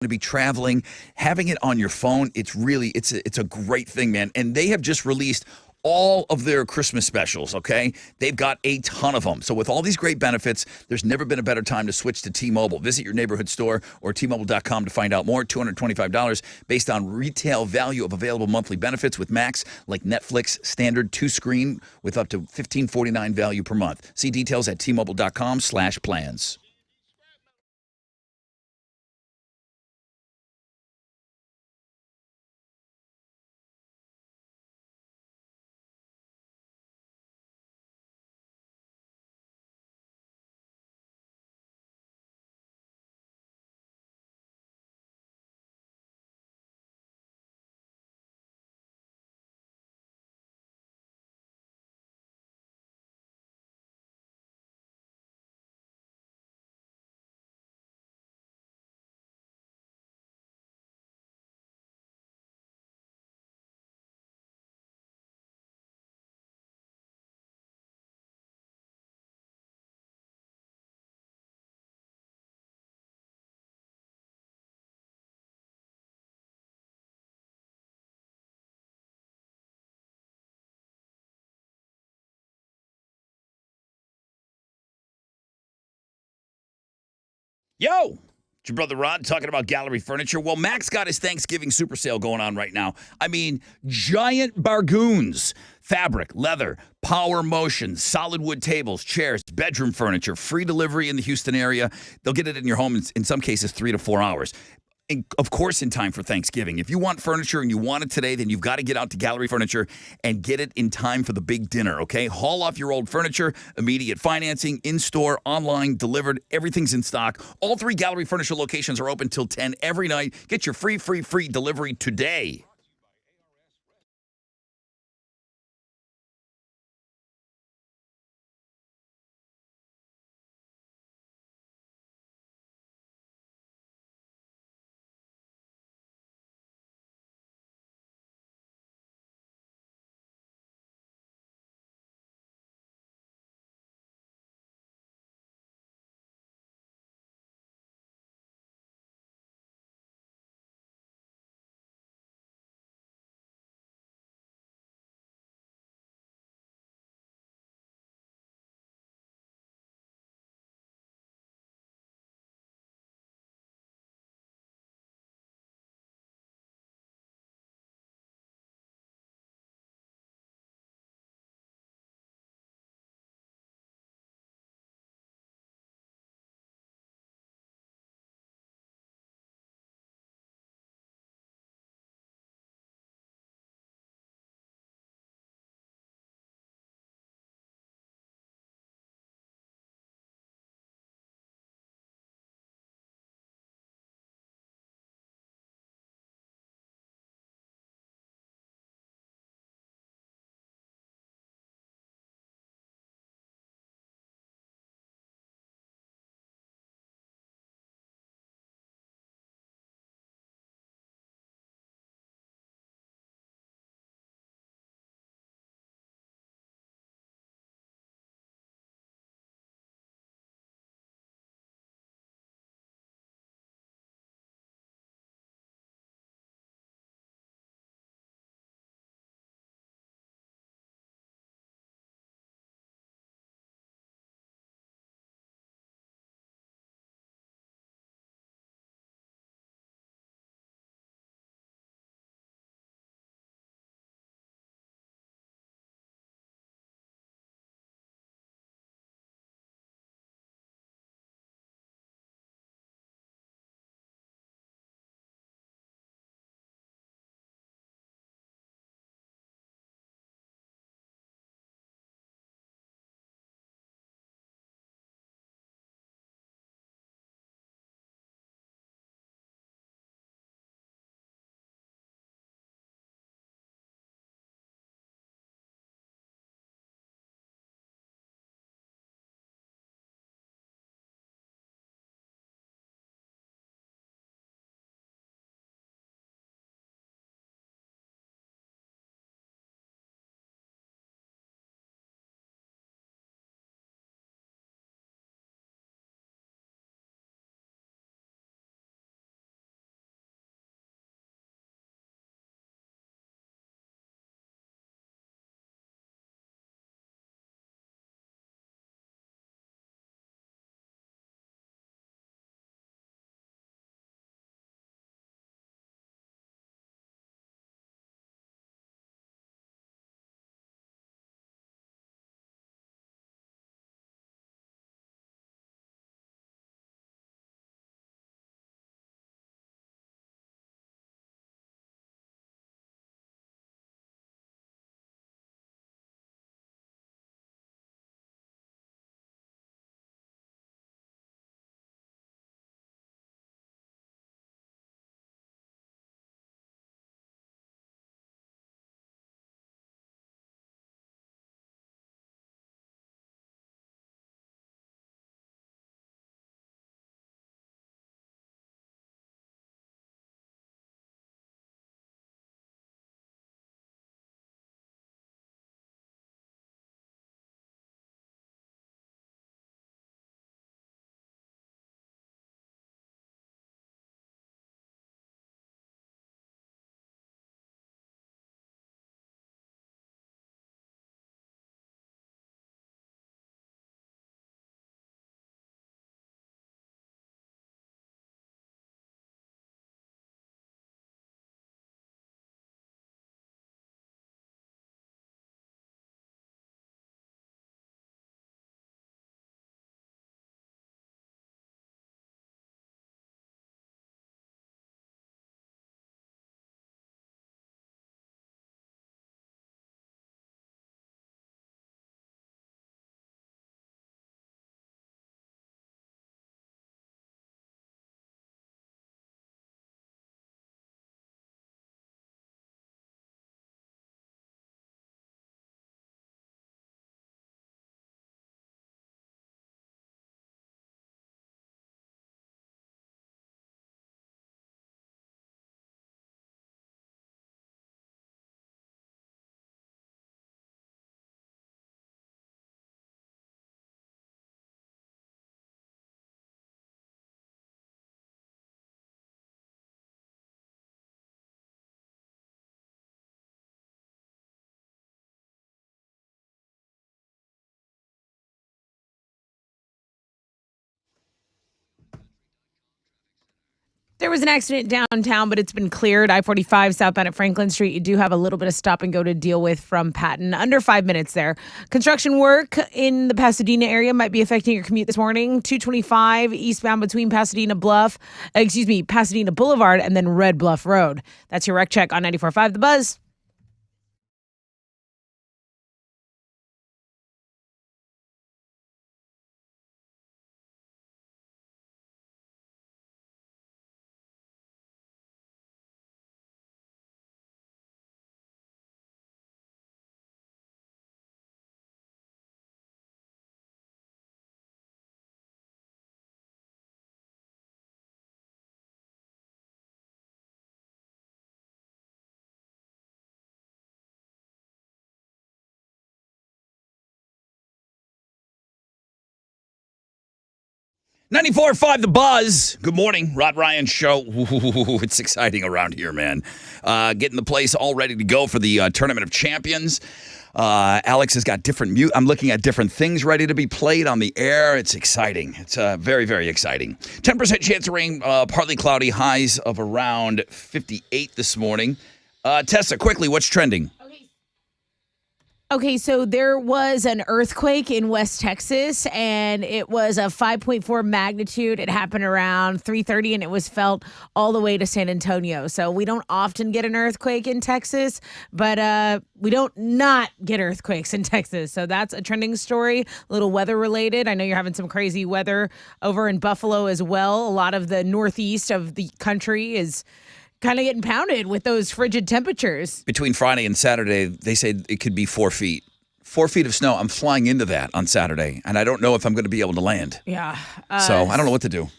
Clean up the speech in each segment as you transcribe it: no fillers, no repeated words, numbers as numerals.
to be traveling, having it on your phone, it's a great thing, man. And they have just released all of their Christmas specials, okay? They've got a ton of them. So with all these great benefits, there's never been a better time to switch to T-Mobile. Visit your neighborhood store or T-Mobile.com to find out more. $225 based on retail value of available monthly benefits with Max, like Netflix standard 2-screen with up to $15.49 value per month. See details at T-Mobile.com/plans. Yo! It's your brother Rod talking about Gallery Furniture. Well, Max got his Thanksgiving super sale going on right now. I mean, giant bargoons, fabric, leather, power motion, solid wood tables, chairs, bedroom furniture, free delivery in the Houston area. They'll get it in your home in some cases 3 to 4 hours. And of course, in time for Thanksgiving. If you want furniture and you want it today, then you've got to get out to Gallery Furniture and get it in time for the big dinner, okay? Haul off your old furniture, immediate financing, in-store, online, delivered. Everything's in stock. All 3 Gallery Furniture locations are open till 10 every night. Get your free delivery today. There was an accident downtown, but it's been cleared. I-45 southbound at Franklin Street. You do have a little bit of stop and go to deal with from Patton. Under 5 minutes there. Construction work in the Pasadena area might be affecting your commute this morning. 225 eastbound between Pasadena Boulevard and then Red Bluff Road. That's your wreck check on 94.5 The Buzz. .94.5 The Buzz. Good morning, Rod Ryan Show. Ooh, it's exciting around here, man. Getting the place all ready to go for the Tournament of Champions. Alex has got different I'm looking at different things ready to be played on the air. It's exciting. It's very, very exciting. 10% chance of rain, partly cloudy, highs of around 58 this morning. Tessa, quickly, what's trending? Okay, so there was an earthquake in West Texas, and it was a 5.4 magnitude. It happened around 3:30, and it was felt all the way to San Antonio. So we don't often get an earthquake in Texas, but we don't not get earthquakes in Texas. So that's a trending story, a little weather related. I know you're having some crazy weather over in Buffalo as well. A lot of the northeast of the country is kind of getting pounded with those frigid temperatures. Between Friday and Saturday, they say it could be 4 feet. 4 feet of snow. I'm flying into that on Saturday, and I don't know if I'm going to be able to land. Yeah. So I don't know what to do.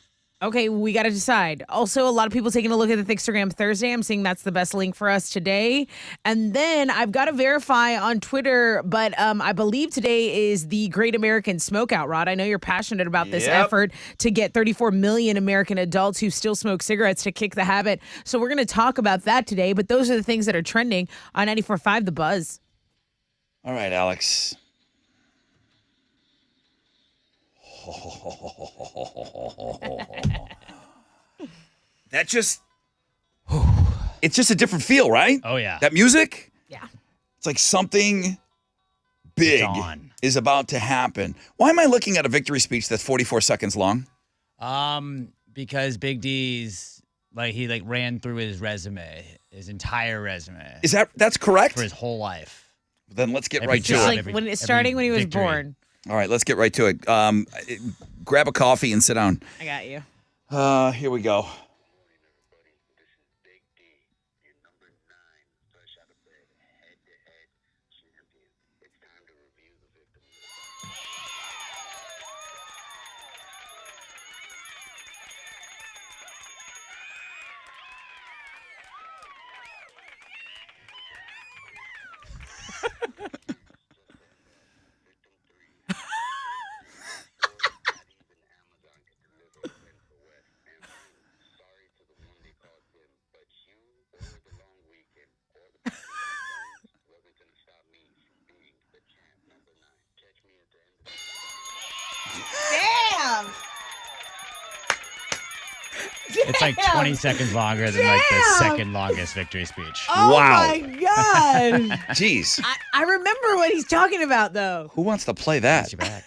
Okay, we got to decide. Also, a lot of people taking a look at the Thickstagram Thursday. I'm seeing that's the best link for us today. And then I've got to verify on Twitter, but I believe today is the Great American Smokeout, Rod. I know you're passionate about this effort to get 34 million American adults who still smoke cigarettes to kick the habit. So we're going to talk about that today, but those are the things that are trending on 94.5 The Buzz. All right, Alex. That just, it's just a different feel, right? Oh, yeah. That music? Yeah. It's like something big is about to happen. Why am I looking at a victory speech that's 44 seconds long? Because Big D's, he ran through his resume, his entire resume. That's correct? For his whole life. Then let's get right to it. Like when it's starting when he was victory. born. All right, let's get right to it. Grab a coffee and sit down. I got you. Here we go. Damn! It's like 20 seconds longer than the second longest victory speech. Oh Wow. my God. Jeez. I remember what he's talking about, though. Who wants to play that? Got your back.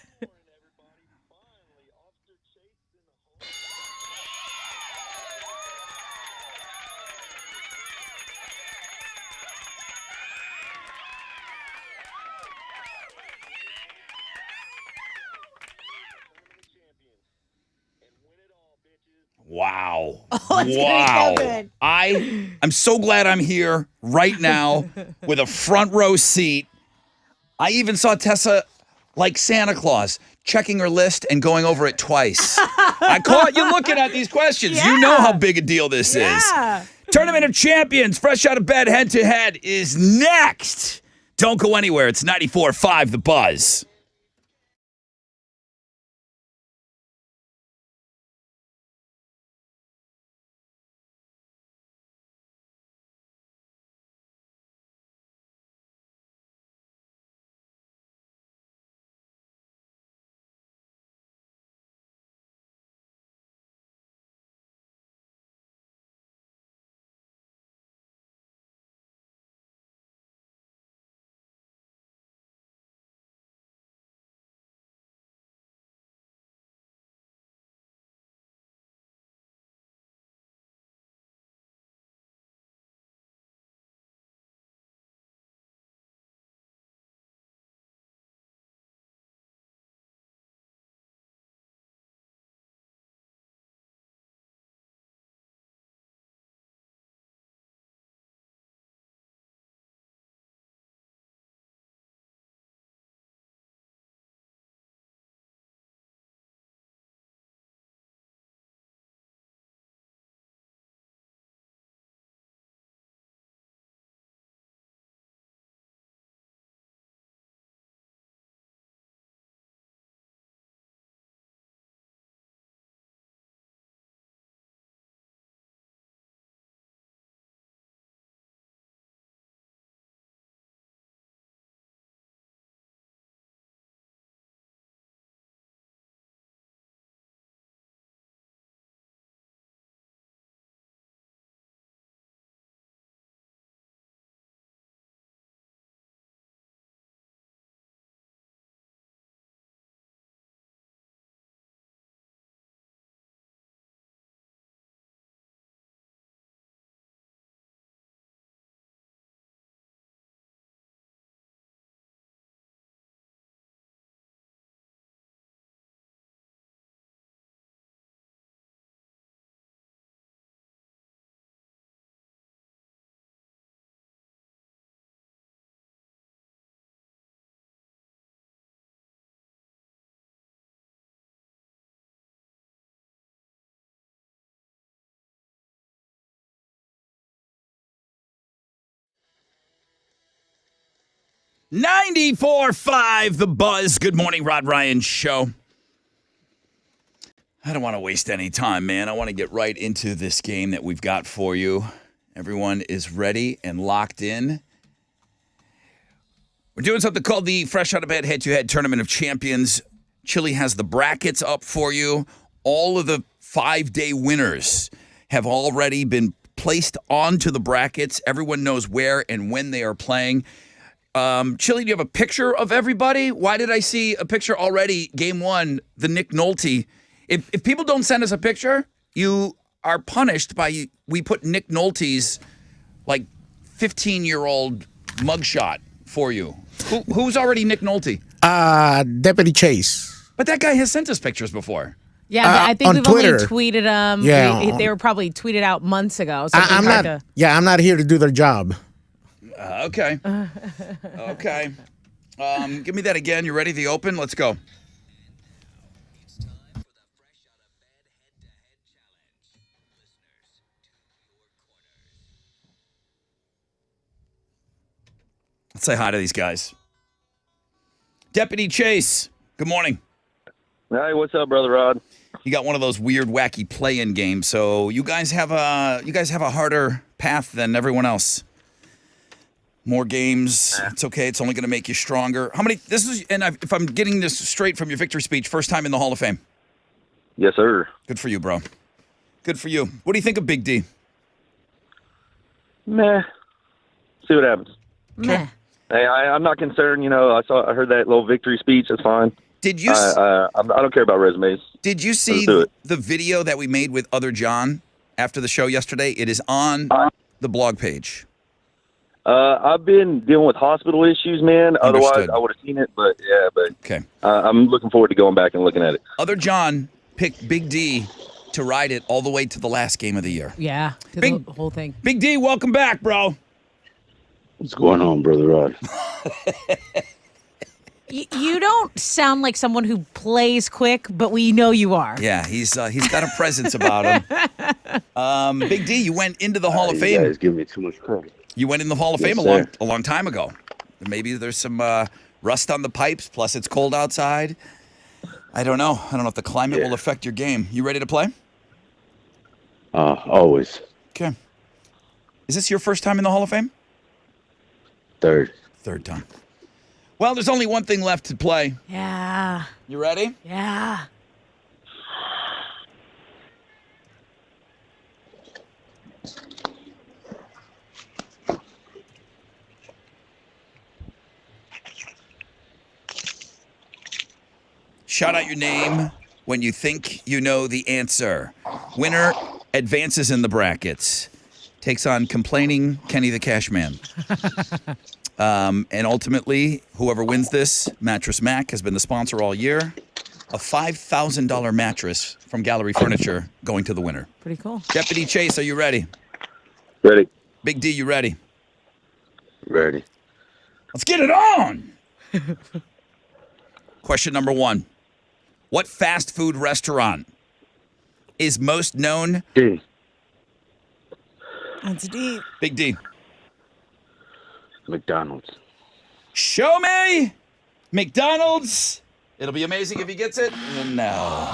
Wow. Oh, it's Wow. gonna be so good. I'm so glad I'm here right now with a front row seat. I even saw Tessa like Santa Claus checking her list and going over it twice. I caught you looking at these questions. Yeah. You know how big a deal this Yeah. is. Tournament of Champions, fresh out of bed, head to head is next. Don't go anywhere. It's 94.5 The Buzz. 94.5 The Buzz. Good morning, Rod Ryan Show. I don't want to waste any time, man. I want to get right into this game that we've got for you. Everyone is ready and locked in. We're doing something called the Fresh Out of Bed Head-to-Head Tournament of Champions. Chili has the brackets up for you. All of the 5-day winners have already been placed onto the brackets. Everyone knows where and when they are playing. Chili, do you have a picture of everybody? Why did I see a picture already? Game 1, the Nick Nolte. If people don't send us a picture, you are punished by, we put Nick Nolte's like 15-year-old mugshot for you. Who's already Nick Nolte? Deputy Chase. But that guy has sent us pictures before. Yeah, I think on we've Twitter. only tweeted them. Yeah. They were probably tweeted out months ago. So I'm not here to do their job. Okay. Okay. Give me that again. You ready? The open? Let's go. Let's say hi to these guys. Deputy Chase, good morning. Hey, what's up, Brother Rod? You got one of those weird, wacky play-in games, so you guys have a harder path than everyone else. More games. It's okay. It's only going to make you stronger. How many? This is, and if I'm getting this straight from your victory speech, first time in the Hall of Fame. Yes, sir. Good for you, bro. Good for you. What do you think of Big D? Meh. See what happens. Meh. Hey, I'm not concerned. You know, I heard that little victory speech. It's fine. Did you? I don't care about resumes. Did you see Let's do it. the video that we made with Other John after the show yesterday? It is on the blog page. I've been dealing with hospital issues, man. Otherwise, Understood. I would have seen it. But Okay. I'm looking forward to going back and looking at it. Other John picked Big D to ride it all the way to the last game of the year. Yeah, Big- the whole thing. Big D, welcome back, bro. What's going on, Brother Rod? You don't sound like someone who plays quick, but we know you are. Yeah, he's got a presence about him. Big D, you went into the Hall of You Fame. guys give me too much credit. You went in the Hall of Yes, Fame sir. a long time ago. Maybe there's some rust on the pipes. Plus, it's cold outside. I don't know. I don't know if the climate will affect your game. You ready to play? Always. Okay. Is this your first time in the Hall of Fame? Third. Third time. Well, there's only one thing left to play. Yeah. You ready? Yeah. Shout out your name when you think you know the answer. Winner advances in the brackets. Takes on complaining Kenny the Cash Man. And ultimately, whoever wins this, Mattress Mac has been the sponsor all year. A $5,000 mattress from Gallery Furniture going to the winner. Pretty cool. Deputy Chase, are you ready? Ready? Big D, you ready? Ready. Let's get it on. Question number 1. What fast food restaurant is most known? D. That's deep. Big D. McDonald's. Show me McDonald's. It'll be amazing if he gets it. No.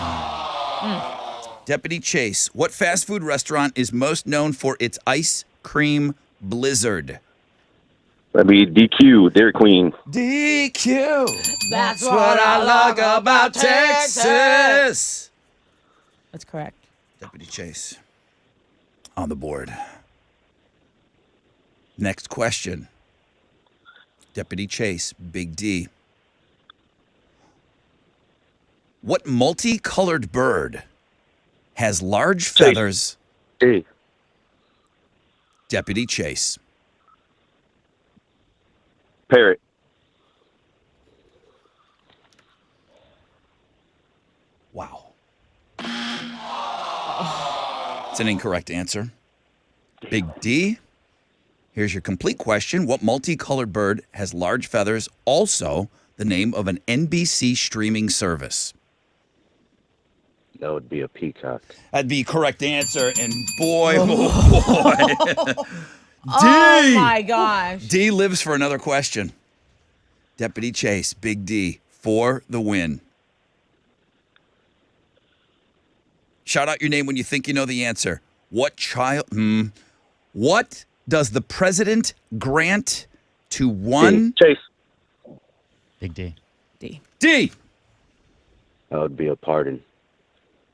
Deputy Chase, what fast food restaurant is most known for its ice cream blizzard? That'd be DQ, Dairy Queen. DQ. That's what I like about Texas. That's correct. Deputy Chase on the board. Next question. Deputy Chase, Big D. What multicolored bird has large feathers? D. Deputy Chase. Parrot. Wow. It's an incorrect answer. Big D. Here's your complete question. What multicolored bird has large feathers? Also, the name of an NBC streaming service. That would be a peacock. That'd be correct answer. And boy, oh boy. Oh my gosh. D lives for another question. Deputy Chase, Big D, for the win. Shout out your name when you think you know the answer. What does the president grant to one? Chase. Big D. D. D. That would be a pardon.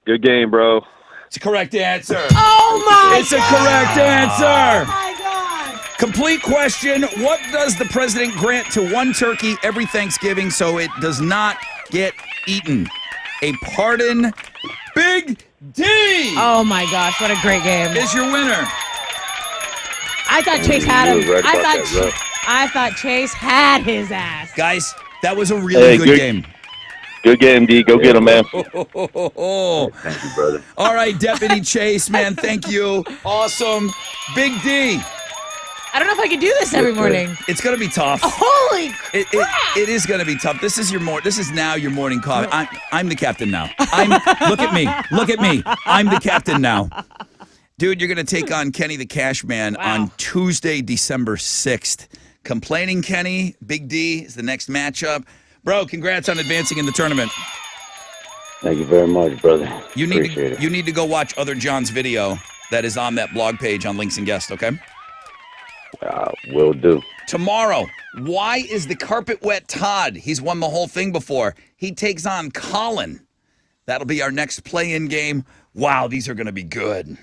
Good game, bro. It's a correct answer. Oh my It's a correct answer. my God. Complete question. What does the president grant to one turkey every Thanksgiving so it does not get eaten? A pardon. Big D Oh my gosh, what a great game. is your winner. I thought Chase had You him. were right I about thought that, I thought Chase had his ass. Guys, that was a really good game. Good game, D. Go get him, man. Thank you, brother. All right, Deputy Chase, man, thank you. Awesome. Big D. I don't know if I can do this every morning. It's going to be tough. Holy It is going to be tough. This is now your morning coffee. I'm the captain now. Look at me. Look at me. I'm the captain now. Dude, you're going to take on Kenny the Cash Man on Tuesday, December 6th. Complaining Kenny, Big D is the next matchup. Bro, congrats on advancing in the tournament. Thank you very much, brother. You Appreciate it. need to go watch Other John's video that is on that blog page on Links and Guest, okay? Will do. Tomorrow, why is the carpet wet Todd? He's won the whole thing before. He takes on Colin. That'll be our next play-in game. Wow, these are going to be good.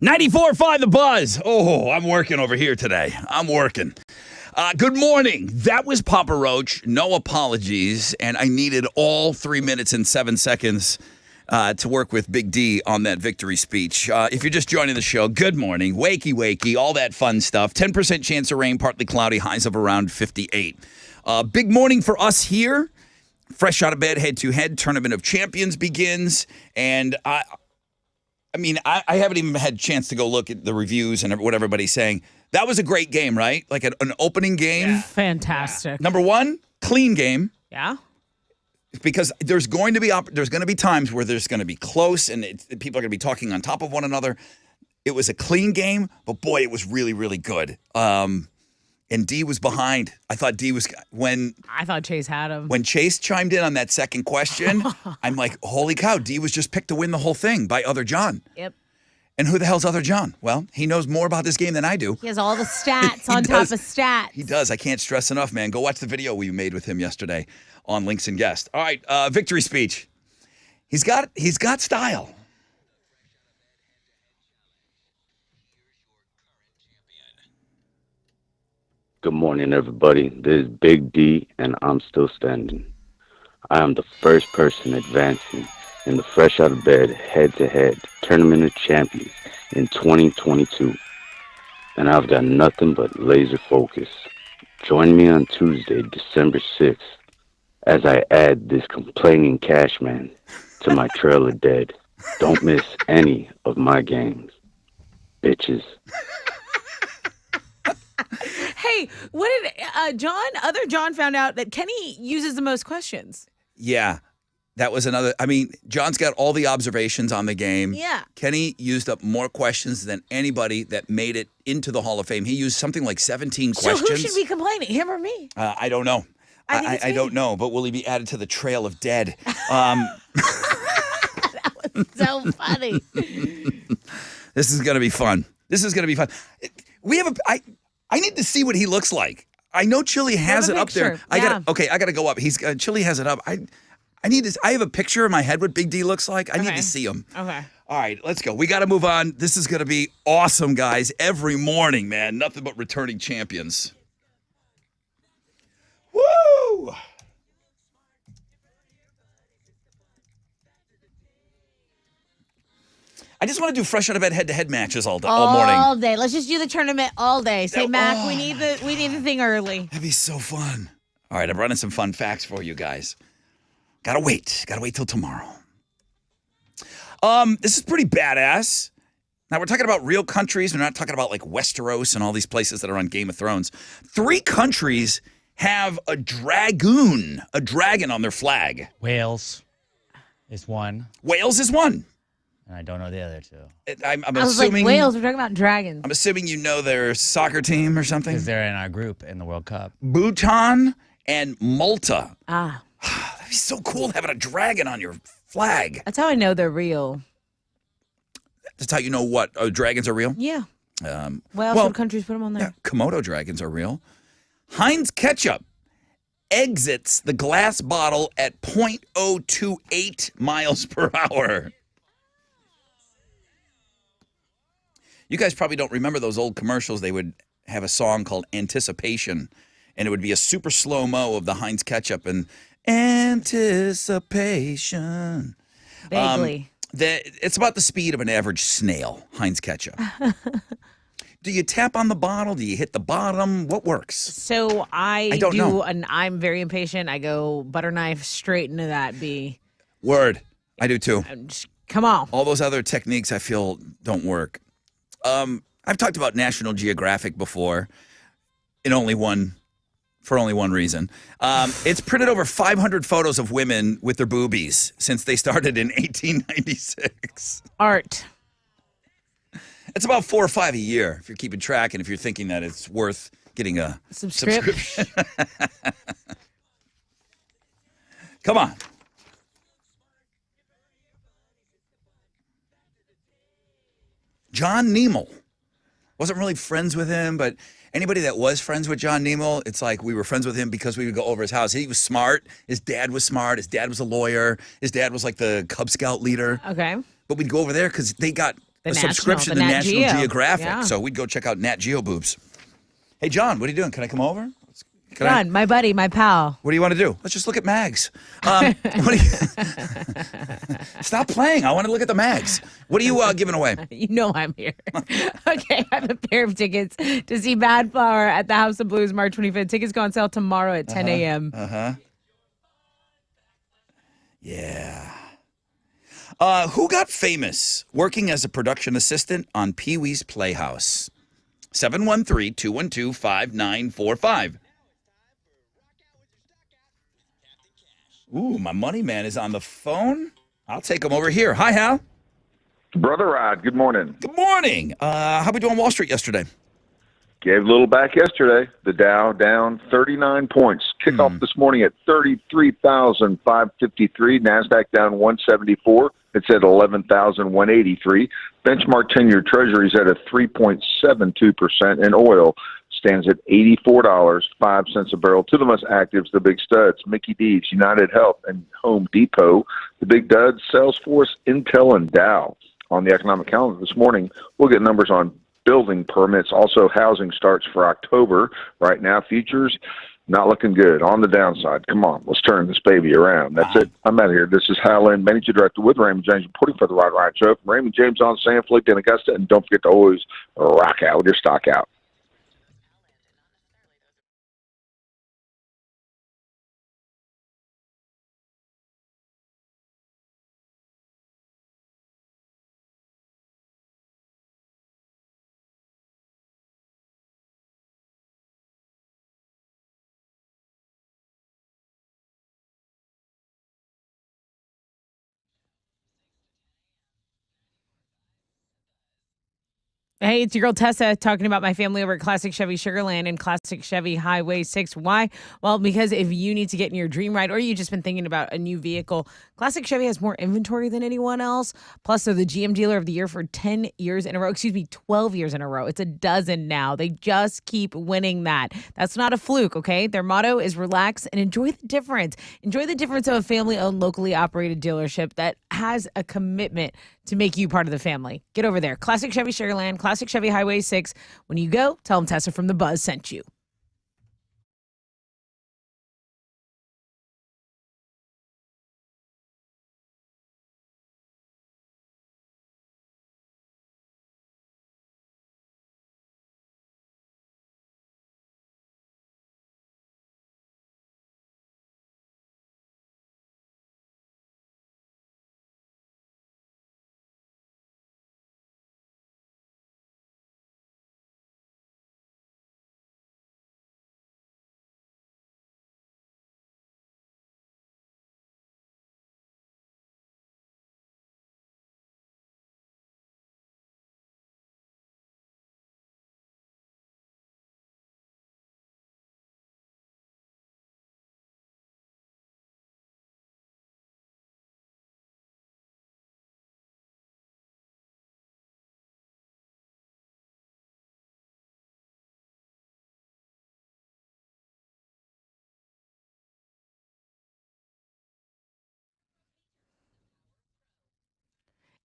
.94.5 The Buzz. Oh, I'm working over here today. I'm working. Good morning. That was Papa Roach. No apologies. And I needed all 3 minutes and 7 seconds to work with Big D on that victory speech. If you're just joining the show, good morning. Wakey, wakey, all that fun stuff. 10% chance of rain, partly cloudy, highs of around 58. Big morning for us here. Fresh out of bed, head-to-head. Tournament of Champions begins. And I haven't even had a chance to go look at the reviews and what everybody's saying. That was a great game, right? Like an opening game. Yeah. Fantastic. Number one, clean game. Yeah. Because there's going to be times where there's going to be close and people are going to be talking on top of one another. It was a clean game, but boy, it was really, really good. And D was behind. I thought D was I thought Chase had him. When Chase chimed in on that second question, I'm like, holy cow, D was just picked to win the whole thing by Other John. Yep. And who the hell's Other John? Well, he knows more about this game than I do. He has all the stats on top of stats. He does. I can't stress enough, man. Go watch the video we made with him yesterday on Links and Guest. All right, victory speech. He's got style. Good morning, everybody. This is Big D, and I'm still standing. I am the first person advancing in the Fresh Out of Bed head-to-head Tournament of Champions in 2022. And I've got nothing but laser focus. Join me on Tuesday, December 6th, as I add this complaining cash man to my trail of dead. Don't miss any of my games, bitches. Hey, what did Other John found out that Kenny uses the most questions. Yeah. That was another. I mean, John's got all the observations on the game. Yeah. Kenny used up more questions than anybody that made it into the Hall of Fame. He used something like 17 questions. So who should be complaining, him or me? I don't know. I don't know, but will he be added to the trail of dead? That was so funny. This is going to be fun. I need to see what he looks like. I know Chili has it up there. I got to go up. Chili has it up. I have a picture in my head what Big D looks like. I need to see him. Okay. All right, let's go. We got to move on. This is going to be awesome, guys. Every morning, man. Nothing but returning champions. Woo! I just want to do Fresh Out of Bed head-to-head matches all morning. All day. Let's just do the tournament all day. Say, Mac, we need the thing early. That'd be so fun. All right, I'm running some fun facts for you guys. Gotta wait till tomorrow. This is pretty badass. Now, we're talking about real countries. We're not talking about like Westeros and all these places that are on Game of Thrones. 3 countries have a dragon on their flag. Wales is one. Wales is one. And I don't know the other two. I'm I was assuming like, Wales, we're talking about dragons. I'm assuming you know their soccer team or something. Because they're in our group in the World Cup. Bhutan and Malta. Ah. That'd be so cool having a dragon on your flag. That's how I know they're real. That's how you know what dragons are real? Yeah. Well, some countries put them on there. Yeah, Komodo dragons are real. Heinz ketchup exits the glass bottle at 0.028 miles per hour. You guys probably don't remember those old commercials. They would have a song called Anticipation, and it would be a super slow-mo of the Heinz ketchup and Anticipation. Vaguely. It's about the speed of an average snail, Heinz ketchup. Do you tap on the bottle? Do you hit the bottom? What works? So I don't know. and I'm very impatient. I go butter knife straight into that B. Word. I do too. Come on. All those other techniques I feel don't work. I've talked about National Geographic before for only one reason. It's printed over 500 photos of women with their boobies since they started in 1896. Art. It's about 4 or 5 a year if you're keeping track and if you're thinking that it's worth getting a subscription. Come on. John Niemel. Wasn't really friends with him, but anybody that was friends with John Niemel, it's like we were friends with him because we would go over his house. He was smart. His dad was smart. His dad was a lawyer. His dad was like the Cub Scout leader. Okay. But we'd go over there because they got The a National- subscription the to Nat National Geo. Geographic. Yeah. So we'd go check out Nat Geo boobs. Hey, John, what are you doing? Can I come over? Can John, my buddy, my pal. What do you want to do? Let's just look at mags. What do you, stop playing. I want to look at the mags. What are you giving away? You know I'm here. Okay, I have a pair of tickets to see Bad Flower at the House of Blues March 25th. Tickets go on sale tomorrow at 10 a.m. Yeah. Who got famous working as a production assistant on Pee-wee's Playhouse? 713-212-5945. Ooh, my money man is on the phone. I'll take him over here. Hi, Hal. Brother Rod, good morning. Good morning. How we doing on Wall Street yesterday? Gave a little back yesterday. The Dow down 39 points. Kickoff this morning at 33,553. NASDAQ down 174. It's at 11,183. Benchmark 10-year Treasuries at a 3.72%. And oil stands at $84.05 a barrel. Two of the most actives, the big studs, Mickey D's, United Health, and Home Depot. The big duds, Salesforce, Intel, and Dow. On the economic calendar this morning, we'll get numbers on building permits, also housing starts for October. Right now, futures not looking good. On the downside. Come on, let's turn this baby around. That's it. I'm out of here. This is Hal Lynn, Managing Director with Raymond James, reporting for the Rod Ryan Show. From Raymond James on San Felipe in Augusta, and don't forget to always rock out with your stock out. Hey, it's your girl Tessa talking about my family over at Classic Chevy Sugarland and Classic Chevy Highway 6. Why? Well, because if you need to get in your dream ride or you've just been thinking about a new vehicle, Classic Chevy has more inventory than anyone else. Plus, they're the GM Dealer of the Year for 10 years in a row. 12 years in a row. It's a dozen now. They just keep winning that. That's not a fluke, okay? Their motto is relax and enjoy the difference. Enjoy the difference of a family-owned, locally operated dealership that has a commitment to make you part of the family. Get over there. Classic Chevy Sugarland, Classic Chevy Highway 6. When you go, tell them Tessa from The Buzz sent you.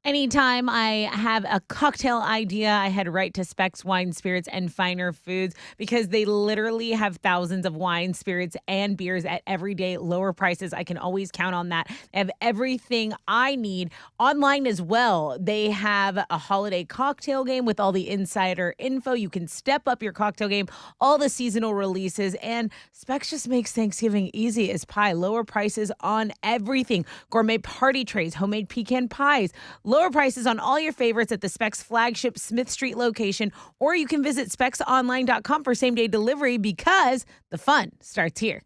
Anytime I have a cocktail idea, I head right to Specs Wine, Spirits, and Finer Foods because they literally have thousands of wine, spirits, and beers at everyday lower prices. I can always count on that. They have everything I need online as well. They have a holiday cocktail game with all the insider info. You can step up your cocktail game, all the seasonal releases, and Specs just makes Thanksgiving easy as pie. Lower prices on everything. Gourmet party trays, homemade pecan pies, lower prices on all your favorites at the Specs flagship Smith Street location, or you can visit specsonline.com for same-day delivery because the fun starts here.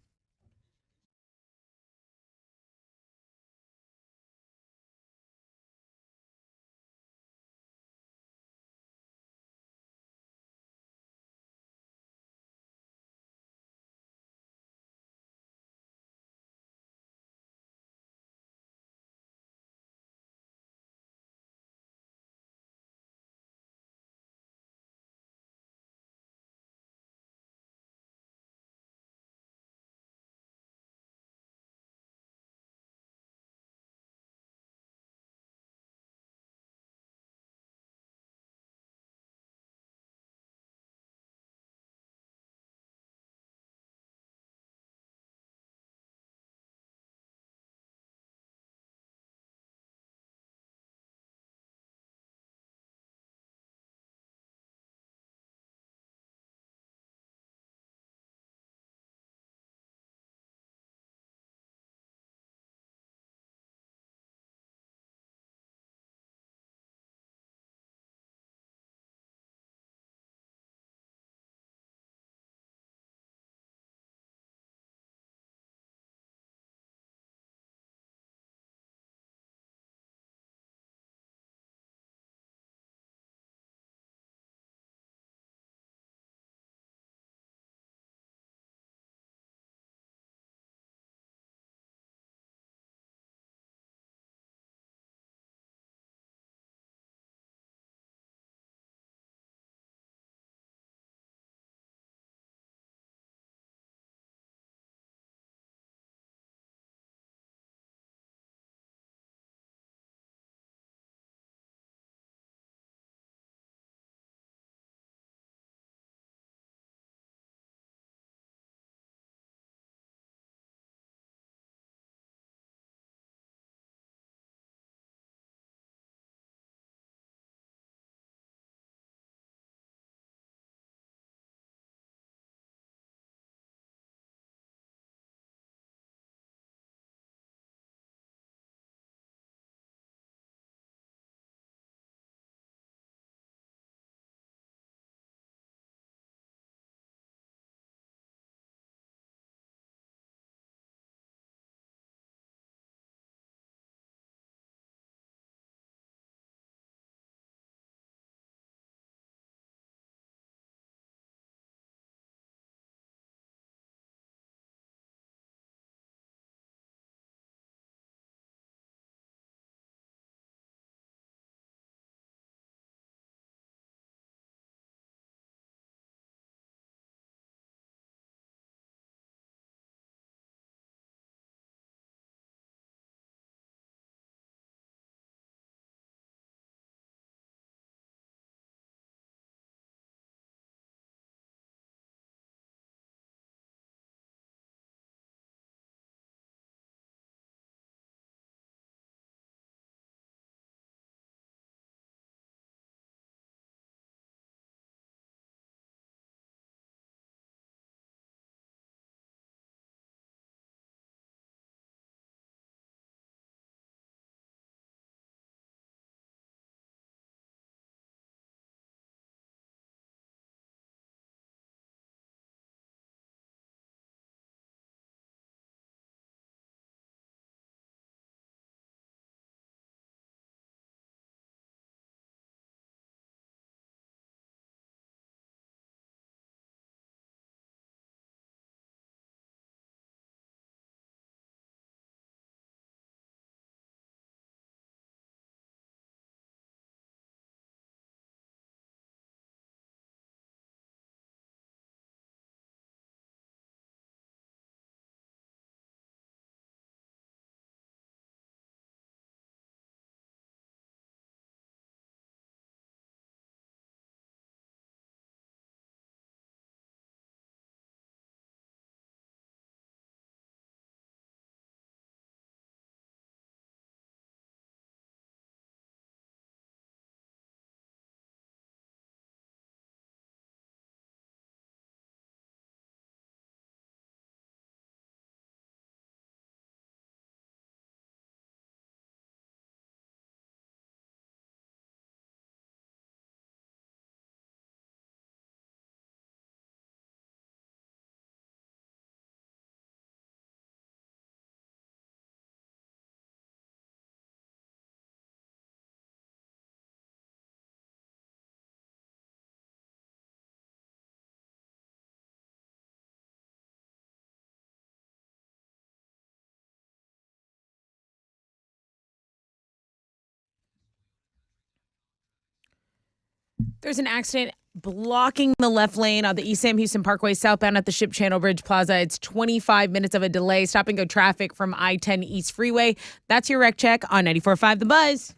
There's an accident blocking the left lane on the East Sam Houston Parkway southbound at the Ship Channel Bridge Plaza. It's 25 minutes of a delay. Stop and go traffic from I-10 East Freeway. That's your wreck check on 94.5 The Buzz.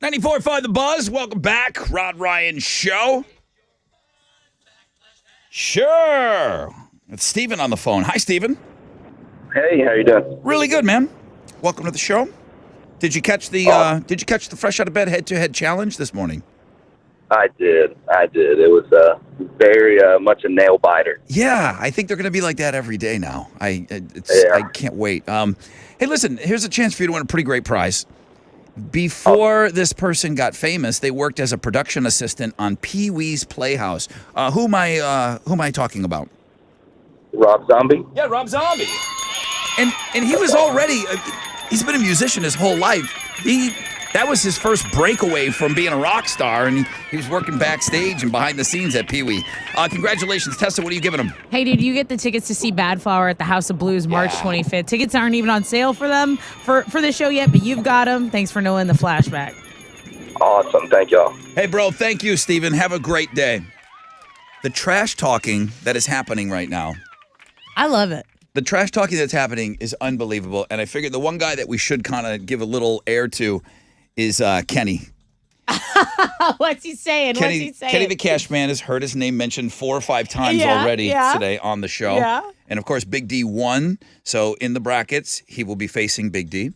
Mac. 94.5 The Buzz. Welcome back. Rod Ryan Show. Sure. It's Steven on the phone. Hi, Steven. Hey, how you doing? Really good, man. Welcome to the show. Did you catch the fresh out of bed head-to-head challenge this morning? I did. It was very much a nail biter. Yeah, I think they're going to be like that every day now. I can't wait. Hey, listen, here's a chance for you to win a pretty great prize. Before this person got famous, they worked as a production assistant on Pee-wee's Playhouse. Who am I talking about? Rob Zombie? Yeah, Rob Zombie. And he was already he's been a musician his whole life. That was his first breakaway from being a rock star, and he was working backstage and behind the scenes at Pee-wee. Congratulations, Tessa. What are you giving him? Hey, did you get the tickets to see Bad Flower at the House of Blues March 25th? Tickets aren't even on sale for them for the show yet, but you've got them. Thanks for knowing the flashback. Awesome. Thank y'all. Hey, bro. Thank you, Steven. Have a great day. The trash talking that is happening right now. I love it. The trash talking that's happening is unbelievable, and I figured the one guy that we should kind of give a little air to is Kenny. What's he saying? Kenny the Cash Man has heard his name mentioned 4 or 5 times already today on the show. Yeah. And, of course, Big D won. So, in the brackets, he will be facing Big D.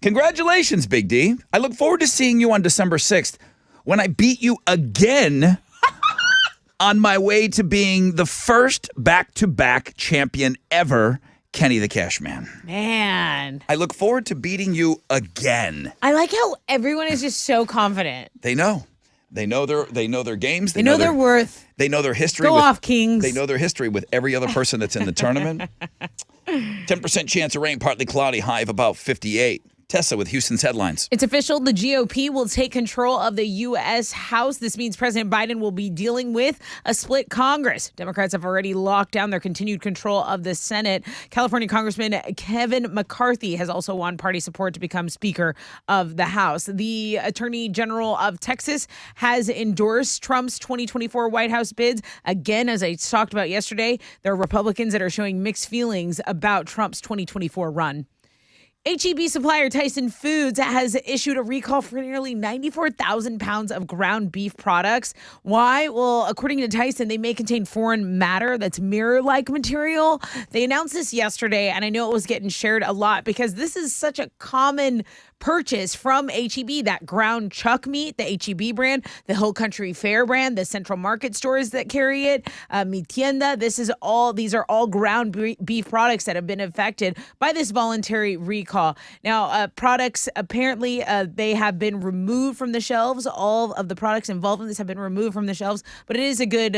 Congratulations, Big D. I look forward to seeing you on December 6th when I beat you again on my way to being the first back-to-back champion ever, Kenny the Cash Man. Man. I look forward to beating you again. I like how everyone is just so confident. They know. They know their games. They know their worth. They know their history. Go off, Kings. They know their history with every other person that's in the tournament. 10% chance of rain, partly cloudy, high of about 58. Tessa with Houston's headlines. It's official. The GOP will take control of the U.S. House. This means President Biden will be dealing with a split Congress. Democrats have already locked down their continued control of the Senate. California Congressman Kevin McCarthy has also won party support to become Speaker of the House. The Attorney General of Texas has endorsed Trump's 2024 White House bids. Again, as I talked about yesterday, there are Republicans that are showing mixed feelings about Trump's 2024 run. H-E-B supplier Tyson Foods has issued a recall for nearly 94,000 pounds of ground beef products. Why? Well, according to Tyson, they may contain foreign matter that's mirror-like material. They announced this yesterday, and I know it was getting shared a lot because this is such a common purchase from H-E-B, that ground chuck meat, the H-E-B brand, the Hill Country Fair brand, the Central Market stores that carry it, Mi Tienda. These are all ground beef products that have been affected by this voluntary recall. Now, products, apparently, they have been removed from the shelves. All of the products involved in this have been removed from the shelves, but it is a good,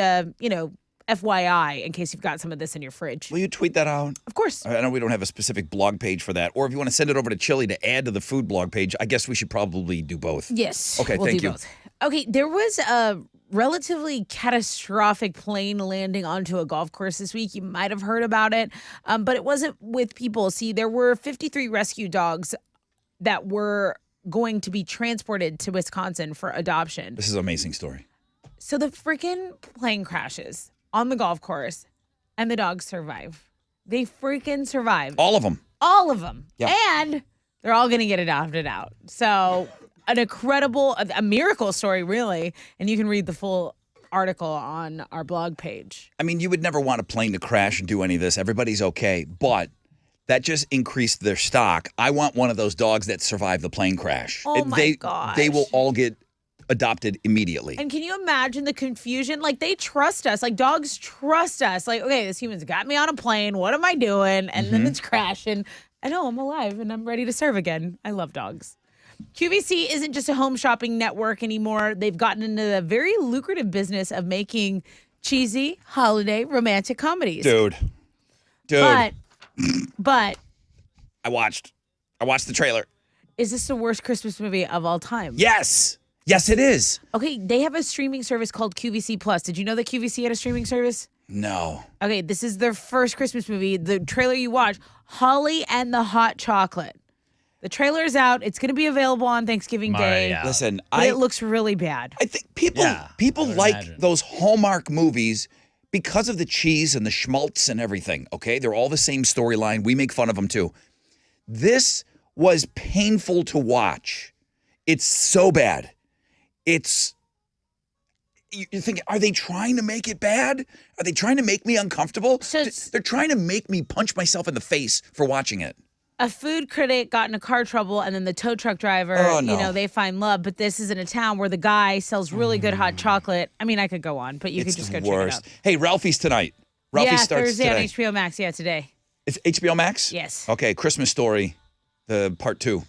FYI, in case you've got some of this in your fridge. Will you tweet that out? Of course. I know we don't have a specific blog page for that. Or if you want to send it over to Chili to add to the food blog page, I guess we should probably do both. Yes. Okay, we'll thank do you. Both. Okay, there was a relatively catastrophic plane landing onto a golf course this week. You might have heard about it, but it wasn't with people. See, there were 53 rescue dogs that were going to be transported to Wisconsin for adoption. This is an amazing story. So the freaking plane crashes on the golf course, and the dogs survive. They freaking survive. All of them. All of them. Yeah. And they're all going to get adopted out. So an incredible, a miracle story, really. And you can read the full article on our blog page. I mean, you would never want a plane to crash and do any of this. Everybody's okay. But that just increased their stock. I want one of those dogs that survived the plane crash. Oh, my gosh. They will all get adopted immediately. And can you imagine the confusion? Like, they trust us. Like, dogs trust us. Like, okay, this human's got me on a plane. What am I doing? And then it's crashing. I know I'm alive and I'm ready to serve again. I love dogs. QVC isn't just a home shopping network anymore. They've gotten into the very lucrative business of making cheesy holiday romantic comedies. Dude. Dude, But I watched the trailer. is this the worst Christmas movie of all time? Yes. Yes, it is. Okay, they have a streaming service called QVC Plus. Did you know that QVC had a streaming service? No. Okay, this is their first Christmas movie. The trailer you watch, Holly and the Hot Chocolate. The trailer is out. It's going to be available on Thanksgiving Day. Yeah. Listen, But it looks really bad. I think people I would like imagine. those Hallmark movies because of the cheese and the schmaltz and everything, okay? They're all the same storyline. We make fun of them too. This was painful to watch. It's so bad. You're thinking, are they trying to make it bad? Are they trying to make me uncomfortable? So They're trying to make me punch myself in the face for watching it. A food critic got in a car trouble, and then the tow truck driver, Oh, no. you know, they find love. But this is in a town where the guy sells really good hot chocolate. I mean, I could go on, but you It's could just the go worst. check it out. Hey, Ralphie's tonight. Ralphie Yeah, starts Thursday today. on HBO Max. Yeah, today. It's HBO Max? Yes. Okay, Christmas Story, the part 2.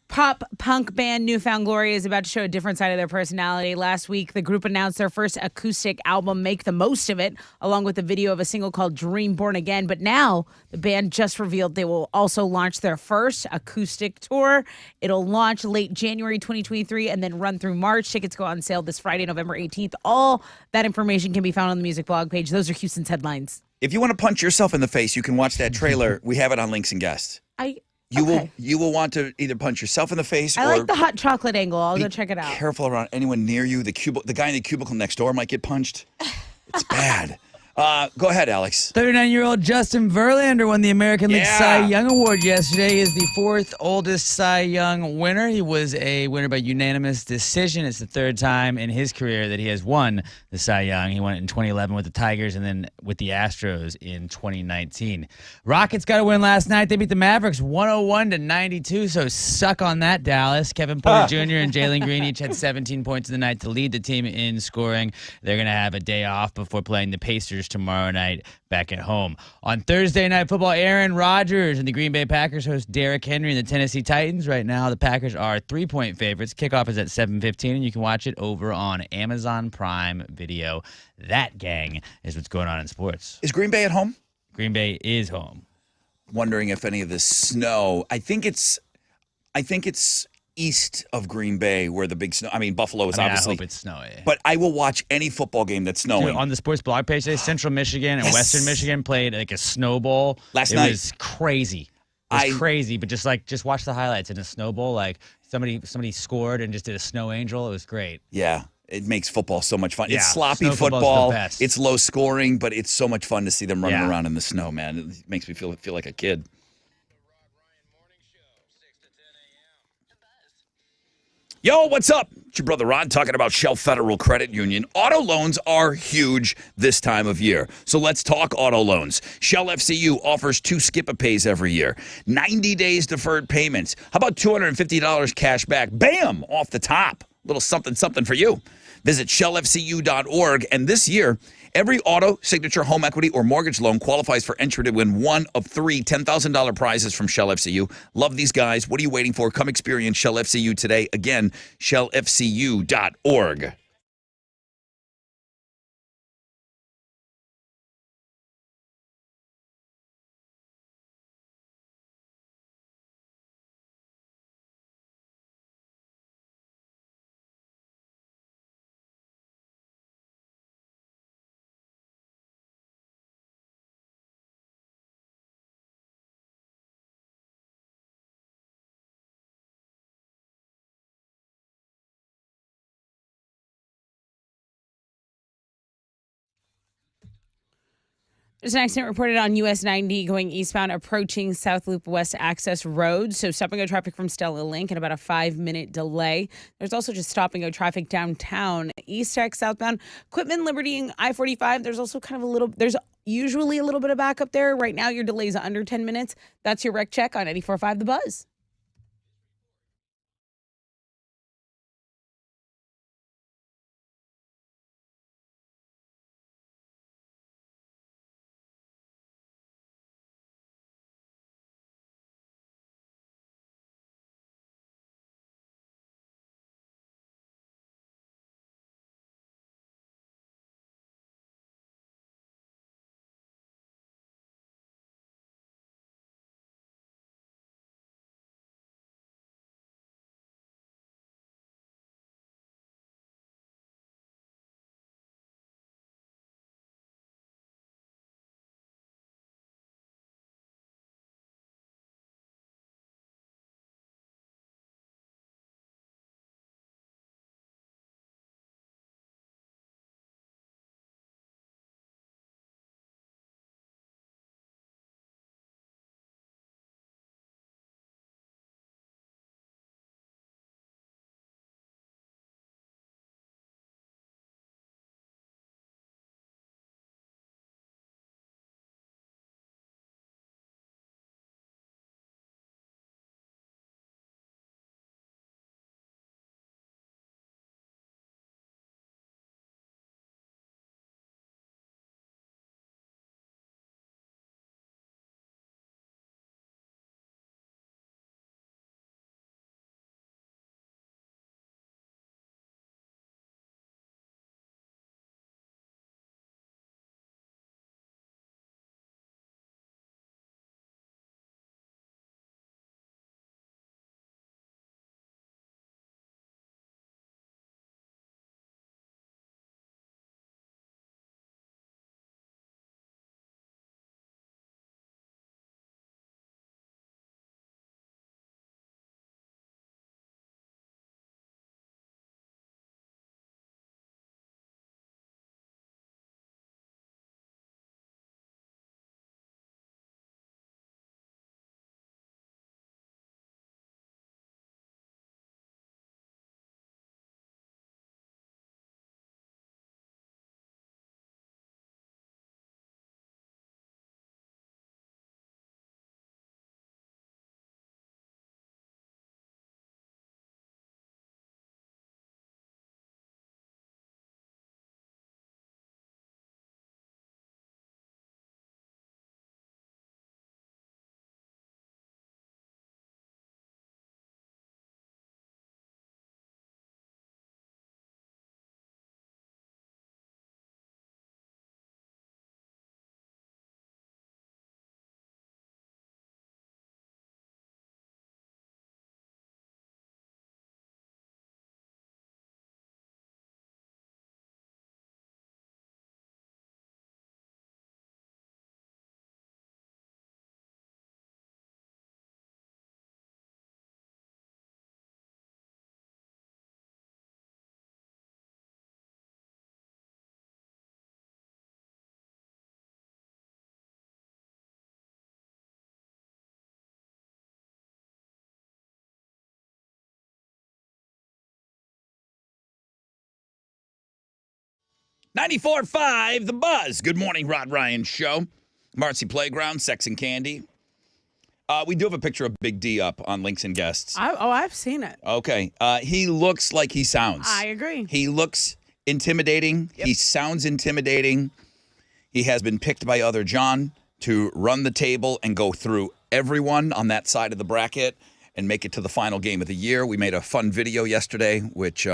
Pop punk band Newfound Glory is about to show a different side of their personality. Last week, the group announced their first acoustic album, Make the Most of It, along with a video of a single called Dream Born Again. But now, the band just revealed they will also launch their first acoustic tour. It'll launch late January 2023 and then run through March. Tickets go on sale this Friday, November 18th. All that information can be found on the music blog page. Those are Houston's headlines. If you want to punch yourself in the face, you can watch that trailer. We have it on Links and Guests. You will want to either punch yourself in the face I or like the hot chocolate angle. I'll be go check it out. careful around anyone near you. The guy in the cubicle next door might get punched. It's bad. Go ahead, Alex. 39-year-old Justin Verlander won the American League Yeah. Cy Young Award yesterday. He is the 4th oldest Cy Young winner. He was a winner by unanimous decision. It's the 3rd time in his career that he has won the Cy Young. He won it in 2011 with the Tigers and then with the Astros in 2019. Rockets got a win last night. They beat the Mavericks 101-92, so suck on that, Dallas. Kevin Porter Jr. and Jalen Green each had 17 points in the night to lead the team in scoring. They're going to have a day off before playing the Pacers tomorrow night back at home. On Thursday Night Football, Aaron Rodgers and the Green Bay Packers host Derrick Henry and the Tennessee Titans. Right now, the Packers are 3-point favorites. Kickoff is at 7:15, and you can watch it over on Amazon Prime Video. That, gang, is what's going on in sports. Is Green Bay at home? Green Bay is home. Wondering if any of the snow. I think it's east of Green Bay where the big snow. I mean, Buffalo is I obviously. hope it's snowy. But I will watch any football game that's snowing. Dude, on the sports blog page today, Central Michigan and Yes. Western Michigan played like a snowball. Last it night. was crazy. It was crazy, but just watch the highlights in a snowball. Like somebody scored and just did a snow angel. It was great. Yeah, it makes football so much fun. Yeah, It's sloppy snow football's football. the best. It's low scoring, but it's so much fun to see them running Yeah. around in the snow, man. It makes me feel like a kid. Yo, what's up? It's your brother Ron talking about Shell Federal Credit Union. Auto loans are huge this time of year. So let's talk auto loans. Shell FCU offers 2 skip-a-pays every year. 90 days deferred payments. How about $250 cash back? Bam! Off the top. Little something for you. Visit shellfcu.org. And this year, every auto, signature, home equity, or mortgage loan qualifies for entry to win one of 3 $10,000 prizes from Shell FCU. Love these guys. What are you waiting for? Come experience Shell FCU today. Again, shellfcu.org. There's an accident reported on US 90 going eastbound approaching South Loop West Access Road. So stop and go traffic from Stella Link and about a 5-minute delay. There's also just stop and go traffic downtown, East Tech, southbound, Quitman, Liberty, and I-45. There's also kind of there's usually a little bit of backup there. Right now, your delay is under 10 minutes. That's your rec check on 94.5 The Buzz. 94.5 The Buzz. Good morning, Rod Ryan Show. Marcy Playground, Sex and Candy. We do have a picture of Big D up on Links and Guests. I've seen it. Okay. He looks like he sounds. I agree. He looks intimidating. Yep. He sounds intimidating. He has been picked by other John to run the table and go through everyone on that side of the bracket and make it to the final game of the year. We made a fun video yesterday, which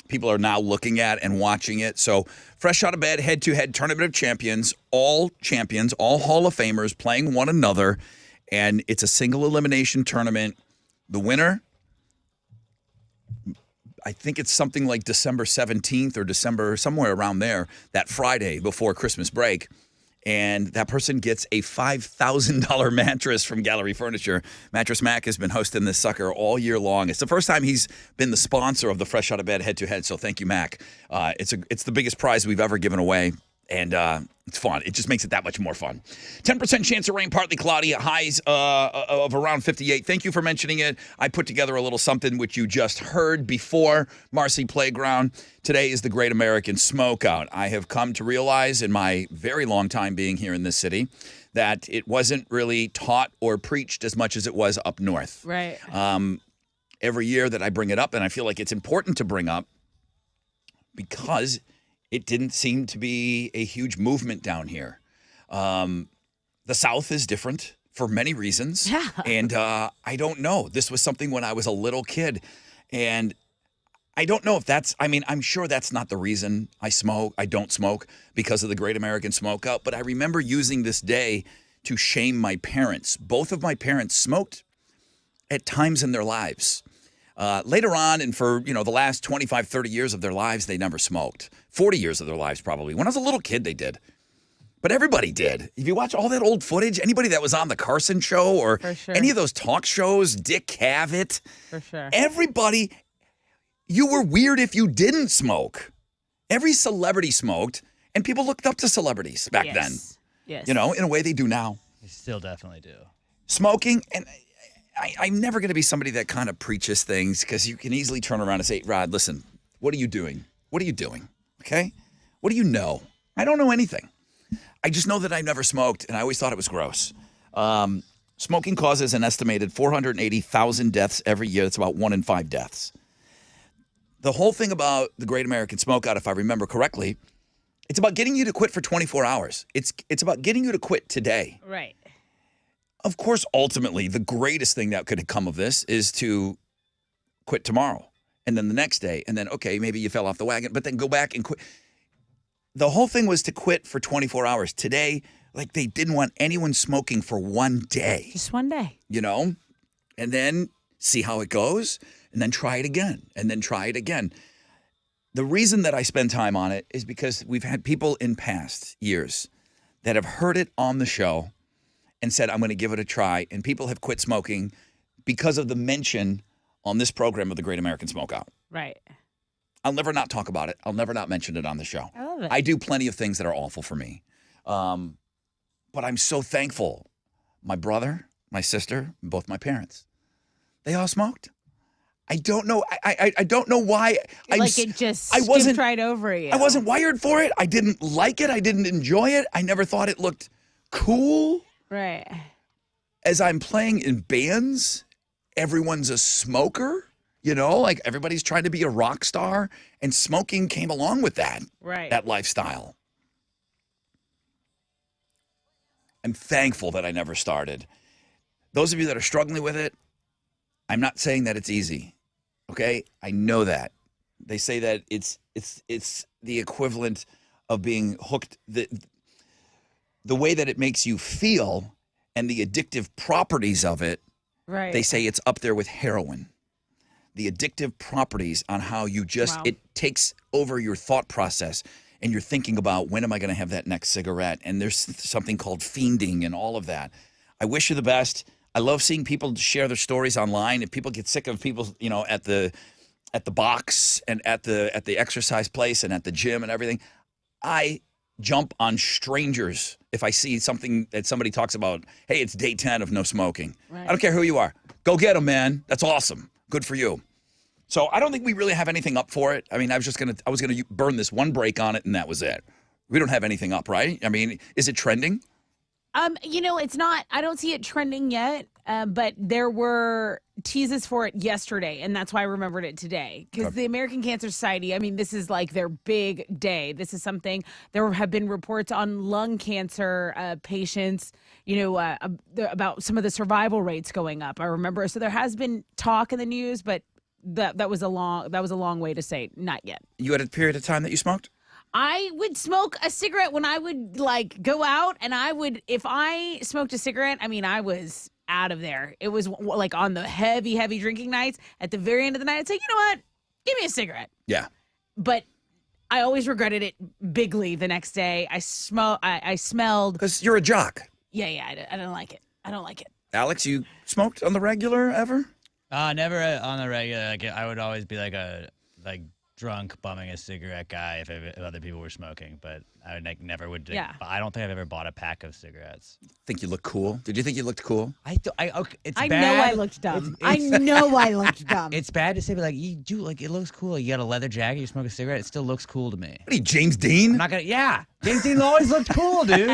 people are now looking at and watching it. So fresh out of bed, head-to-head Tournament of Champions, all Hall of Famers playing one another, and it's a single elimination tournament. The winner, I think it's something like December 17th or December, somewhere around there, that Friday before Christmas break. And that person gets a $5,000 mattress from Gallery Furniture. Mattress Mac has been hosting this sucker all year long. It's the first time he's been the sponsor of the Fresh Out of Bed head-to-head, so thank you, Mac. It's the biggest prize we've ever given away, and it's fun. It just makes it that much more fun. 10% chance of rain, partly cloudy, highs of around 58. Thank you for mentioning it. I put together a little something which you just heard before Marcy Playground. Today is the Great American Smokeout. I have come to realize in my very long time being here in this city that it wasn't really taught or preached as much as it was up north. Right. Every year that I bring it up, and I feel like it's important to bring up because it didn't seem to be a huge movement down here. The South is different for many reasons. Yeah. And I don't know. This was something when I was a little kid. And I don't know if that's, I'm sure that's not the reason I don't smoke because of the Great American Smokeout. But I remember using this day to shame my parents. Both of my parents smoked at times in their lives. Later on, and for the last 25, 30 years of their lives, they never smoked. 40 years of their lives, probably. When I was a little kid, they did. But everybody did. If you watch all that old footage, anybody that was on the Carson Show or any of those talk shows, Dick Cavett, For sure. everybody, you were weird if you didn't smoke. Every celebrity smoked, and people looked up to celebrities back then. Yes. In a way they do now. They still definitely do. Smoking, and I'm never going to be somebody that kind of preaches things because you can easily turn around and say, Rod, listen, what are you doing? What are you doing? Okay? What do you know? I don't know anything. I just know that I never smoked, and I always thought it was gross. Smoking causes an estimated 480,000 deaths every year. That's about 1 in 5 deaths. The whole thing about the Great American Smokeout, if I remember correctly, it's about getting you to quit for 24 hours. It's about getting you to quit today. Right. Of course, ultimately, the greatest thing that could come of this is to quit tomorrow and then the next day. And then, okay, maybe you fell off the wagon, but then go back and quit. The whole thing was to quit for 24 hours. Today, they didn't want anyone smoking for one day. Just one day. And then see how it goes and then try it again and then try it again. The reason that I spend time on it is because we've had people in past years that have heard it on the show and said, I'm going to give it a try. And people have quit smoking because of the mention on this program of the Great American Smokeout. Right. I'll never not talk about it. I'll never not mention it on the show. I love it. I do plenty of things that are awful for me. But I'm so thankful. My brother, my sister, both my parents, they all smoked. I don't know. I don't know why. It just skipped right over you. I wasn't wired for it. I didn't like it. I didn't enjoy it. I never thought it looked cool. Right. As I'm playing in bands, everyone's a smoker. Everybody's trying to be a rock star, and smoking came along with that. Right. That lifestyle. I'm thankful that I never started. Those of you that are struggling with it, I'm not saying that it's easy. Okay? I know that. They say that it's the equivalent of being hooked. The way that it makes you feel and the addictive properties of it, right. They say it's up there with heroin. The addictive properties on how you just, it takes over your thought process and you're thinking about when am I going to have that next cigarette? And there's something called fiending and all of that. I wish you the best. I love seeing people share their stories online. If people get sick of people, at the box and at the exercise place and at the gym and everything, I jump on strangers if I see something that somebody talks about. Hey, it's day 10 of no smoking. Right. I don't care who you are. Go get them, man. That's awesome. Good for you. So I don't think we really have anything up for it. I mean, I was gonna burn this one break on it, and that was it. We don't have anything up, right? I mean, is it trending? It's not. I don't see it trending yet, but there were teases for it yesterday, and that's why I remembered it today. Because the American Cancer Society, I mean, this is like their big day. This is something. There have been reports on lung cancer patients, about some of the survival rates going up. I remember. So there has been talk in the news, but that was a long way to say not yet. You had a period of time that you smoked? I would smoke a cigarette when I would go out, and if I smoked a cigarette, I mean, I was out of there. It was like on the heavy drinking nights. At the very end of the night, I'd say, you know what? Give me a cigarette. Yeah. But I always regretted it bigly the next day. I smelled. Because you're a jock. Yeah, I don't like it. I don't like it. Alex, you smoked on the regular ever? Never on the regular. Like, I would always be like drunk bumming a cigarette guy if other people were smoking, but I would never would. Yeah. I don't think I've ever bought a pack of cigarettes. Think you look cool? Did you think you looked cool? It's I bad. know I looked dumb. I know I looked dumb. It's bad to say, but you do, it looks cool. You got a leather jacket, you smoke a cigarette, it still looks cool to me. What are you, James Dean? I'm not gonna. Yeah, James Dean always looked cool, dude.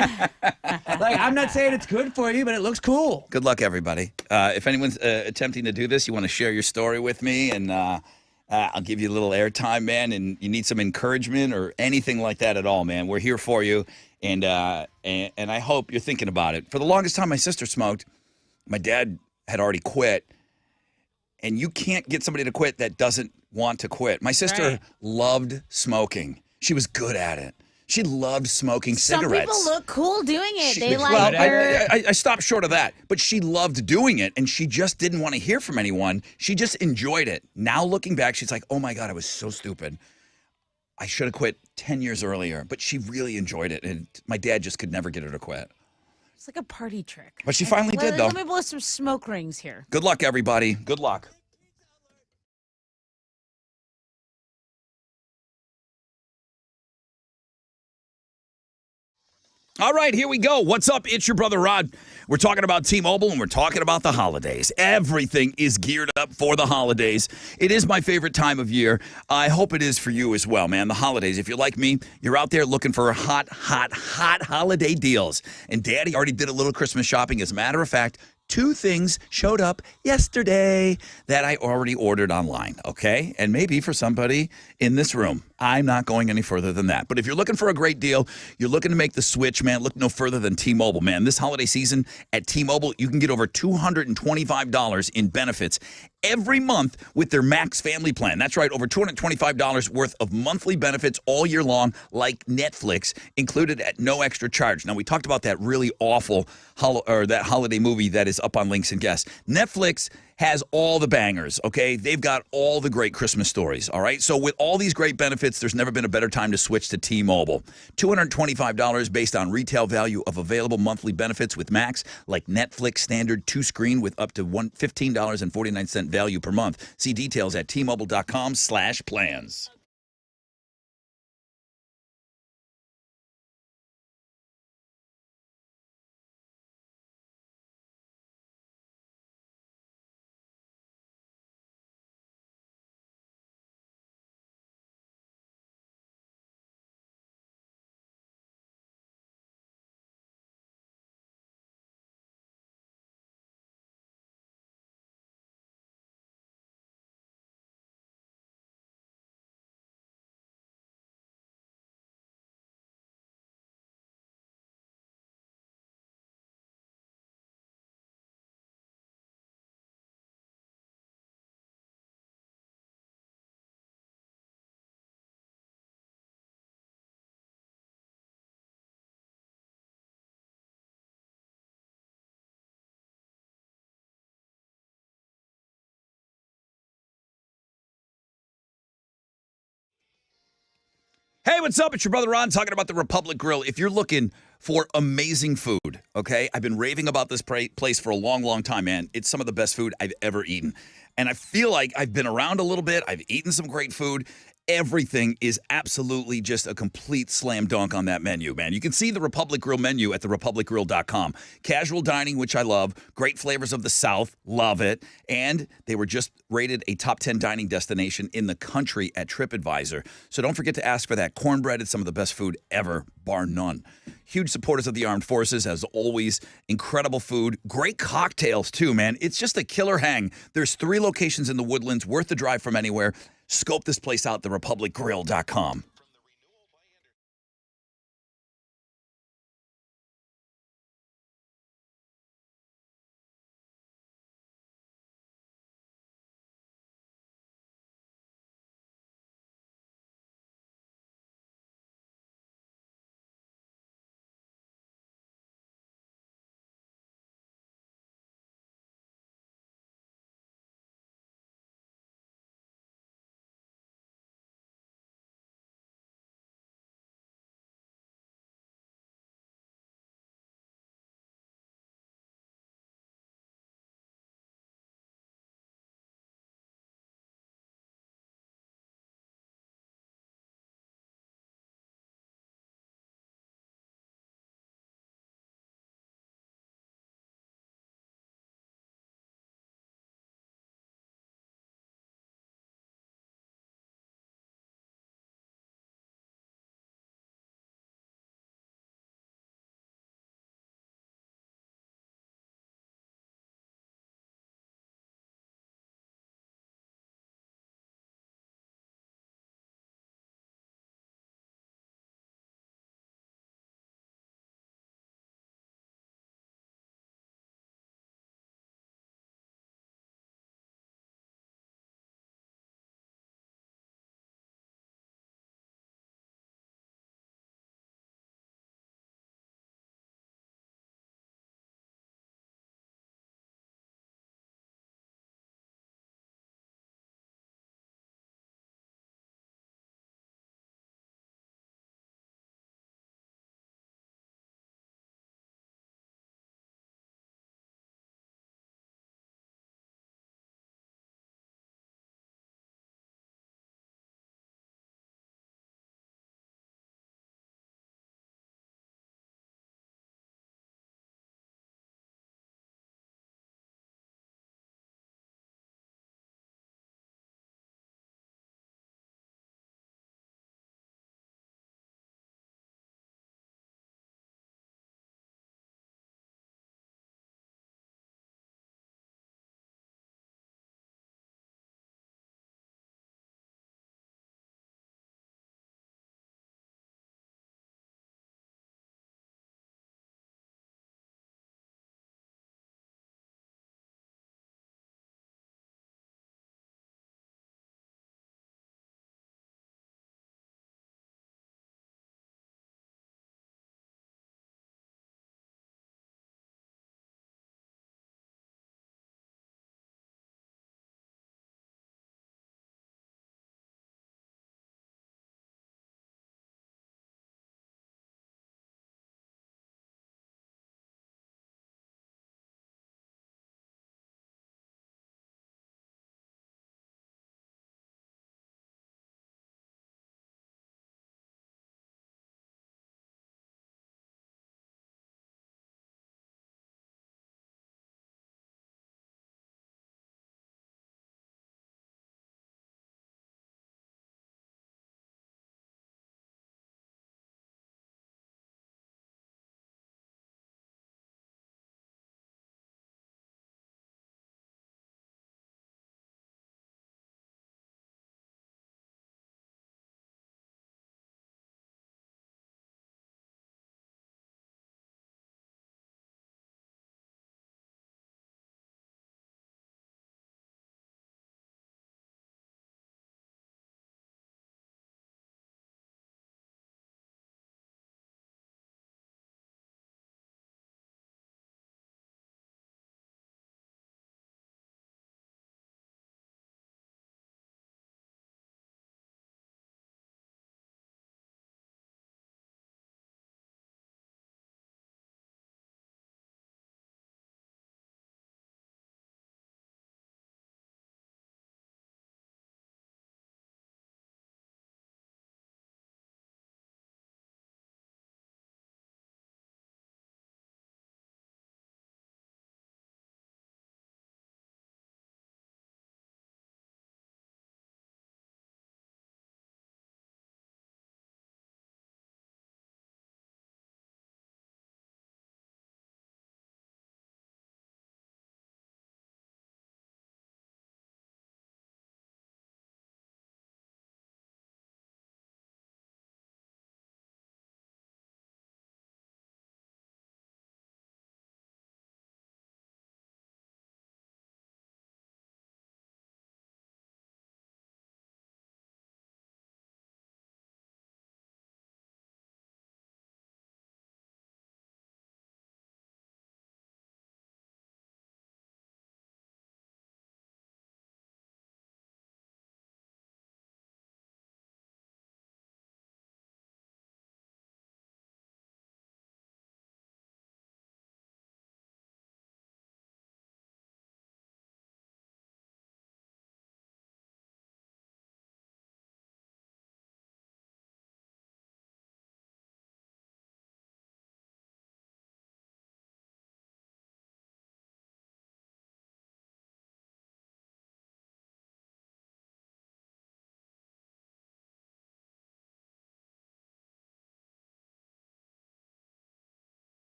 I'm not saying it's good for you, but it looks cool. Good luck, everybody. If anyone's attempting to do this, you want to share your story with me, and I'll give you a little airtime, man, and you need some encouragement or anything like that at all, man. We're here for you, and I hope you're thinking about it. For the longest time, my sister smoked. My dad had already quit, and you can't get somebody to quit that doesn't want to quit. My sister loved smoking. She was good at it. She loved smoking cigarettes. Some people look cool doing it. I stopped short of that, but she loved doing it, and she just didn't want to hear from anyone. She just enjoyed it. Now looking back, she's like, oh my God, I was so stupid. I should have quit 10 years earlier, but she really enjoyed it, and my dad just could never get her to quit. It's like a party trick. But she finally did, though. Let me blow some smoke rings here. Good luck, everybody. Good luck. All right, here we go. What's up? It's your brother Rod. We're talking about T-Mobile, and we're talking about the holidays. Everything is geared up for the holidays. It is my favorite time of year. I hope it is for you as well, man. The holidays. If you're like me, you're out there looking for hot holiday deals. And Daddy already did a little Christmas shopping. As a matter of fact, 2 things showed up yesterday that I already ordered online, okay? And maybe for somebody in this room. I'm not going any further than that. But if you're looking for a great deal, you're looking to make the switch, man, look no further than T-Mobile, man. This holiday season at T-Mobile, you can get over $225 in benefits every month with their Max Family Plan. That's right, over $225 worth of monthly benefits all year long, like Netflix, included at no extra charge. Now, we talked about that really awful that holiday movie that is up on Links and Guests. Netflix has all the bangers, okay? They've got all the great Christmas stories, all right? So with all these great benefits, there's never been a better time to switch to T-Mobile. $225 based on retail value of available monthly benefits with Max, like Netflix standard 2-screen with up to $15.49 value per month. See details at T-Mobile.com/plans. Hey, what's up? It's your brother Ron talking about the Republic Grill. If you're looking for amazing food, okay, I've been raving about this place for a long, long time, man. It's some of the best food I've ever eaten. And I feel like I've been around a little bit. I've eaten some great food. everything is absolutely just a complete slam dunk on that menu, man. You can see the Republic Grill menu at therepublicgrill.com. Casual dining, which I love. Great flavors of the South. Love it. And they were just rated a top 10 dining destination in the country at TripAdvisor. So don't forget to ask for that cornbread. It's some of the best food ever, bar none. Huge supporters of the armed forces, as always. Incredible food. Great cocktails, too, man. It's just a killer hang. There's 3 locations in the Woodlands, worth the drive from anywhere. Scope this place out, therepublicgrill.com.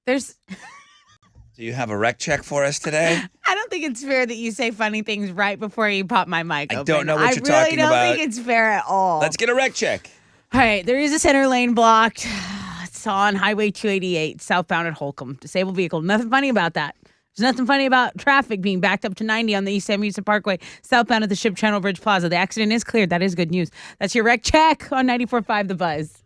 There's. Do you have a rec check for us today? I don't think it's fair that you say funny things right before you pop my mic I open. don't know what you're talking I really about. don't think it's fair at all. Let's get a rec check. All right, there is a center lane blocked. It's on Highway 288, southbound at Holcomb. Disabled vehicle. Nothing funny about that. There's nothing funny about traffic being backed up to 90 on the East Sam Houston Parkway, southbound at the Ship Channel Bridge Plaza. The accident is cleared. That is good news. That's your rec check on 94.5 The Buzz.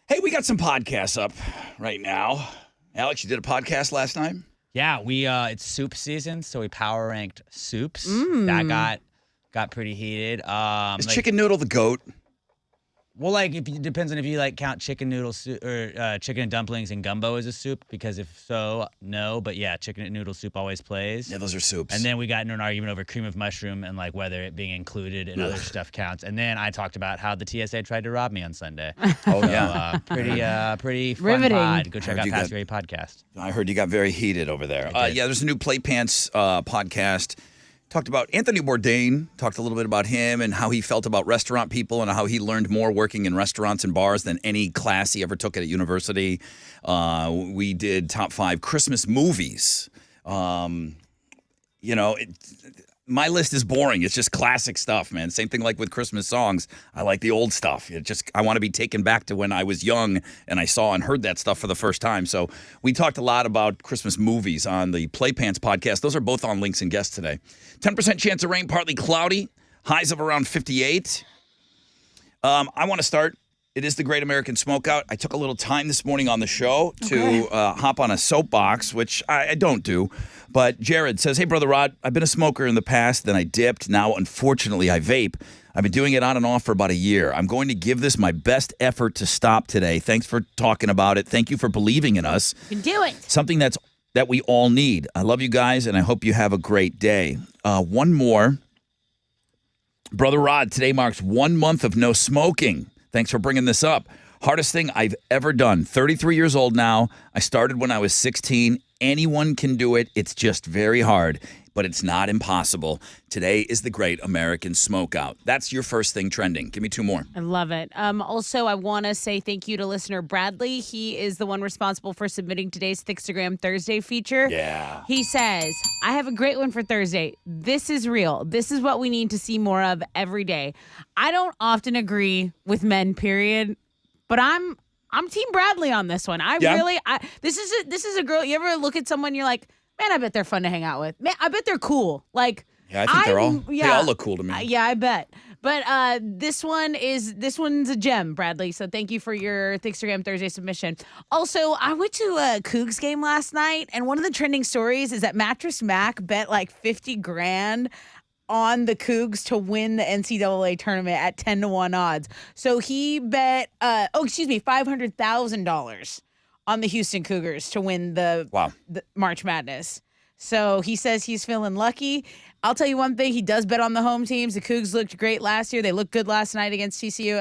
Hey, we got some podcasts up right now. Alex, you did a podcast last night? Yeah, we it's soup season, so we power ranked soups. That got pretty heated. Is chicken noodle the goat? Well, like it depends on if you like count chicken noodle soup or chicken and dumplings and gumbo as a soup. Because if so, no. But yeah, chicken and noodle soup always plays. Yeah, those are soups. And then we got into an argument over cream of mushroom and like whether it being included and other stuff counts. And then I talked about how the TSA tried to rob me on Sunday. Oh yeah, pretty fun Riveting. pod. Go check out you Past got- Grade Podcast. I heard you got very heated over there. Yeah, there's a new Play Pants podcast. Talked about Anthony Bourdain, talked a little bit about him and how he felt about restaurant people and how he learned more working in restaurants and bars than any class he ever took at a university. We did top 5 Christmas movies. My list is boring. It's just classic stuff, man. Same thing like with Christmas songs. I like the old stuff. I want to be taken back to when I was young and I saw and heard that stuff for the first time. So we talked a lot about Christmas movies on the Play Pants podcast. Those are both on Links and Guests today. 10% chance of rain, partly cloudy. Highs of around 58. I want to start. It is the Great American Smokeout. I took a little time this morning on the show to hop on a soapbox, which I don't do. But Jared says, hey, Brother Rod, I've been a smoker in the past, then I dipped. Now, unfortunately, I vape. I've been doing it on and off for about a year. I'm going to give this my best effort to stop today. Thanks for talking about it. Thank you for believing in us. You can do it. Something that we all need. I love you guys, and I hope you have a great day. One more. Brother Rod, today marks 1 month of no smoking. Thanks for bringing this up. Hardest thing I've ever done. 33 years old now. I started when I was 16. Anyone can do it. It's just very hard, but it's not impossible. Today is the Great American Smokeout. That's your first thing trending. Give me 2 more. I love it. Also, I want to say thank you to listener Bradley. He is the one responsible for submitting today's Thickstagram Thursday feature. Yeah. He says, I have a great one for Thursday. This is real. This is what we need to see more of every day. I don't often agree with men, period, but I'm Team Bradley on this one. This is a girl. You ever look at someone, you're like, man, I bet they're fun to hang out with. Man, I bet they're cool. Like, Yeah, I think they all look cool to me. yeah, I bet. But this one's a gem, Bradley. So thank you for your Thickstagram Thursday submission. Also, I went to a Cougs game last night, and one of the trending stories is that Mattress Mac bet like 50 grand on the Cougs to win the NCAA tournament at 10-1 odds. So he bet $500,000 on the Houston Cougars to win the March Madness. So he says he's feeling lucky. I'll tell you one thing. He does bet on the home teams. The Cougs looked great last year. They looked good last night against TSU,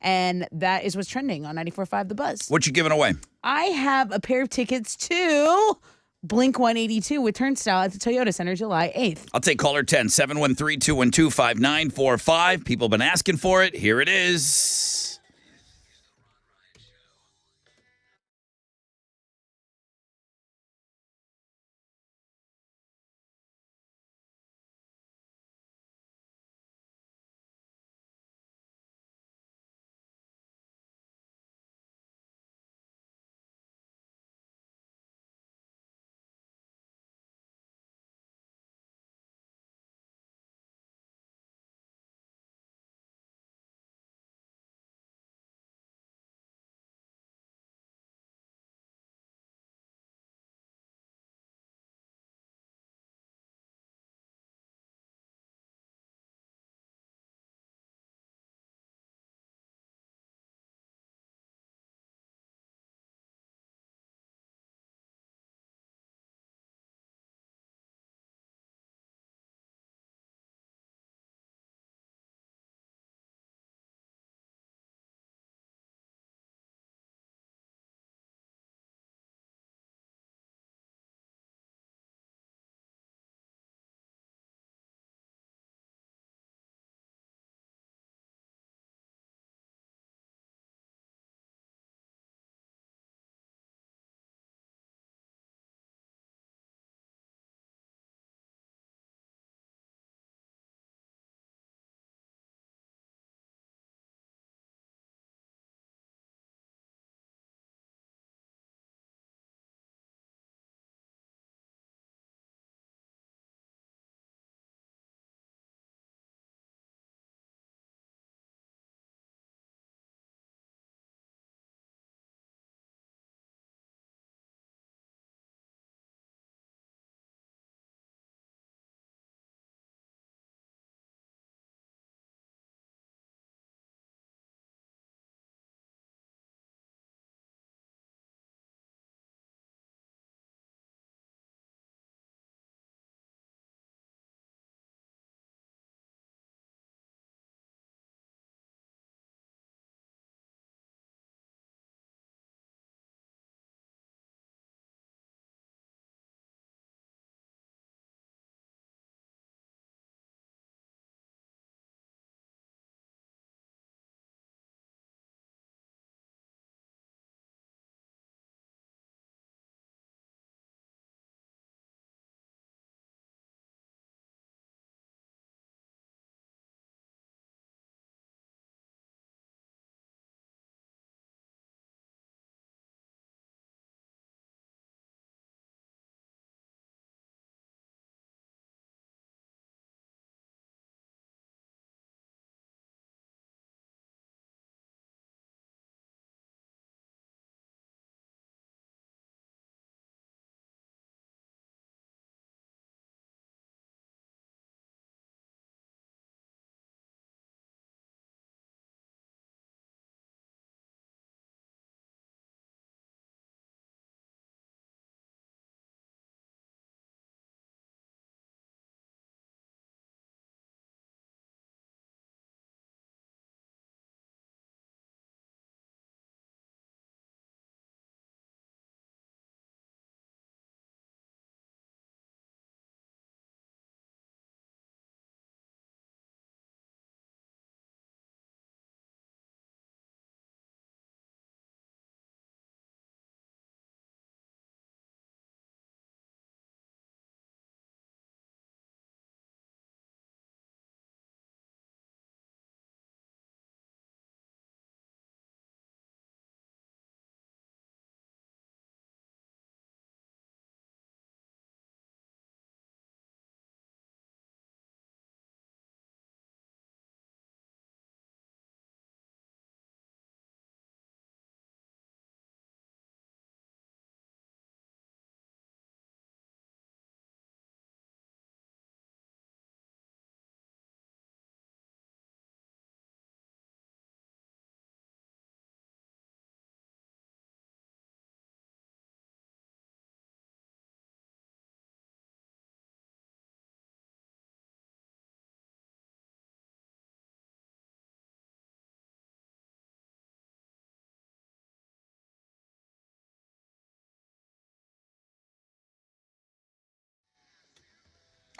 and that is what's trending on 94.5 The Buzz. What you giving away? I have a pair of tickets to Blink 182 with Turnstile at the Toyota Center July 8th. I'll take caller 10, 713-212-5945. People have been asking for it. Here it is.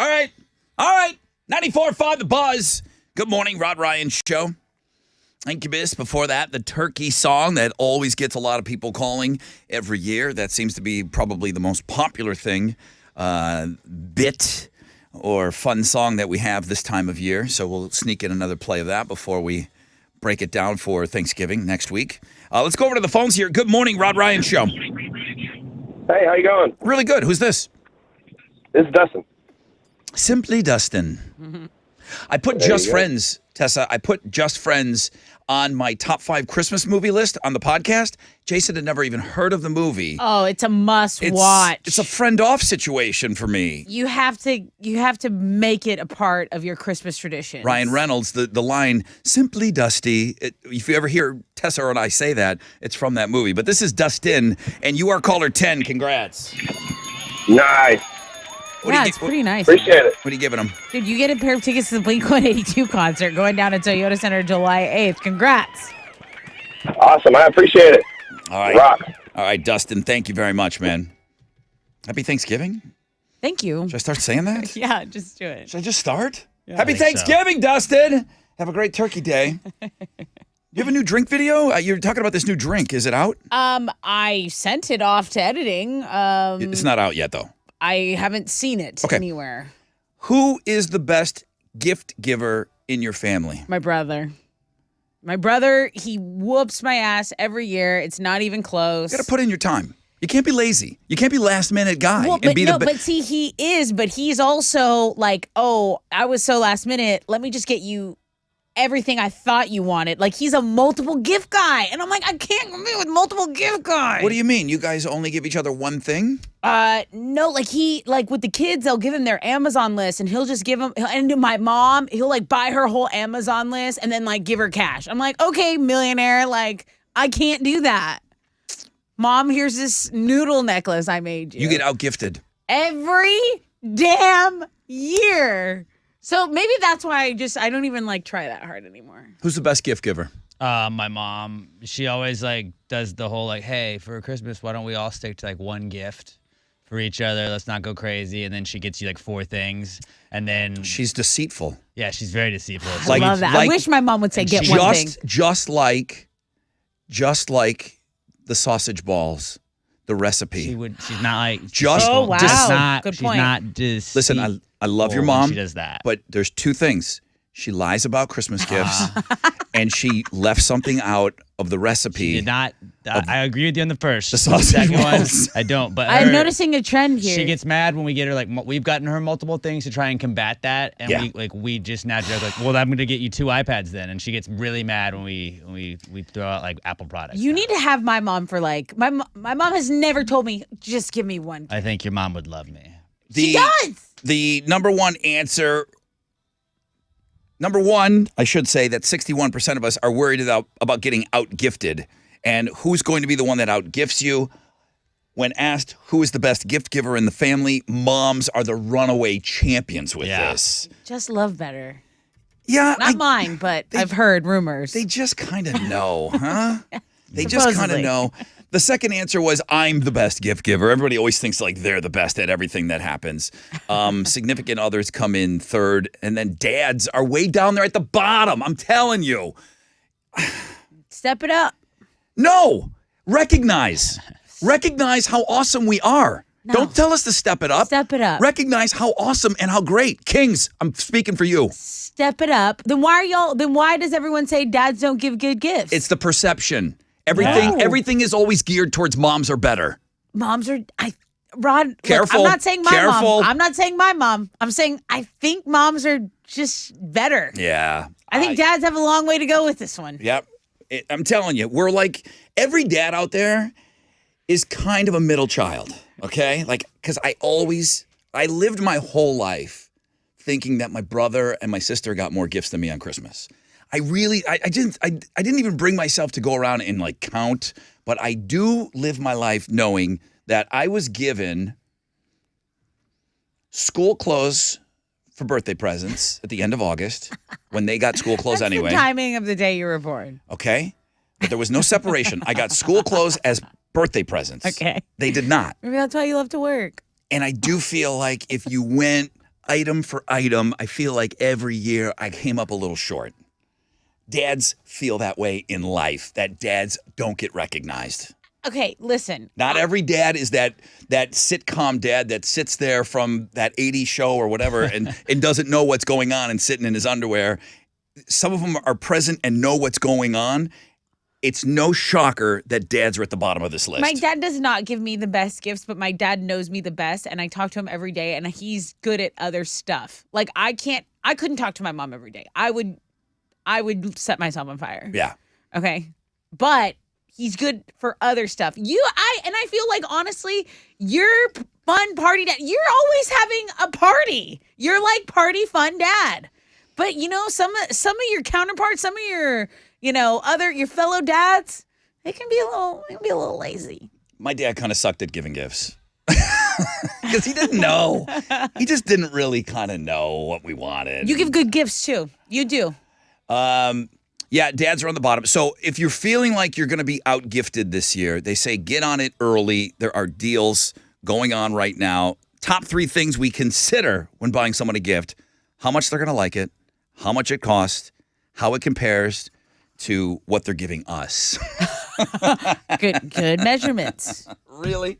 All right. 94.5 The Buzz. Good morning, Rod Ryan Show. Incubus. Before that, the turkey song that always gets a lot of people calling every year. That seems to be probably the most popular thing, bit or fun song that we have this time of year. So we'll sneak in another play of that before we break it down for Thanksgiving next week. Let's go over to the phones here. Good morning, Rod Ryan Show. Hey, how you going? Really good. Who's this? This is Dustin. Simply Dustin. I put There Just you go. Friends, Tessa. I put Just Friends on my top 5 Christmas movie list on the podcast. Jason had never even heard of the movie. Oh, it's a must watch. It's a friend-off situation for me. You have to make it a part of your Christmas tradition. Ryan Reynolds, the line, Simply Dusty. If you ever hear Tessa or I say that, it's from that movie. But this is Dustin, and you are caller 10. Congrats. Nice. Yeah, it's pretty nice. Appreciate it. What are you giving him? Dude, you get a pair of tickets to the Blink-182 concert going down at Toyota Center July 8th. Congrats. Awesome. I appreciate it. All right. Rock. All right, Dustin, thank you very much, man. Happy Thanksgiving? Thank you. Should I start saying that? Yeah, just do it. Should I just start? I Happy think so. Thanksgiving, Dustin. Have a great turkey day. You have a new drink video? You're talking about this new drink. Is it out? I sent it off to editing. It's not out yet, though. I haven't seen it Okay. anywhere. Who is the best gift giver in your family? My brother. My brother, he whoops my ass every year. It's not even close. You got to put in your time. You can't be lazy. You can't be last minute guy. Well, and but be no, the but see, he is, but he's also like, oh, I was so last minute. Let me just get you everything I thought you wanted. Like, he's a multiple gift guy. And I'm like, I can't be with multiple gift guys. What do you mean? You guys only give each other one thing? No, like with the kids, they'll give him their Amazon list and he'll just give them, and to my mom, he'll like buy her whole Amazon list and then like give her cash. I'm like, okay, millionaire, like I can't do that. Mom, here's this noodle necklace I made you. You get out gifted. Every damn year. So maybe that's why I don't even like try that hard anymore. Who's the best gift giver? My mom, she always like does the whole like, hey, for Christmas, why don't we all stick to like one gift for each other? Let's not go crazy. And then she gets you like 4 things. And then She's deceitful. yeah, she's very deceitful. I love that. I wish my mom would say get one thing. Just like the sausage balls, the recipe. She's not like Just- Oh, wow. Just not, Good she's point. not deceitful. Listen, I love your when mom. She does that. But there's 2 things. She lies about Christmas gifts, and she left something out of the recipe. She did not. I agree with you on the first. The sausage second one, balls. I don't. But I'm her- noticing a trend here. She gets mad when we get her like we've gotten her multiple things to try and combat that, and Yeah. we just now joke like, well, I'm going to get you 2 iPads then, and she gets really mad when we throw out like Apple products. You now. need to have my mom for like my mom has never told me just give me one. I think your mom would love me. She does. The number one answer. Number one, I should say that 61% of us are worried about getting out-gifted. And who's going to be the one that out-gifts you? When asked who is the best gift giver in the family, moms are the runaway champions with Yeah. this. Just love better. Yeah, Not mine, but I've heard rumors. they just kind of know, huh? They just kind of Supposedly. know. The second answer was, I'm the best gift giver. Everybody always thinks like they're the best at everything that happens. Significant others come in third, and then dads are way down there at the bottom. I'm telling you. Step it up. No, recognize how awesome we are. No. Don't tell us to step it up. Step it up. Recognize how awesome and how great. Kings, I'm speaking for you. Step it up. Then why does everyone say dads don't give good gifts? It's the perception. Everything is always geared towards moms are better. Moms are Rod, look, Careful. I'm not saying my Careful. mom. I'm not saying my mom. I'm saying I think moms are just better. Yeah. I think dads have a long way to go with this one. Yep. I'm telling you, we're like, every dad out there is kind of a middle child, okay? Like, because I lived my whole life thinking that my brother and my sister got more gifts than me on Christmas. I didn't even bring myself to go around and like count, but I do live my life knowing that I was given school clothes for birthday presents at the end of August when they got school clothes That's anyway. the timing of the day you were born. Okay? But there was no separation. I got school clothes as birthday presents. Okay. They did not. Maybe that's why you love to work. And I do feel like if you went item for item, I feel like every year I came up a little short. Dads feel that way in life, that dads don't get recognized. Okay, listen. Not every dad is that sitcom dad that sits there from that 80s show or whatever and doesn't know what's going on and sitting in his underwear. Some of them are present and know what's going on. It's no shocker that dads are at the bottom of this list. My dad does not give me the best gifts, but my dad knows me the best, and I talk to him every day, and he's good at other stuff. Like I couldn't talk to my mom every day. I would set myself on fire. Yeah. Okay. But he's good for other stuff. I feel like honestly, you're fun party dad. You're always having a party. You're like party fun dad. But some of your counterparts, some of your your fellow dads, they can be a little lazy. My dad kind of sucked at giving gifts. Because he didn't know. He just didn't really kind of know what we wanted. You give good gifts too. You do. Yeah, dads are on the bottom. So if you're feeling like you're going to be out gifted this year, they say get on it early. There are deals going on right now. Top 3 things we consider when buying someone a gift: how much they're going to like it, how much it costs, how it compares to what they're giving us. Good measurements. Really?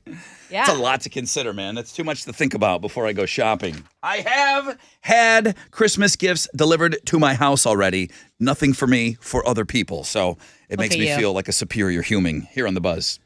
Yeah. It's a lot to consider, man. That's too much to think about before I go shopping. I have had Christmas gifts delivered to my house already. Nothing for me, for other people. So it makes me feel like a superior human here on The Buzz.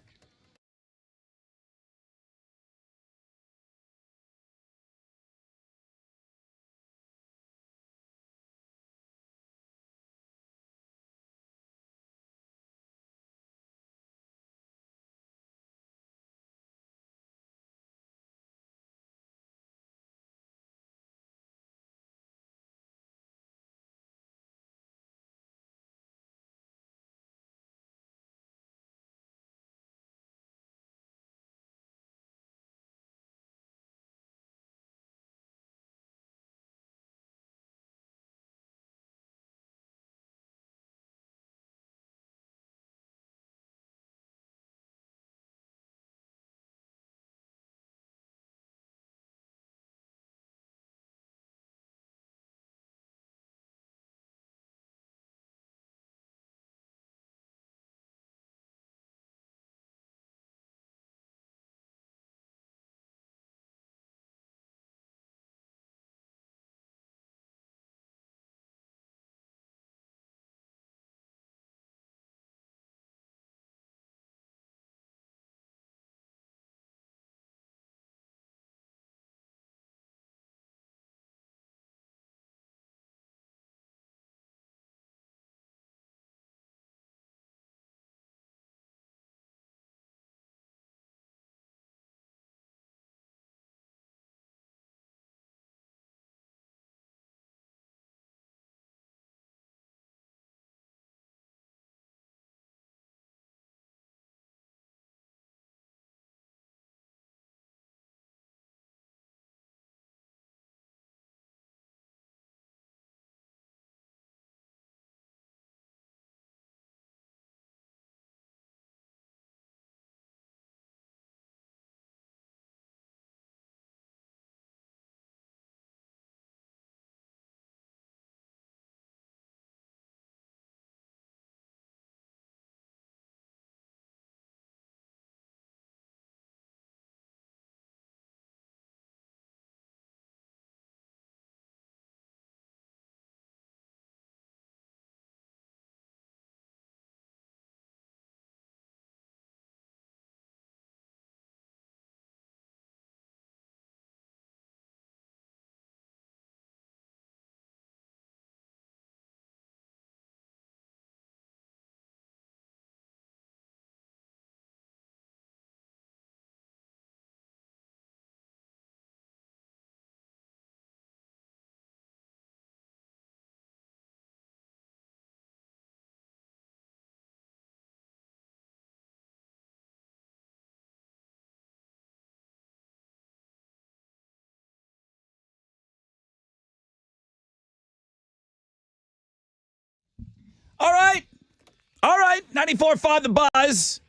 All right. 94.5 The Buzz.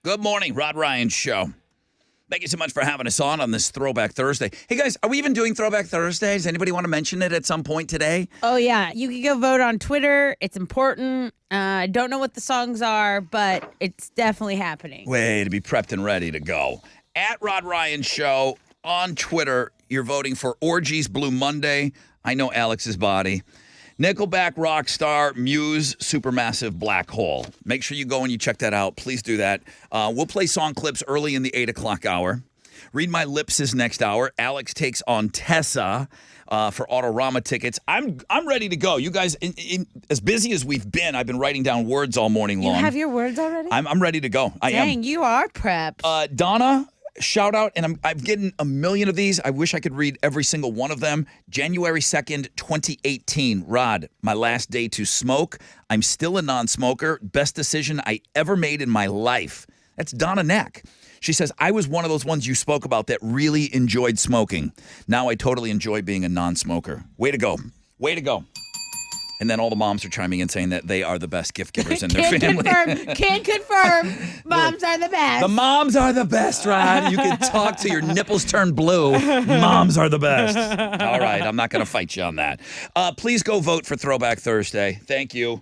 Good morning, Rod Ryan Show. Thank you so much for having us on this Throwback Thursday. Hey, guys, are we even doing Throwback Thursdays? Anybody want to mention it at some point today? Oh, yeah. You can go vote on Twitter. It's important. I don't know what the songs are, but it's definitely happening. Way to be prepped and ready to go. At Rod Ryan Show on Twitter, you're voting for Orgies Blue Monday. I Know Alex's Body. Nickelback Rockstar, Muse, Supermassive Black Hole. Make sure you go and you check that out. Please do that. We'll play song clips early in the 8 o'clock hour. Read My Lips is next hour. Alex takes on Tessa for Autorama tickets. I'm ready to go. You guys, as busy as we've been, I've been writing down words all morning long. You have your words already? I'm ready to go. I am. Dang, you are prepped. Donna, shout out, and I'm getting a million of these. I wish I could read every single one of them. January 2nd, 2018. Rod, my last day to smoke. I'm still a non-smoker. Best decision I ever made in my life. That's Donna Neck. She says, I was one of those ones you spoke about that really enjoyed smoking. Now I totally enjoy being a non-smoker. Way to go. Way to go. And then all the moms are chiming in saying that they are the best gift givers in their family. Can't confirm. Moms are the best. The moms are the best, Rod. You can talk till your nipples turn blue. Moms are the best. All right, I'm not going to fight you on that. Please go vote for Throwback Thursday. Thank you.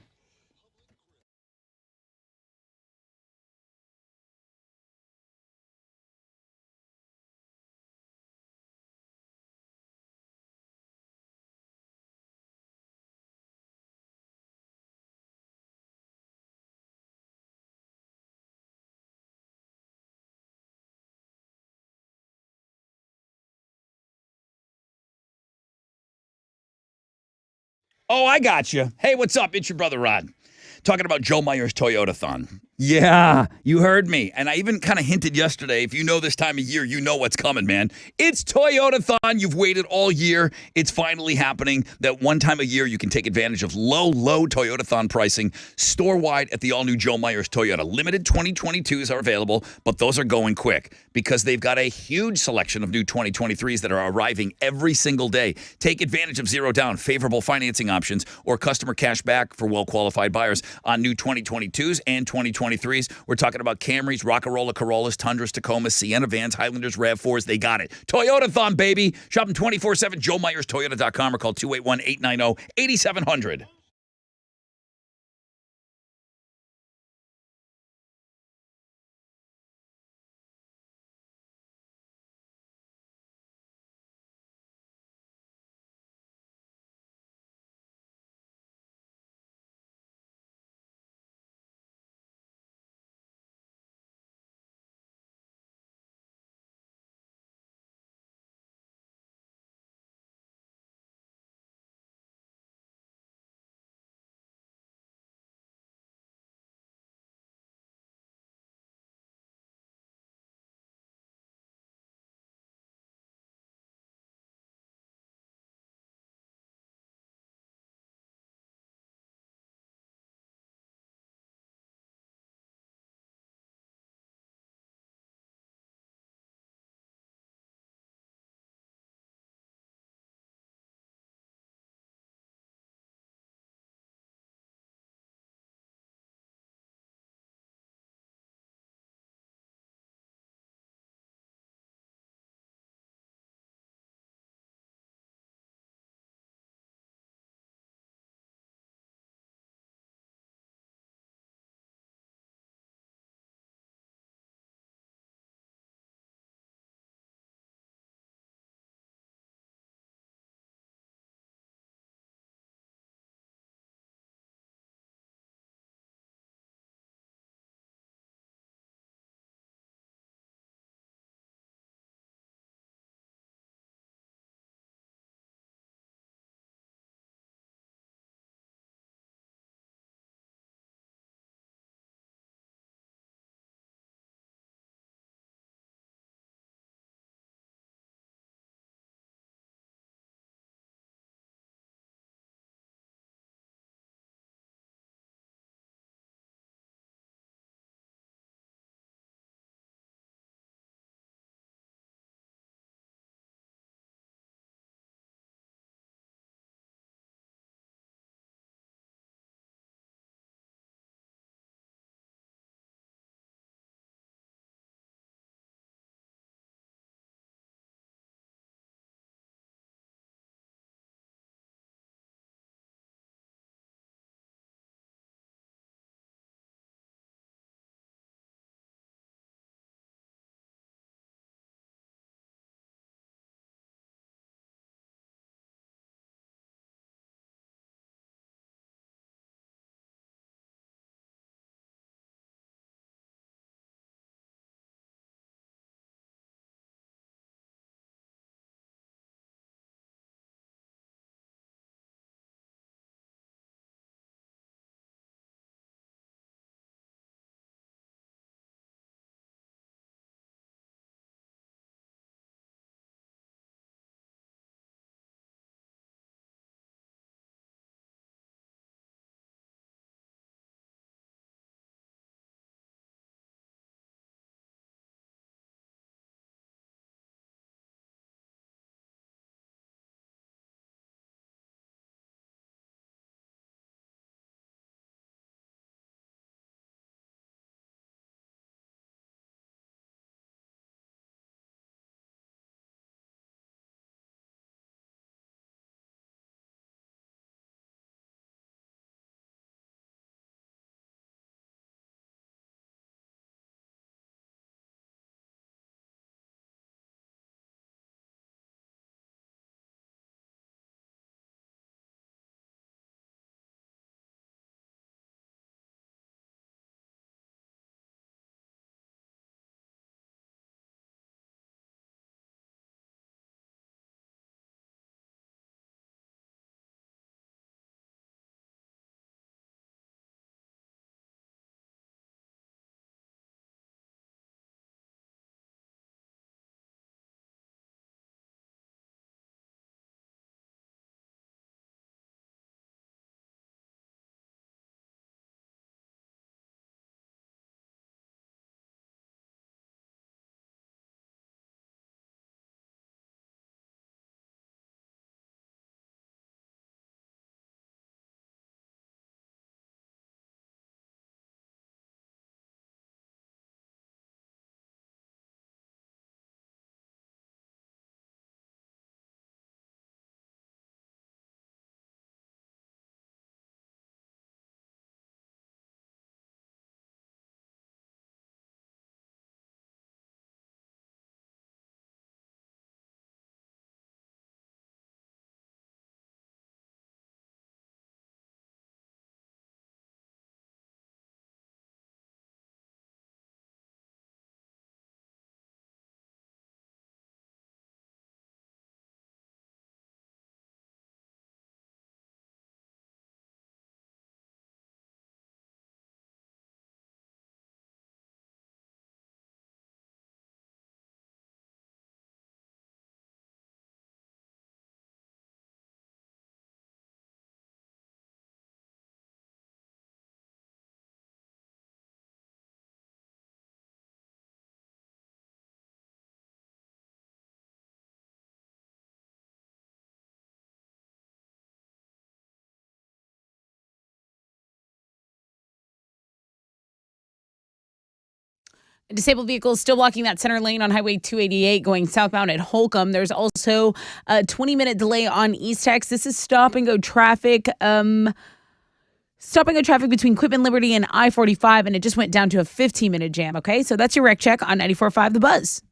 Oh, I got you. Hey, what's up? It's your brother Rod. Talking about Joe Meyer's Toyota-thon. Yeah, you heard me. And I even kind of hinted yesterday, if you know this time of year, you know what's coming, man. It's Toyota-thon. You've waited all year. It's finally happening. That one time a year you can take advantage of low Toyota-thon pricing store-wide at the all-new Joe Meyer's Toyota. Limited 2022s are available, but those are going quick because they've got a huge selection of new 2023s that are arriving every single day. Take advantage of zero down, favorable financing options, or customer cash back for well-qualified buyers on new 2022s and 2023s. We're talking about Camrys, Rockarola, Corollas, Tundras, Tacomas, Sienna vans, Highlanders, RAV4s. They got it. Toyota-thon, baby. Shop them 24/7, JoeMeyersToyota.com or call 281-890-8700. Disabled vehicles still blocking that center lane on Highway 288 going southbound at Holcomb. There's also a 20-minute delay on East Tex. This is stop-and-go traffic. Stop-and-go traffic between Quitman Liberty and I-45, and it just went down to a 15-minute jam, okay? So that's your wreck check on 94.5 The Buzz.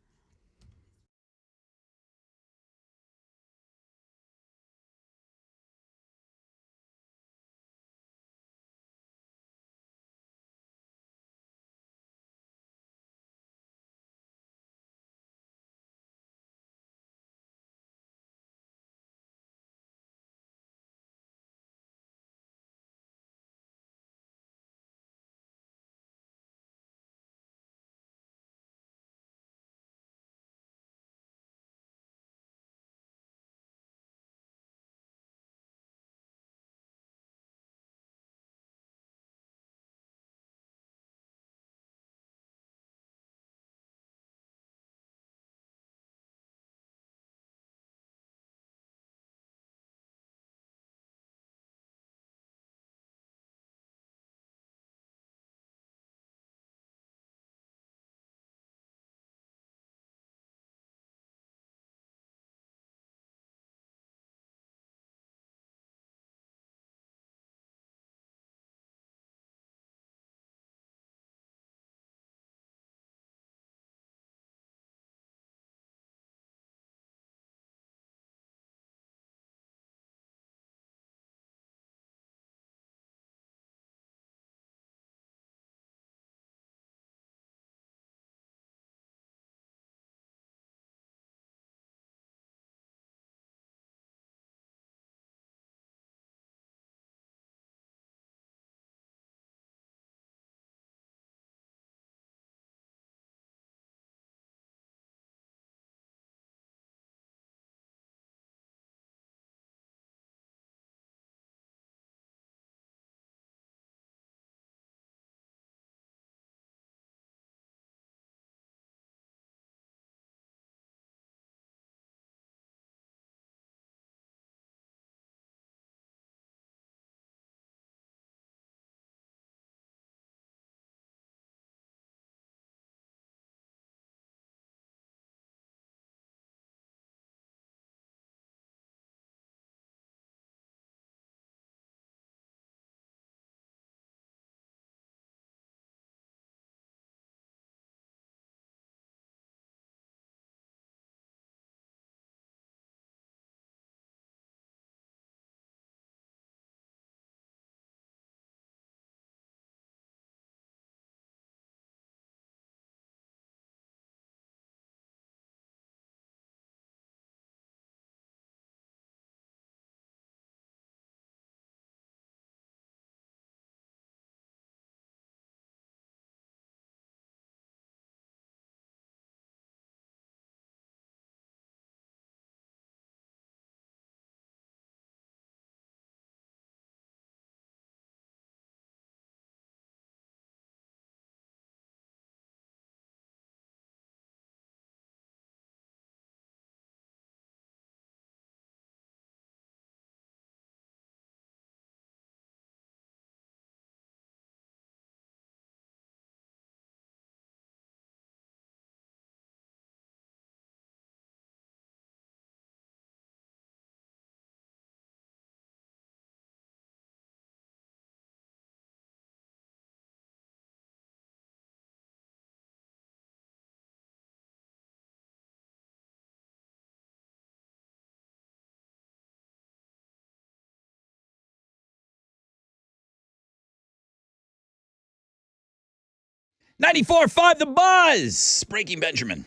.94.5 The Buzz. Breaking Benjamin.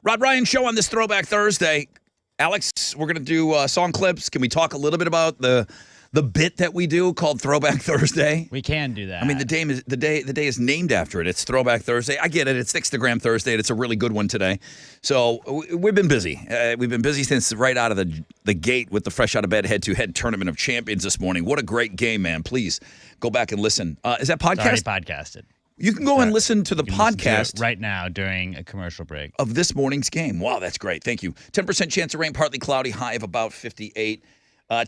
Rod Ryan Show on this Throwback Thursday. Alex, we're going to do song clips. Can we talk a little bit about the bit that we do called Throwback Thursday? We can do that. I mean, the day is named after it. It's Throwback Thursday. I get it. It's Thickstagram Thursday, and it's a really good one today. So we've been busy. We've been busy since right out of the gate with the Fresh Out of Bed head-to-head Tournament of Champions this morning. What a great game, man. Please go back and listen. Is that podcast? It's already podcasted. You can go and listen to the podcast right now during a commercial break of this morning's game. Wow, that's great. Thank you. 10% chance of rain, partly cloudy, high of about 58.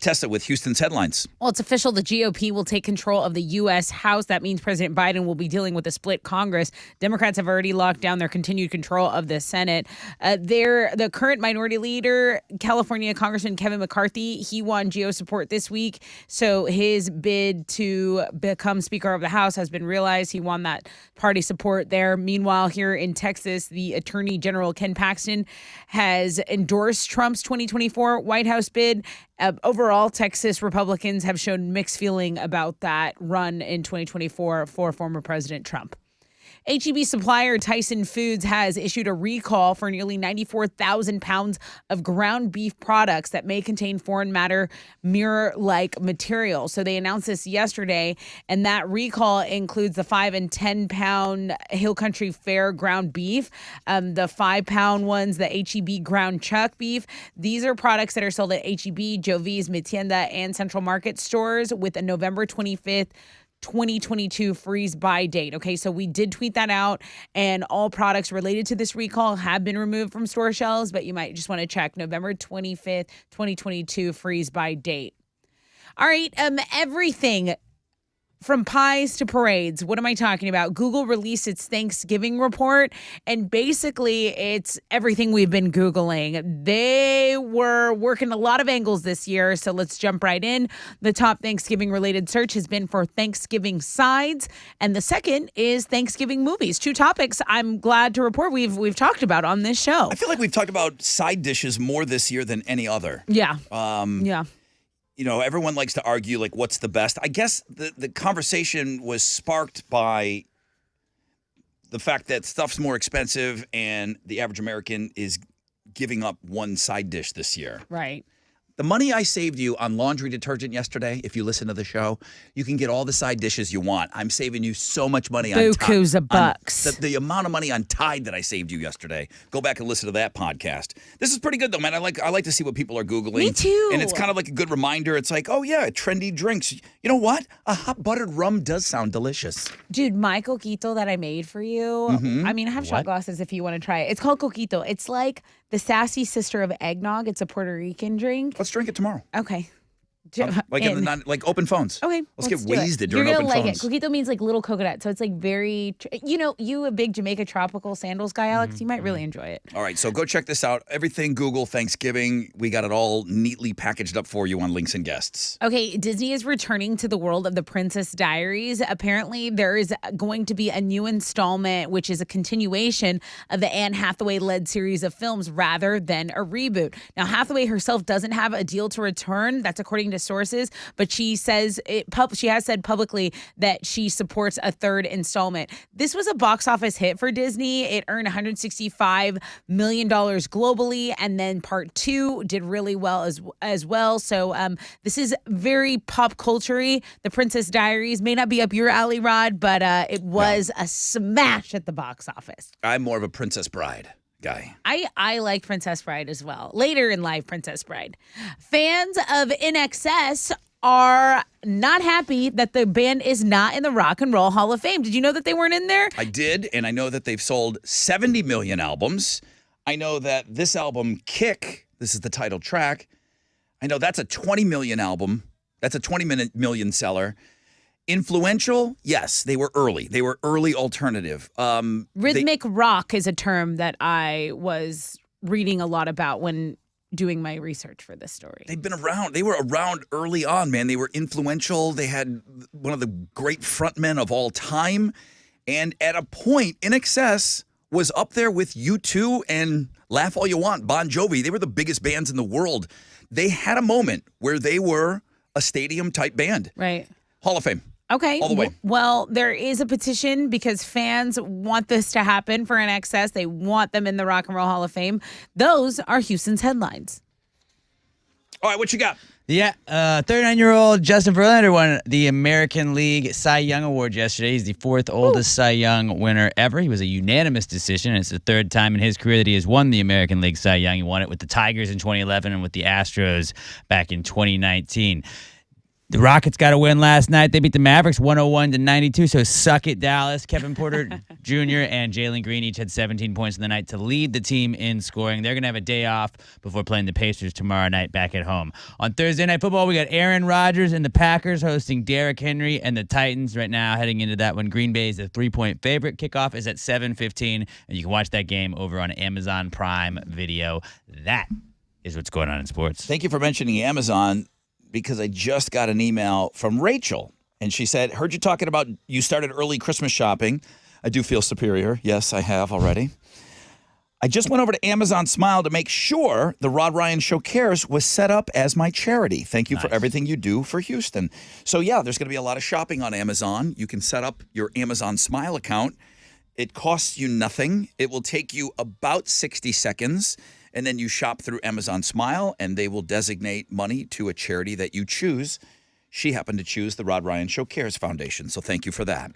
Tessa with Houston's headlines. Well, it's official. The GOP will take control of the U.S. House. That means President Biden will be dealing with a split Congress. Democrats have already locked down their continued control of the Senate. The current minority leader, California Congressman Kevin McCarthy, he won GO support this week. So his bid to become Speaker of the House has been realized. He won that party support there. Meanwhile, here in Texas, the Attorney General Ken Paxton has endorsed Trump's 2024 White House bid. Overall, Texas Republicans have shown mixed feeling about that run in 2024 for former President Trump. H-E-B supplier Tyson Foods has issued a recall for nearly 94,000 pounds of ground beef products that may contain foreign matter mirror-like material. So they announced this yesterday, and that recall includes the 5 and 10 pound Hill Country Fair ground beef, the 5 pound ones, the H-E-B ground chuck beef. These are products that are sold at H-E-B, Jovi's, Mi Tienda, and Central Market stores with a November 25th 2022 freeze by date. Okay, so we did tweet that out, and all products related to this recall have been removed from store shelves, but you might just want to check November 25th, 2022 freeze by date. All right, everything from pies to parades. What am I talking about? Google released its Thanksgiving report, and basically it's everything we've been Googling. They were working a lot of angles this year, so let's jump right in. The top Thanksgiving-related search has been for Thanksgiving sides, and the second is Thanksgiving movies. Two topics I'm glad to report we've talked about on this show. I feel like we've talked about side dishes more this year than any other. Yeah. Yeah. You know, everyone likes to argue, like, what's the best? I guess the conversation was sparked by the fact that stuff's more expensive and the average American is giving up one side dish this year. Right. The money I saved you on laundry detergent yesterday, if you listen to the show, you can get all the side dishes you want. I'm saving you so much money on Bukus of bucks. The amount of money on Tide that I saved you yesterday. Go back and listen to that podcast. This is pretty good though, man. I like to see what people are Googling. Me too. And it's kind of like a good reminder. It's like, oh yeah, trendy drinks. You know what? A hot buttered rum does sound delicious. Dude, my coquito that I made for you. I mean, I have shot glasses if you want to try it. It's called coquito. It's like the sassy sister of eggnog. It's a Puerto Rican drink. Let's drink it tomorrow. Okay. Like open phones. Okay. Let's get do it. wasted You're during gonna open like phones. it. Coquito means like little coconut. So it's like very, you a big Jamaica tropical sandals guy, Alex. You might really enjoy it. All right, so go check this out. Everything Google Thanksgiving. We got it all neatly packaged up for you on Links and Guests. Okay, Disney is returning to the world of the Princess Diaries. Apparently, there is going to be a new installment, which is a continuation of the Anne Hathaway-led series of films rather than a reboot. Now, Hathaway herself doesn't have a deal to return. That's according to sources, but she says she has said publicly that she supports a third installment. This was a box office hit for Disney. It earned $165 million globally, and then part 2 did really well as well. So this is very pop culture-y. The Princess Diaries may not be up your alley, Rod, but it was a smash at the box office. I'm more of a Princess Bride guy. I like Princess Bride as well. Later in life, Princess Bride. Fans of INXS are not happy that the band is not in the Rock and Roll Hall of Fame. Did you know that they weren't in there? I did, and I know that they've sold 70 million albums. I know that this album, Kick, this is the title track, I know that's a 20 million album. That's a 20 million seller. Influential, yes, they were early. They were early alternative. Rhythmic rock is a term that I was reading a lot about when doing my research for this story. They've been around. They were around early on, man. They were influential. They had one of the great frontmen of all time. And at a point, INXS was up there with U2 and Laugh All You Want, Bon Jovi. They were the biggest bands in the world. They had a moment where they were a stadium-type band. Right. Hall of Fame. Okay. All the way. Well, there is a petition because fans want this to happen for INXS. They want them in the Rock and Roll Hall of Fame. Those are Houston's headlines. All right, what you got? Yeah, 39-year-old Justin Verlander won the American League Cy Young Award yesterday. He's the fourth oldest Cy Young winner ever. He was a unanimous decision. It's the third time in his career that he has won the American League Cy Young. He won it with the Tigers in 2011 and with the Astros back in 2019. The Rockets got a win last night. They beat the Mavericks 101-92. So suck it, Dallas. Kevin Porter Jr. and Jalen Green each had 17 points in the night to lead the team in scoring. They're going to have a day off before playing the Pacers tomorrow night back at home. On Thursday Night Football, we got Aaron Rodgers and the Packers hosting Derrick Henry and the Titans right now heading into that one. Green Bay is a 3-point favorite. Kickoff is at 7:15, and you can watch that game over on Amazon Prime Video. That is what's going on in sports. Thank you for mentioning Amazon, because I just got an email from Rachel, and she said, heard you talking about you started early Christmas shopping. I do feel superior. Yes, I have already. I just went over to Amazon Smile to make sure the Rod Ryan Show Cares was set up as my charity. Thank you for everything you do for Houston. So, yeah, there's going to be a lot of shopping on Amazon. You can set up your Amazon Smile account. It costs you nothing. It will take you about 60 seconds. And then you shop through Amazon Smile, and they will designate money to a charity that you choose. She happened to choose the Rod Ryan Show Cares Foundation, so thank you for that.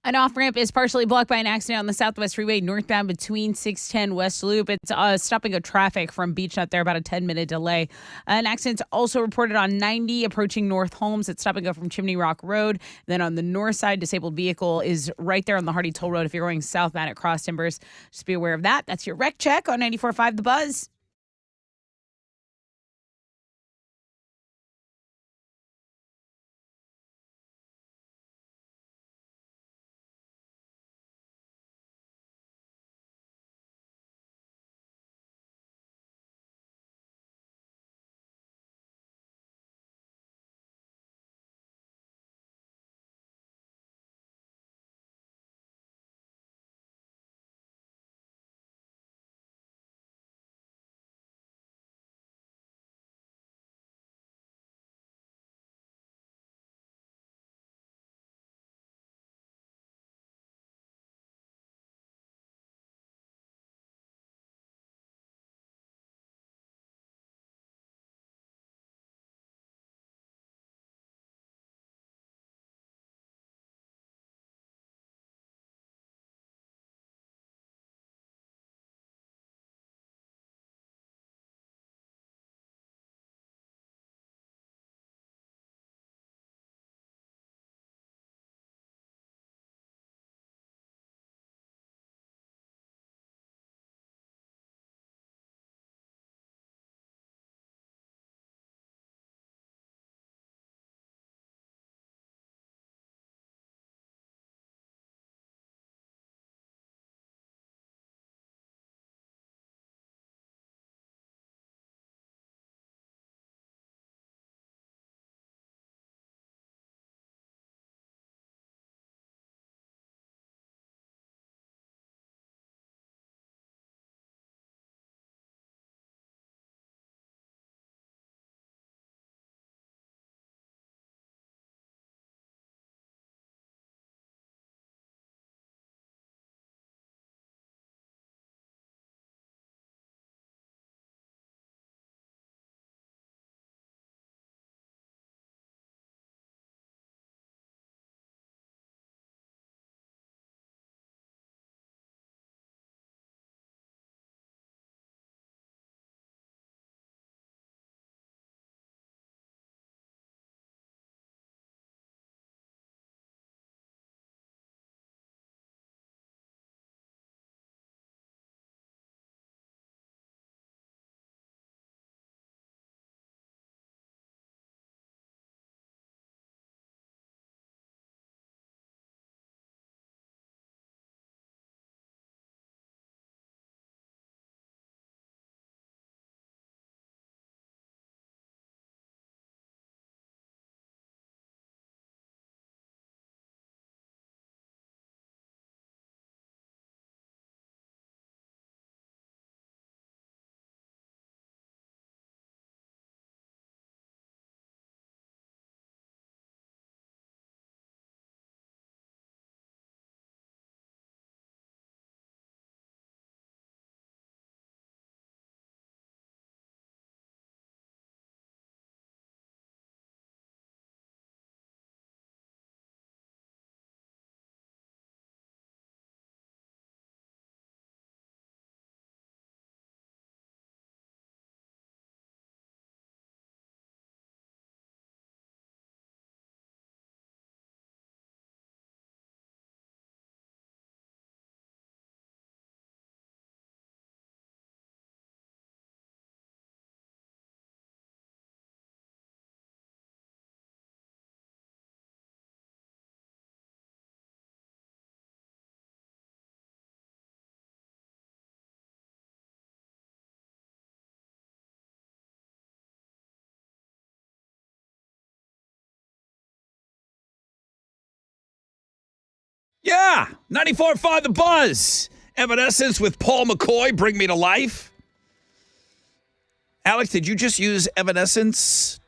An off-ramp is partially blocked by an accident on the Southwest Freeway northbound between 610 West Loop. It's stopping of traffic from Beechnut there, about a 10-minute delay. An accident's also reported on 90 approaching North Holmes. It's stopping go from Chimney Rock Road. Then on the north side, disabled vehicle is right there on the Hardy Toll Road. If you're going southbound at Cross Timbers, just be aware of that. That's your wreck check on 94.5 The Buzz. Yeah, 94.5 The Buzz. Evanescence with Paul McCoy, Bring Me to Life. Alex, did you just use Evanescence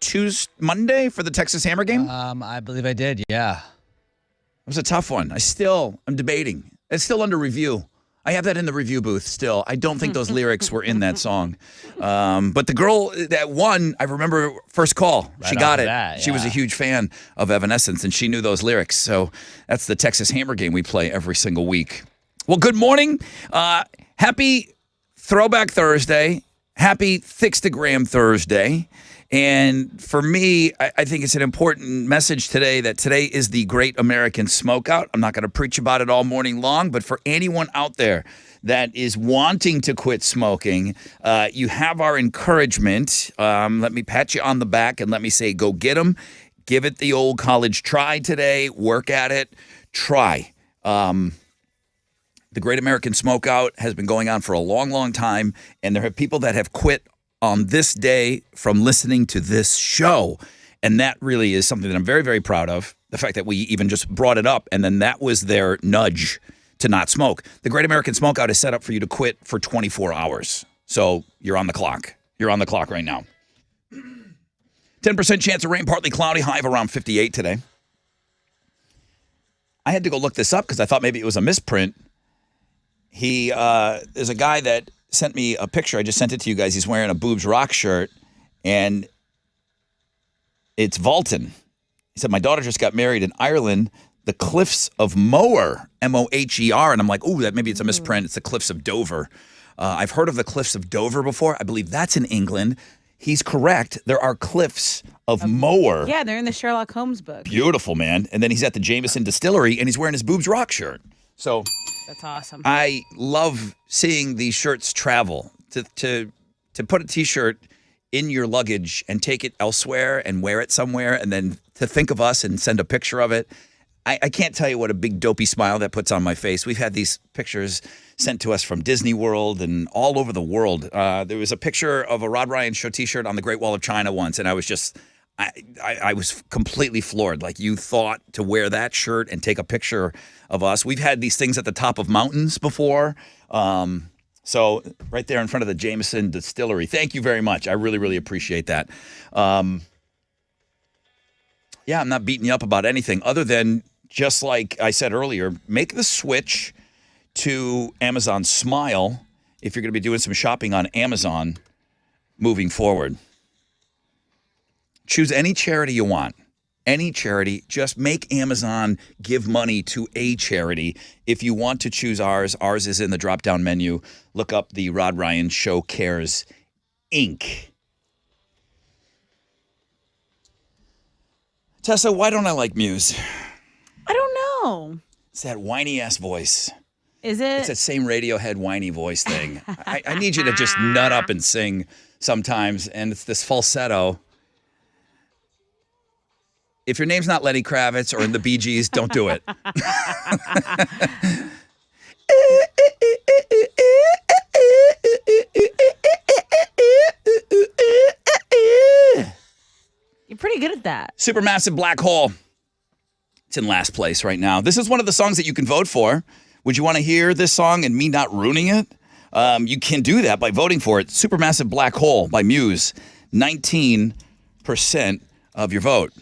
Monday for the Texas Hammer game? I believe I did, yeah. It was a tough one. I'm debating. It's still under review. I have that in the review booth still. I don't think those lyrics were in that song. But the girl that won, I remember first call. Right she got off it. the bat, She was a yeah. huge fan of Evanescence, and she knew those lyrics. So that's the Texas Hammer game we play every single week. Well, good morning. Happy Throwback Thursday. Happy Thickstagram Thursday. And for me, I think it's an important message today that today is the Great American Smokeout. I'm not going to preach about it all morning long, but for anyone out there that is wanting to quit smoking, you have our encouragement. Let me pat you on the back and let me say, go get them. Give it the old college try today. Work at it. Try. The Great American Smokeout has been going on for a long, long time, and there are people that have quit on this day from listening to this show. And that really is something that I'm very, very proud of. The fact that we even just brought it up, and then that was their nudge to not smoke. The Great American Smokeout is set up for you to quit for 24 hours. So you're on the clock. You're on the clock right now. 10% chance of rain, partly cloudy, high of around 58 today. I had to go look this up because I thought maybe it was a misprint. There's a guy that sent me a picture. I just sent it to you guys. He's wearing a Boobs Rock shirt, and it's Volton. He said, my daughter just got married in Ireland, the Cliffs of Moher, Moher. And I'm like, ooh, that maybe it's a misprint. It's the Cliffs of Dover. I've heard of the Cliffs of Dover before. I believe that's in England. He's correct. There are Cliffs of Moher. Yeah, they're in the Sherlock Holmes book. Beautiful, man. And then he's at the Jameson Distillery, and he's wearing his Boobs Rock shirt. So That's awesome. I love seeing these shirts travel. To put a T-shirt in your luggage and take it elsewhere and wear it somewhere, and then to think of us and send a picture of it. I can't tell you what a big dopey smile that puts on my face. We've had these pictures sent to us from Disney World and all over the world. There was a picture of a Rod Ryan Show T-shirt on the Great Wall of China once, and I was just, I was completely floored. Like, you thought to wear that shirt and take a picture of us. We've had these things at the top of mountains before. So right there in front of the Jameson Distillery. Thank you very much. I really, really appreciate that. Yeah, I'm not beating you up about anything other than, just like I said earlier, make the switch to Amazon Smile if you're going to be doing some shopping on Amazon moving forward. Choose any charity you want. Any charity. Just make Amazon give money to a charity. If you want to choose ours is in the drop-down menu. Look up the Rod Ryan Show Cares, Inc. Tessa, why don't I like Muse? I don't know. It's that whiny-ass voice. Is it? It's that same Radiohead whiny voice thing. I need you to just nut up and sing sometimes, and it's this falsetto. If your name's not Lenny Kravitz or in the Bee Gees, don't do it. You're pretty good at that. Supermassive Black Hole. It's in last place right now. This is one of the songs that you can vote for. Would you want to hear this song and me not ruining it? You can do that by voting for it. Supermassive Black Hole by Muse. 19% of your vote.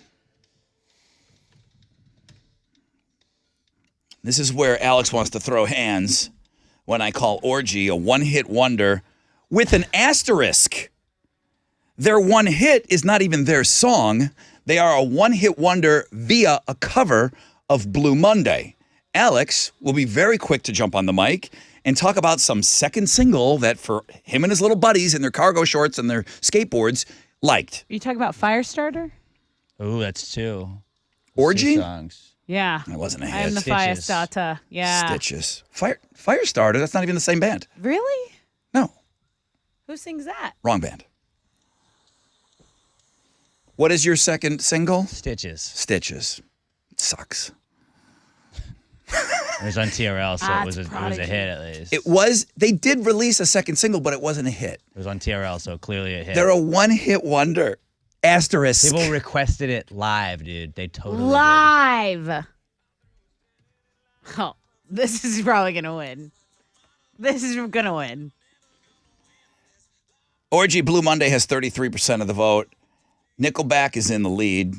This is where Alex wants to throw hands when I call Orgy a one-hit wonder with an asterisk. Their one hit is not even their song. They are a one-hit wonder via a cover of Blue Monday. Alex will be very quick to jump on the mic and talk about some second single that for him and his little buddies in their cargo shorts and their skateboards liked. Are you talking about Firestarter? Ooh, that's two. Orgy? Two songs. Yeah. That wasn't a I am hit. the Stitches. Firestarter. Yeah. Stitches. Firestarter, that's not even the same band. Really? No, Who sings that? wrong band. What is your second single? Stitches. Stitches. It sucks. It was on TRL, so Ah, it was it's a Prodigy. hit at least. It was, they did release a second single, but it wasn't a hit. It was on TRL, so clearly a hit. They're a one-hit wonder. Asterisk. People requested it live, dude. They totally did. Live. Oh, this is probably going to win. This is going to win. Orgy Blue Monday has 33% of the vote. Nickelback is in the lead.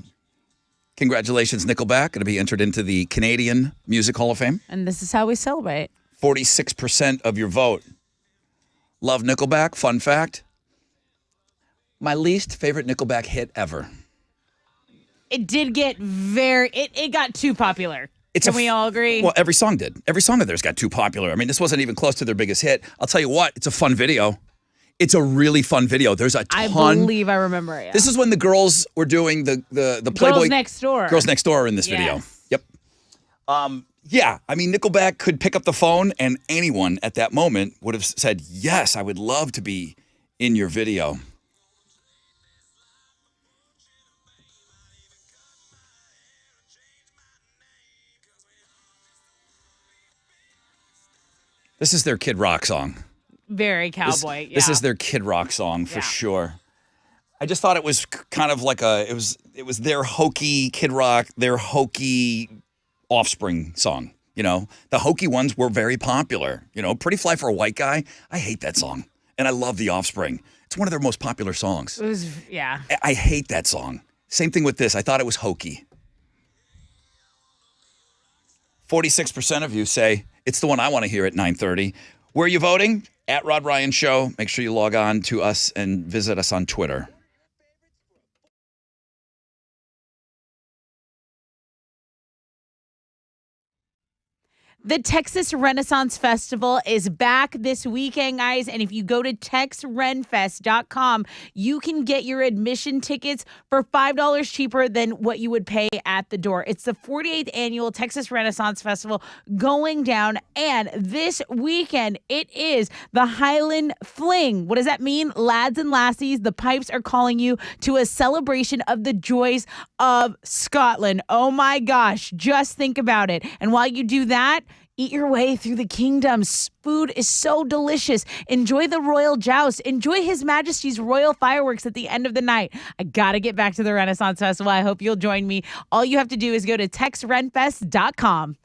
Congratulations, Nickelback. Going to be entered into the Canadian Music Hall of Fame. And this is how we celebrate. 46% of your vote. Love Nickelback. Fun fact. My least favorite Nickelback hit ever. It did get it got too popular. Can we all agree? Well, every song did. Every song of theirs got too popular. I mean, this wasn't even close to their biggest hit. I'll tell you what, it's a fun video. It's a really fun video. There's a ton. I believe I remember it. Yeah. This is when the girls were doing the Playboy. Girls Next Door. Girls Next Door are in this video. Yes. Yep. Yeah, I mean, Nickelback could pick up the phone and anyone at that moment would have said, yes, I would love to be in your video. This is their Kid Rock song. Very cowboy. This is their Kid Rock song for sure. I just thought it was kind of like it was their hokey Kid Rock, their hokey Offspring song. You know, the hokey ones were very popular. You know, Pretty Fly for a White Guy. I hate that song, and I love the Offspring. It's one of their most popular songs. It was, yeah. I hate that song. Same thing with this. I thought it was hokey. 46% of you say it's the one I want to hear at 9:30. Where are you voting? At Rod Ryan Show. Make sure you log on to us and visit us on Twitter. The Texas Renaissance Festival is back this weekend, guys. And if you go to TexRenFest.com, you can get your admission tickets for $5 cheaper than what you would pay at the door. It's the 48th annual Texas Renaissance Festival going down. And this weekend, it is the Highland Fling. What does that mean? Lads and lassies, the pipes are calling you to a celebration of the joys of Scotland. Oh my gosh, just think about it. And while you do that, eat your way through the kingdoms. Food is so delicious. Enjoy the royal joust. Enjoy His Majesty's royal fireworks at the end of the night. I got to get back to the Renaissance Festival. I hope you'll join me. All you have to do is go to TexRenFest.com.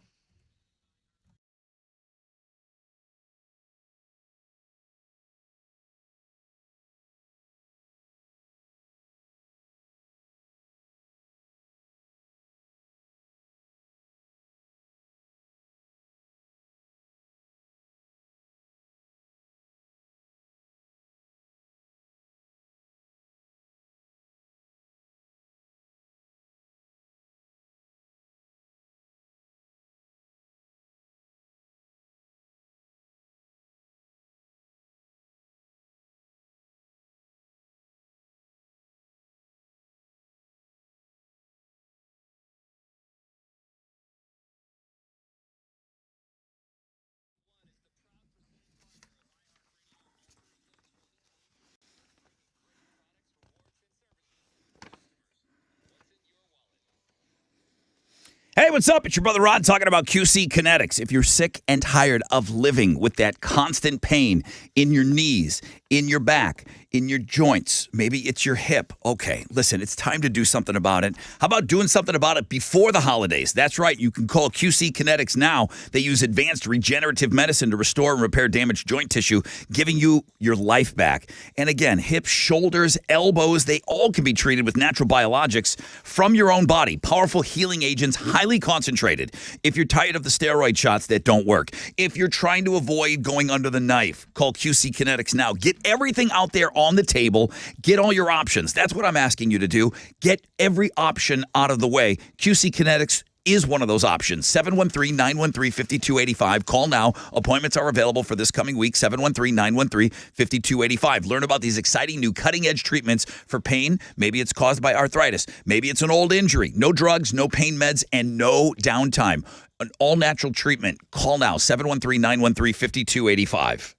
Hey, what's up? It's your brother Rod talking about QC Kinetics. If you're sick and tired of living with that constant pain in your knees, in your back, in your joints, maybe it's your hip. Okay, listen, it's time to do something about it. How about doing something about it before the holidays? That's right. You can call QC Kinetics now. They use advanced regenerative medicine to restore and repair damaged joint tissue, giving you your life back. And again, hips, shoulders, elbows, they all can be treated with natural biologics from your own body. Powerful healing agents, highly concentrated. If you're tired of the steroid shots that don't work, if you're trying to avoid going under the knife, call QC Kinetics now. Get everything out there on the table. Get all your options. That's what I'm asking you to do. Get every option out of the way. QC Kinetics is one of those options. 713-913-5285. Call now. Appointments are available for this coming week. 713-913-5285. Learn about these exciting new cutting-edge treatments for pain. Maybe it's caused by arthritis. Maybe it's an old injury. No drugs, no pain meds, and no downtime. An all-natural treatment. Call now. 713-913-5285.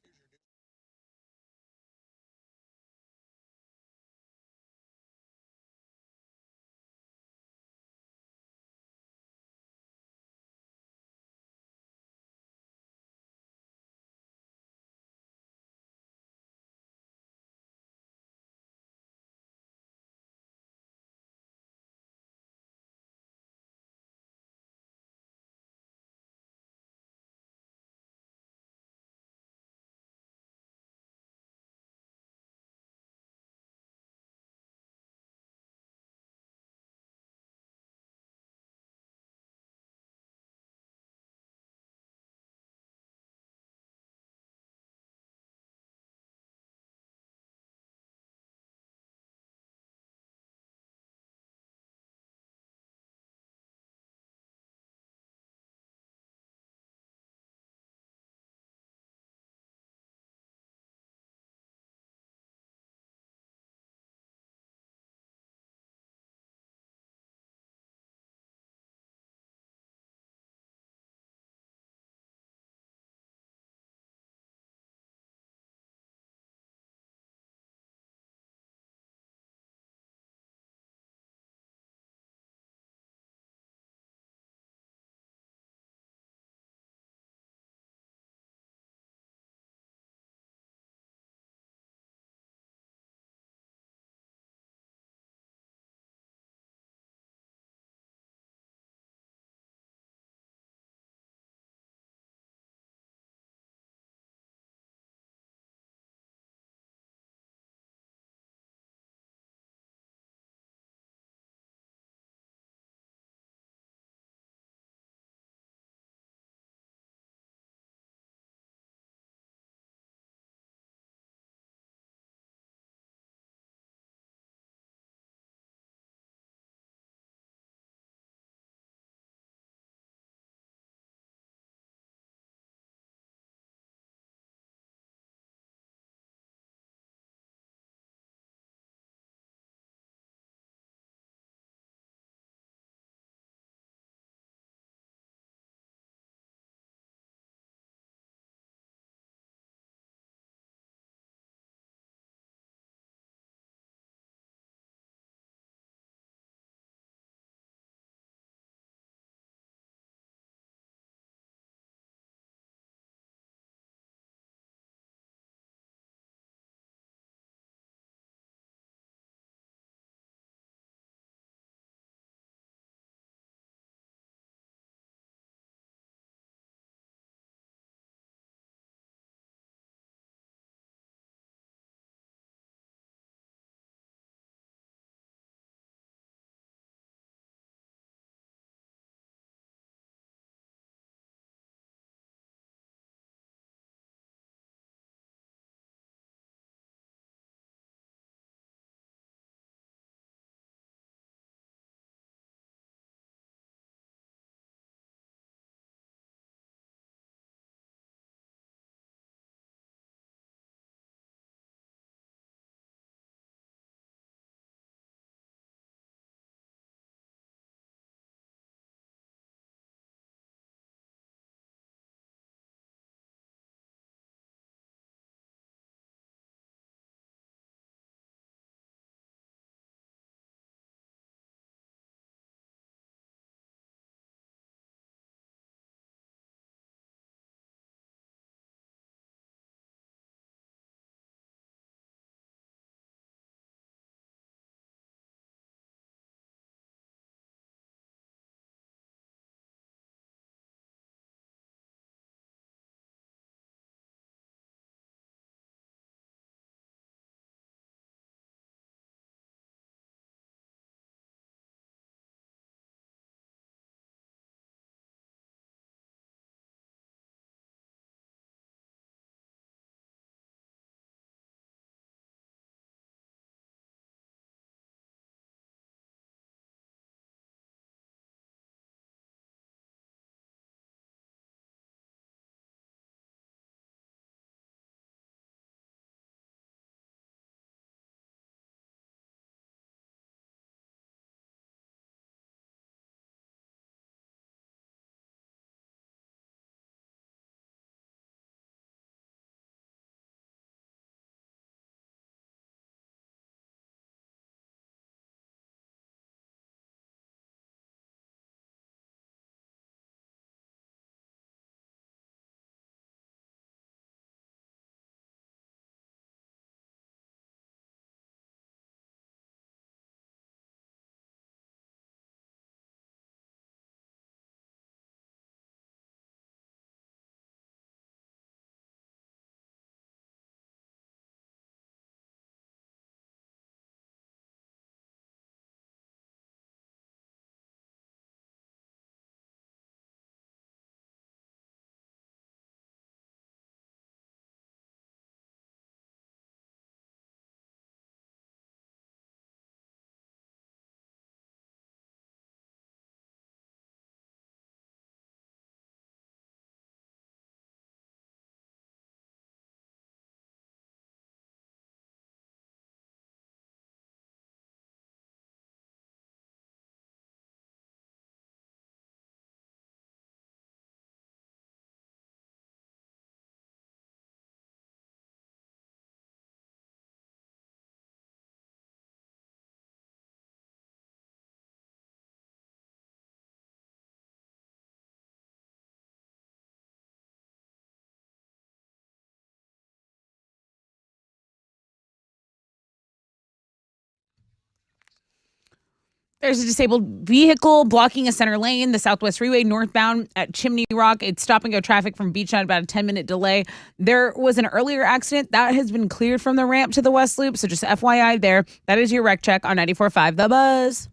There's a disabled vehicle blocking a center lane, the Southwest Freeway northbound at Chimney Rock. It's stop-and-go traffic from Beachside, about a 10-minute delay. There was an earlier accident. That has been cleared from the ramp to the West Loop, so just FYI there. That is your wreck check on 94.5 The Buzz.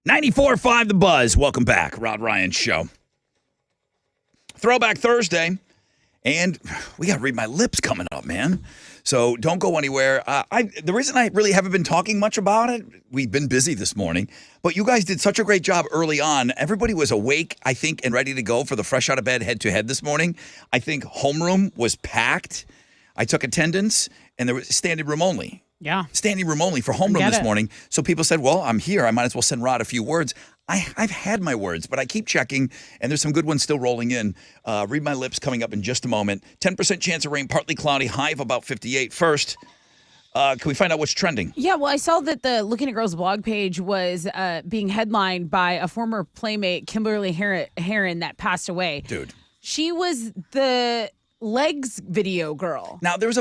.94.5 The Buzz. Welcome back. Rod Ryan Show. Throwback Thursday. And we got to read my lips coming up, man. So don't go anywhere. The reason I really haven't been talking much about it, we've been busy this morning, but you guys did such a great job early on. Everybody was awake, I think, and ready to go for the fresh out of bed head-to-head this morning. I think homeroom was packed. I took attendance, and there was standing room only. Yeah. Standing room only for homeroom this morning. So people said, well, I'm here. I might as well send Rod a few words. I've had my words, but I keep checking, and there's some good ones still rolling in. Read my lips coming up in just a moment. 10% chance of rain, partly cloudy, high of about 58. First, can we find out what's trending? Yeah, well, I saw that the Looking at Girls blog page was being headlined by a former playmate, Kimberly Heron, that passed away. Dude. She was the legs video girl. Now, there was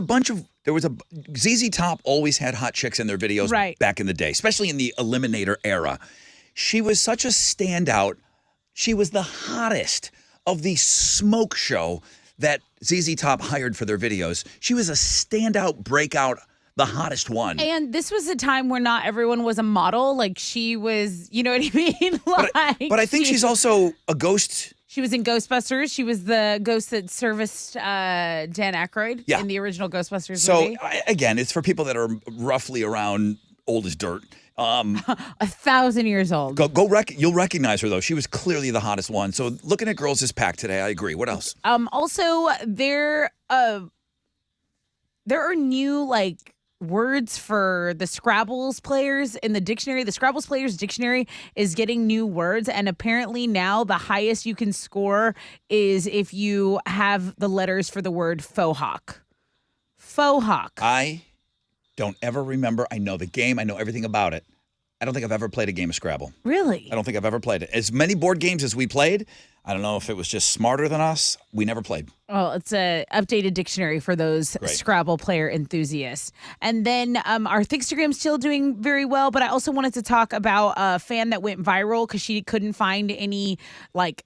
ZZ Top always had hot chicks in their videos back in the day, especially in the Eliminator era. She was such a standout. She was the hottest of the smoke show that ZZ Top hired for their videos. She was a standout, breakout, the hottest one. And this was a time where not everyone was a model. Like, she was, you know what I mean? But I think she's also a ghost. She was in Ghostbusters. She was the ghost that serviced Dan Aykroyd in the original Ghostbusters movie. So, again, it's for people that are roughly around old as dirt. 1,000 years old. You'll recognize her, though. She was clearly the hottest one. So Looking at Girls is packed today. I agree. What else? Also, there are new, words for the Scrabbles players in the dictionary. The Scrabbles players dictionary is getting new words, and apparently now the highest you can score is if you have the letters for the word faux hawk. Faux hawk. I don't ever remember. I know the game. I know everything about it. I don't think I've ever played a game of Scrabble. Really? I don't think I've ever played it. As many board games as we played, I don't know if it was just smarter than us. We never played. Well, it's a updated dictionary for those Scrabble player enthusiasts. And then our Thinkstagram's still doing very well, but I also wanted to talk about a fan that went viral because she couldn't find any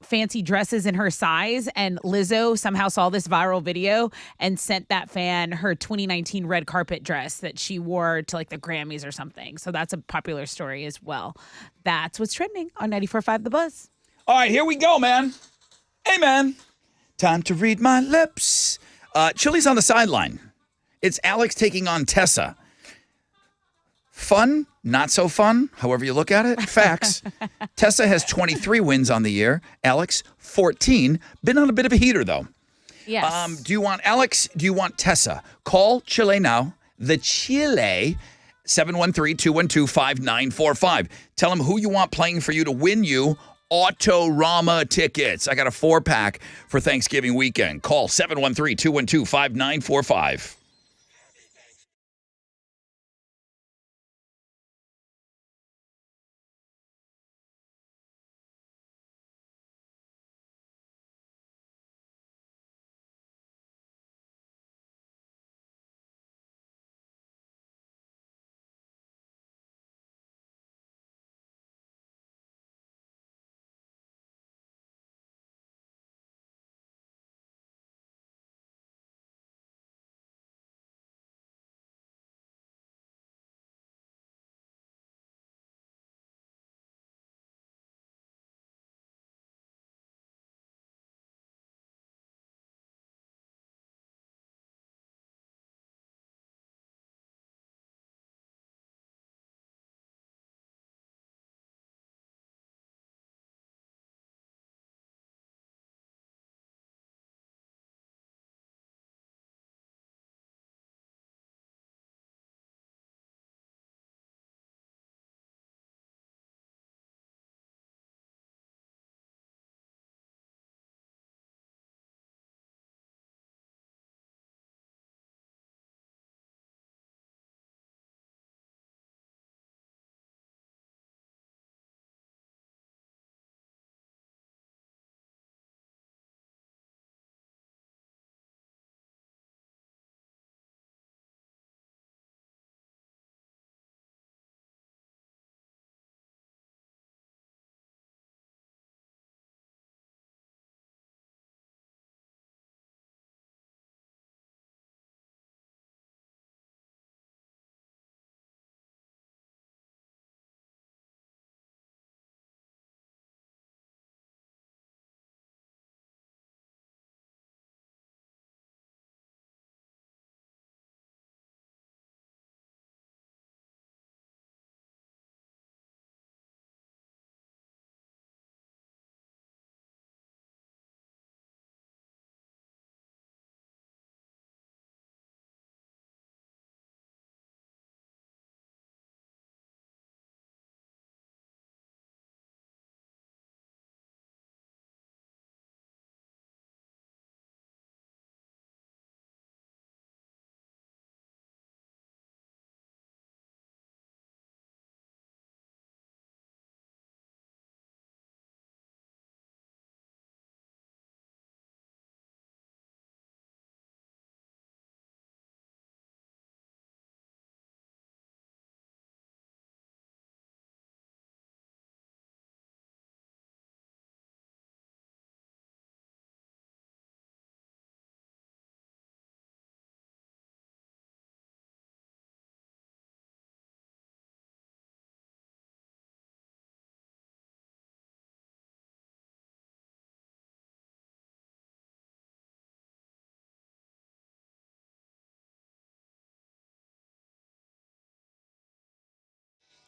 fancy dresses in her size. And Lizzo somehow saw this viral video and sent that fan her 2019 red carpet dress that she wore to the Grammys or something. So that's a popular story as well. That's what's trending on 94.5 The Buzz. All right, here we go, man. Hey, man. Time to read my lips. Chili's on the sideline. It's Alex taking on Tessa. Fun, not so fun, however you look at it. Facts. Tessa has 23 wins on the year. Alex, 14. Been on a bit of a heater, though. Yes. Do you want Alex? Do you want Tessa? Call Chile now. The Chile, 713-212-5945. Tell them who you want playing for you to win you Autorama tickets. I got a 4-pack for Thanksgiving weekend. Call 713-212-5945.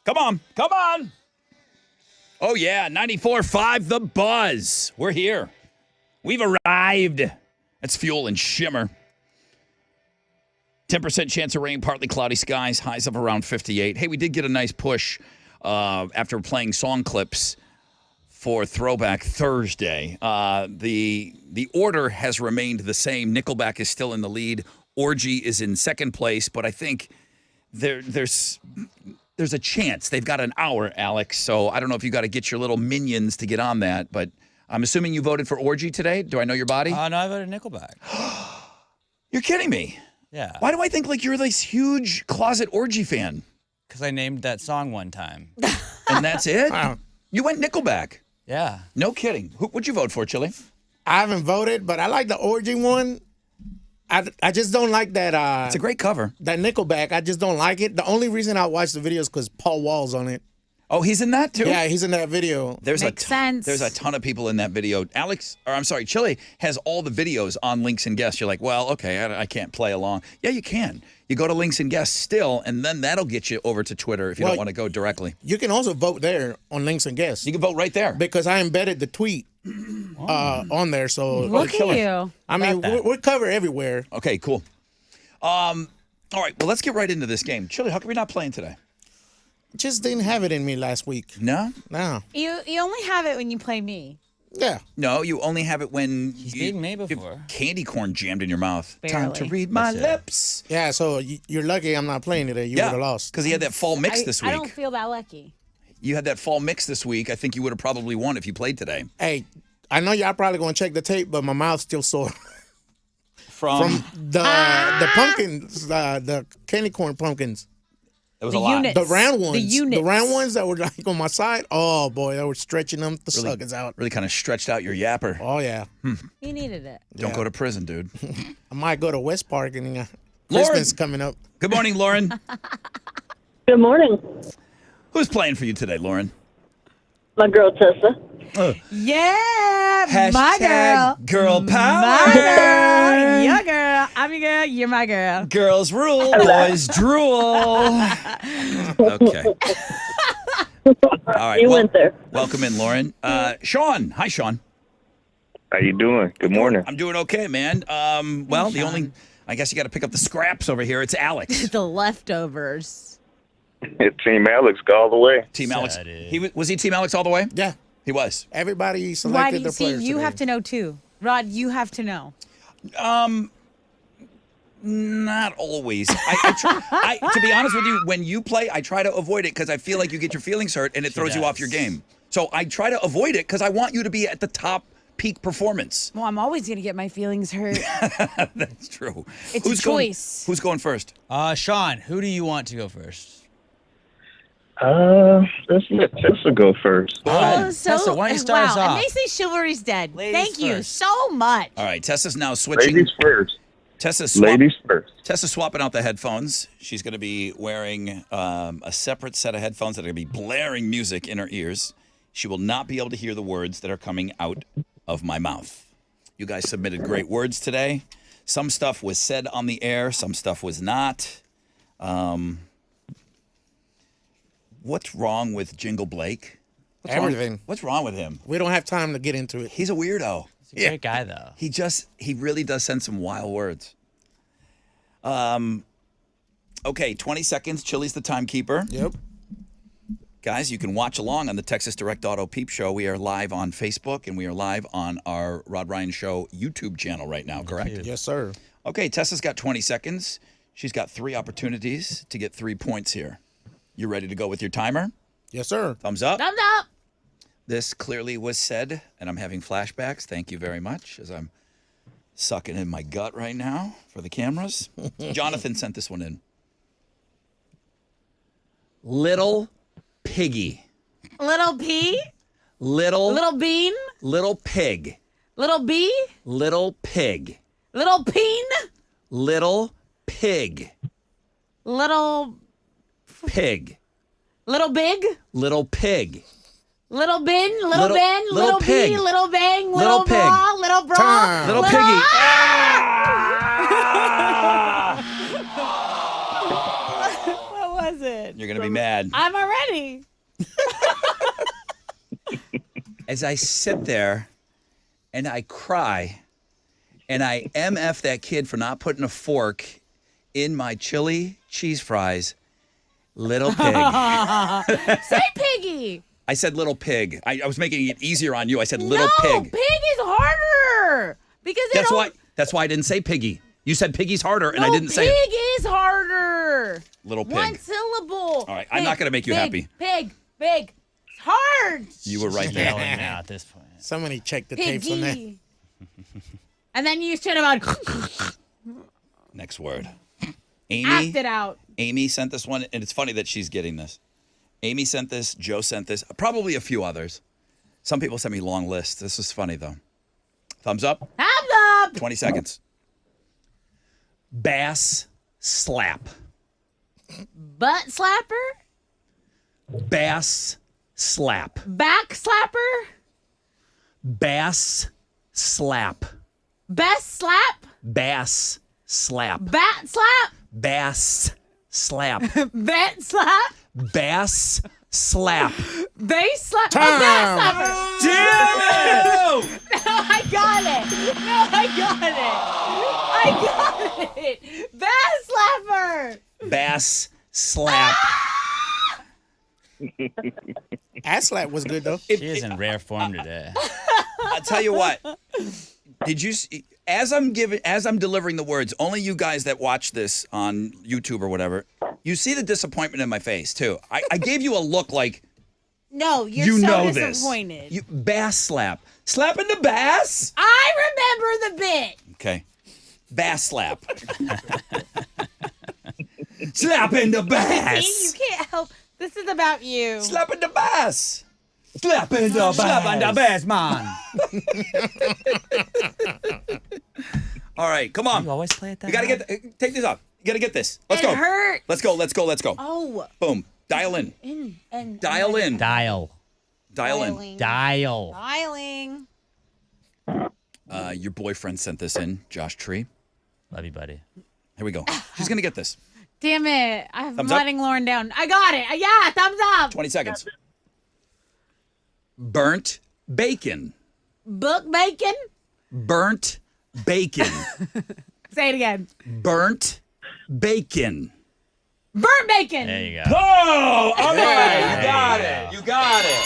Come on. Come on. Oh, yeah. 94.5 The Buzz. We're here. We've arrived. That's Fuel and Shimmer. 10% chance of rain, partly cloudy skies, highs of around 58. Hey, we did get a nice push after playing song clips for Throwback Thursday. The order has remained the same. Nickelback is still in the lead. Orgy is in second place, but I think there's a chance. They've got an hour, Alex, so I don't know if you got to get your little minions to get on that, but I'm assuming you voted for Orgy today. Do I know your body? No, I voted Nickelback. You're kidding me. Yeah. Why do I think like you're this huge closet Orgy fan? Because I named that song one time. And that's it? You went Nickelback. Yeah. No kidding. What'd you vote for, Chili? I haven't voted, but I like the Orgy one. I just don't like that. It's a great cover. That Nickelback. I just don't like it. The only reason I watch the video is because Paul Wall's on it. Oh, he's in that too? Yeah, he's in that video. There's Makes sense. There's a ton of people in that video. Chili has all the videos on Links and Guests. You're like, well, okay, I can't play along. Yeah, you can. You go to Links and Guests still, and then that'll get you over to Twitter if you don't want to go directly. You can also vote there on Links and Guests. You can vote right there. Because I embedded the tweet on there. So Look at you. I mean, we're covered everywhere. Okay, cool. All right, well, let's get right into this game. Chili, how come you're not playing today? Just didn't have it in me last week. No? No. You only have it when you play me. Yeah. No, you only have it when He's beaten me before. Candy corn jammed in your mouth. Time to Barely. read my That's it. lips. Yeah, so you're lucky I'm not playing today. You would have lost. because he had that fall mix this week. I don't feel that lucky. You had that fall mix this week. I think you would have probably won if you played today. Hey, I know y'all probably going to check the tape, but my mouth's still sore. From The pumpkins, the candy corn pumpkins. it was The a lot. unit. The round ones. The units. round ones that were like on my side. Oh, boy, they were stretching them the suckers out. Really kind of stretched out your yapper. Oh, yeah. You needed it. Don't go to prison, dude. I might go to West Park and Lauren. Christmas coming up. Good morning, Lauren. Good morning. Who's playing for you today, Lauren? My girl Tessa. Yeah, my girl. Girl power. My girl. Your girl. I'm your girl. You're my girl. Girls rule, boys drool. Okay. All right. You went there. Welcome in, Lauren. Sean. Hi, Sean. How you doing? Good morning. I'm doing okay, man. Well, the only, I guess you got to pick up the scraps over here. It's Alex. The leftovers. Team Alex, go all the way. Team Alex. Excited. He was he Team Alex all the way? Yeah. He was. Everybody Why selected do you their see? players You today. have to know too, Rod. You have to know. Not always. To be honest with you, when you play, I try to avoid it because I feel like you get your feelings hurt and it throws you off your game. So I try to avoid it because I want you to be at the top peak performance. Well, I'm always gonna get my feelings hurt. That's true. It's a choice. Who's going first? Sean, who do you want to go first? Let's let Tessa go first. Oh, Tessa, why don't you start us wow. off? And they say chivalry's dead. Ladies Thank you first. so much. All right, Tessa's now switching. Ladies first. Tessa's swapping out the headphones. She's going to be wearing a separate set of headphones that are going to be blaring music in her ears. She will not be able to hear the words that are coming out of my mouth. You guys submitted great words today. Some stuff was said on the air. Some stuff was not. What's wrong with Jingle Blake? Everything. What's wrong with him? We don't have time to get into it. He's a weirdo. He's a great guy, though. He really does send some wild words. Okay, 20 seconds. Chili's the timekeeper. Yep. Guys, you can watch along on the Texas Direct Auto Peep Show. We are live on Facebook and we are live on our Rod Ryan Show YouTube channel right now, correct? Yes, sir. Okay, Tessa's got 20 seconds. She's got 3 opportunities to get 3 points here. You ready to go with your timer? Yes, sir. Thumbs up. Thumbs up. This clearly was said, and I'm having flashbacks. Thank you very much, as I'm sucking in my gut right now for the cameras. Jonathan sent this one in. Little piggy. Little pea. Little bean. Little pig. Little bee. Little pig. Little peen. Little pig. Little Pig. little big. Little pig. Little bin. Little Little- ben. little Little pig. bee. Little bang. Little Little pig. bra. Little bra. Time. Little piggy. What was it? You're going to be mad. I'm already. As I sit there and I cry and I MF that kid for not putting a fork in my chili cheese fries, little pig. Say piggy. I said little pig. I was making it easier on you. I said little No, pig. pig is harder because they don't. That's why I didn't say piggy. You said piggy's harder, and I No, didn't say it. pig is harder. Little pig. One syllable. All right, I'm not gonna make you happy. Pig. It's hard. You were right there. Yelling now at this point. Somebody check the tapes on that. Piggy. And then you should have Next word. Amy. acted out. Amy sent this one, and it's funny that she's getting this. Amy sent this. Joe sent this. Probably a few others. Some people send me long lists. This is funny, though. Thumbs up. Thumbs up. 20 seconds. Bass slap. Butt slapper. Bass slap. Back slapper. Bass slap. Best slap. Bass slap. Bat slap. Bass slap. Bet slap. Bass slap. Bass slap. Time. Oh, bat slapper. Damn it! No, I got it. No, I got it. Bass slapper. Bass slap. Ass slap was good though. She is in rare form today. I'll tell you what. Did you see, as I'm delivering the words, only you guys that watch this on YouTube or whatever, you see the disappointment in my face too. I gave you a look like No, you're you so know disappointed. this. You bass slap. Slapping the bass? I remember the bit. Okay. Bass slap. Slapping the bass. See, you can't help. This is about you. Slapping the bass. Slapping the bass. Slapping the bass, man. All right, come on. You always play it that You gotta hard? take this off. You gotta get this. Let's It go. hurts. Let's go. Oh. Boom. Dial in. Dial in. Dial. Dial in. Dial. Dialing. Your boyfriend sent this in, Josh Tree. Love you, buddy. Here we go. She's gonna get this. Damn it. I'm Thumbs up? letting Lauren down. I got it. Yeah, thumbs up. 20 seconds. Burnt bacon. Book bacon. Burnt bacon. Say it again. Burnt bacon. Burnt bacon. There you go. Oh, all right. There You got you it. go. You got it.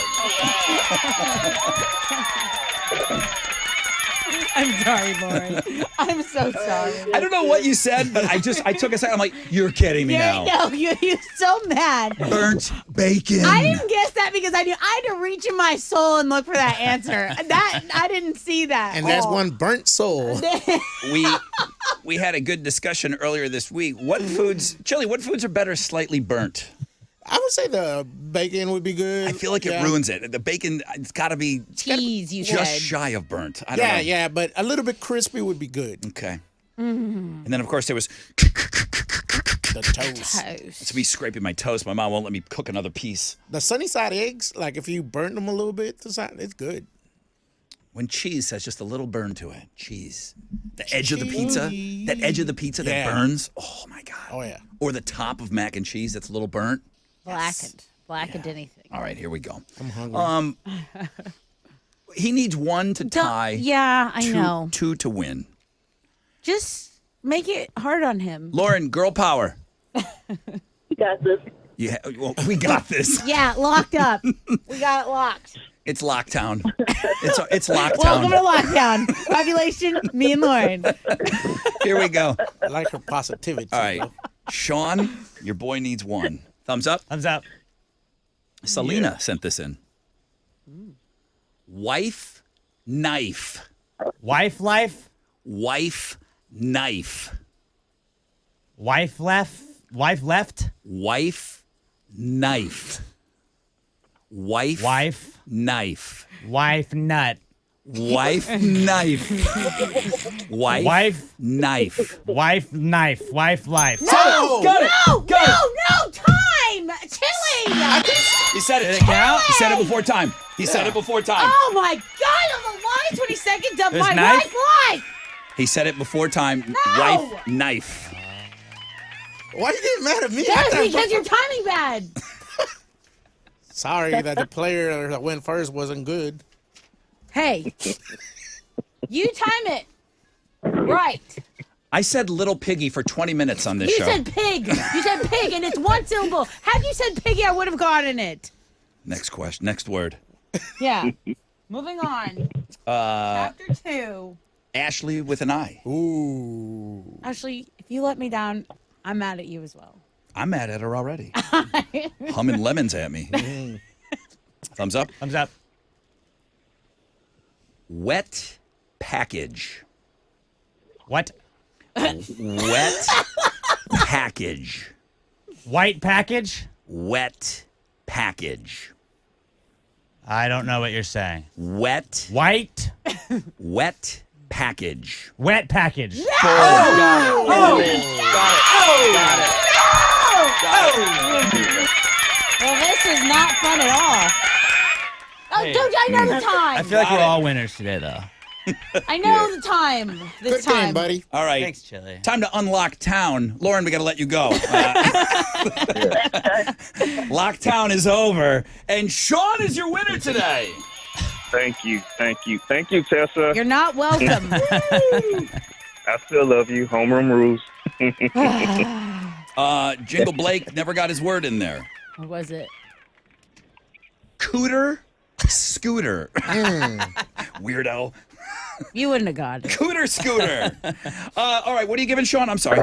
I'm sorry, Lauren. I'm so sorry. I don't know what you said, but I took a second. I'm like, you're kidding me now. No, you're so mad. Burnt bacon. I didn't guess that because I knew I had to reach in my soul and look for that answer. That I didn't see that. And that's one burnt soul. We had a good discussion earlier this week. What foods are better slightly burnt? I would say the bacon would be good. I feel like it ruins it. The bacon, it's got to be cheese. You just said shy of burnt. I don't know. Yeah, but a little bit crispy would be good. Okay. And then, of course, there was The toast. it's me scraping my toast. My mom won't let me cook another piece. The sunny side eggs, like if you burn them a little bit, it's good. When cheese has just a little burn to it. Cheese. The edge of the pizza. That edge of the pizza that burns. Oh, my God. Oh, yeah. Or the top of mac and cheese that's a little burnt. blackened anything. All right, here we go. I'm hungry. He needs one to tie. Yeah, I know. Two to win. Just make it hard on him. Lauren, girl power. You got this. Yeah, well, we got this. Yeah, locked up. We got it locked. It's Lockdown. It's Lockdown. Welcome to lockdown. Population, me and Lauren. Here we go. I like her positivity. All right. Sean, your boy needs one. Thumbs up. Thumbs up. Selena sent this in. Wife, knife. Wife life. Wife, knife. Wife left. Wife left. Wife, knife. Wife, knife. Wife nut. Wife, knife. Wife, knife. Wife knife. Wife life. No! Got it! No, time. Chili. He said it. He said it before time. He said it before time. Oh my God! On the line, 20 seconds of There's my knife? life. He said it before time. No! Wife, knife. Why you getting mad at me? Yes, because you're timing bad. Sorry that the player that went first wasn't good. Hey, you time it right. I said little piggy for 20 minutes on this You show. said pig. You said pig, and it's one syllable. Had you said piggy, I would have gotten it. Next question. Next word. Yeah. Moving on. Chapter 2. Ashley with an I. Ooh. Ashley, if you let me down, I'm mad at you as well. I'm mad at her already. Humming lemons at me. Thumbs up. Thumbs up. Wet package. What? Wet package. White package? Wet package. I don't know what you're saying. Wet. White? Wet package. Wet package. Well, this is not fun at all. Oh, Hey. don't I know the time? I feel like we're all winners today, though. I know the time. This Good time. game, buddy. All right. Thanks, Chili. Time to unlock town. Lauren, we got to let you go. Lockdown is over. And Sean is your winner today. Thank you, Tessa. You're not welcome. I still love you. Homeroom rules. Jingle Blake never got his word in there. What was it? Cooter scooter. Weirdo. You wouldn't have got it. Cooter scooter. All right, what are you giving Sean? I'm sorry.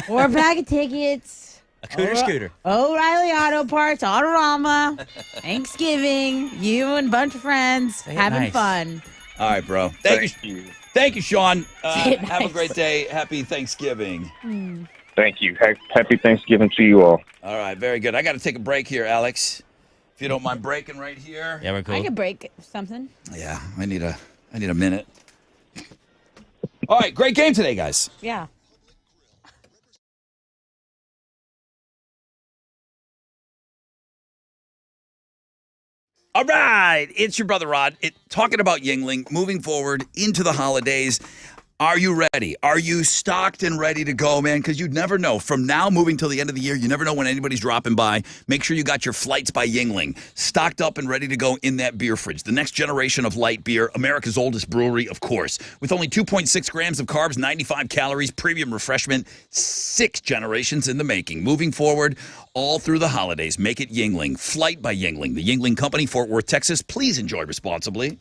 Or a bag of tickets. A cooter scooter. O'Reilly Auto Parts, Autorama, Thanksgiving, you and a bunch of friends having nice. fun. All right, bro. Thank you. Thank you, Sean. Say it Have a nice. great day. Happy Thanksgiving. Thank you. Happy Thanksgiving to you all. All right, very good. I got to take a break here, Alex. If you don't mind breaking right here. Yeah, we're cool. I could break something. Yeah, I need a minute. All right, great game today, guys. Yeah. All right, it's your brother Rod. Talking about Yingling, moving forward into the holidays. Are you ready? Are you stocked and ready to go, man? Because you'd never know. From now moving till the end of the year, you never know when anybody's dropping by. Make sure you got your Flights by Yingling stocked up and ready to go in that beer fridge. The next generation of light beer, America's oldest brewery, of course. With only 2.6 grams of carbs, 95 calories, premium refreshment, 6 generations in the making. Moving forward, all through the holidays, make it Yingling. Flight by Yingling. The Yingling Company, Fort Worth, Texas. Please enjoy responsibly.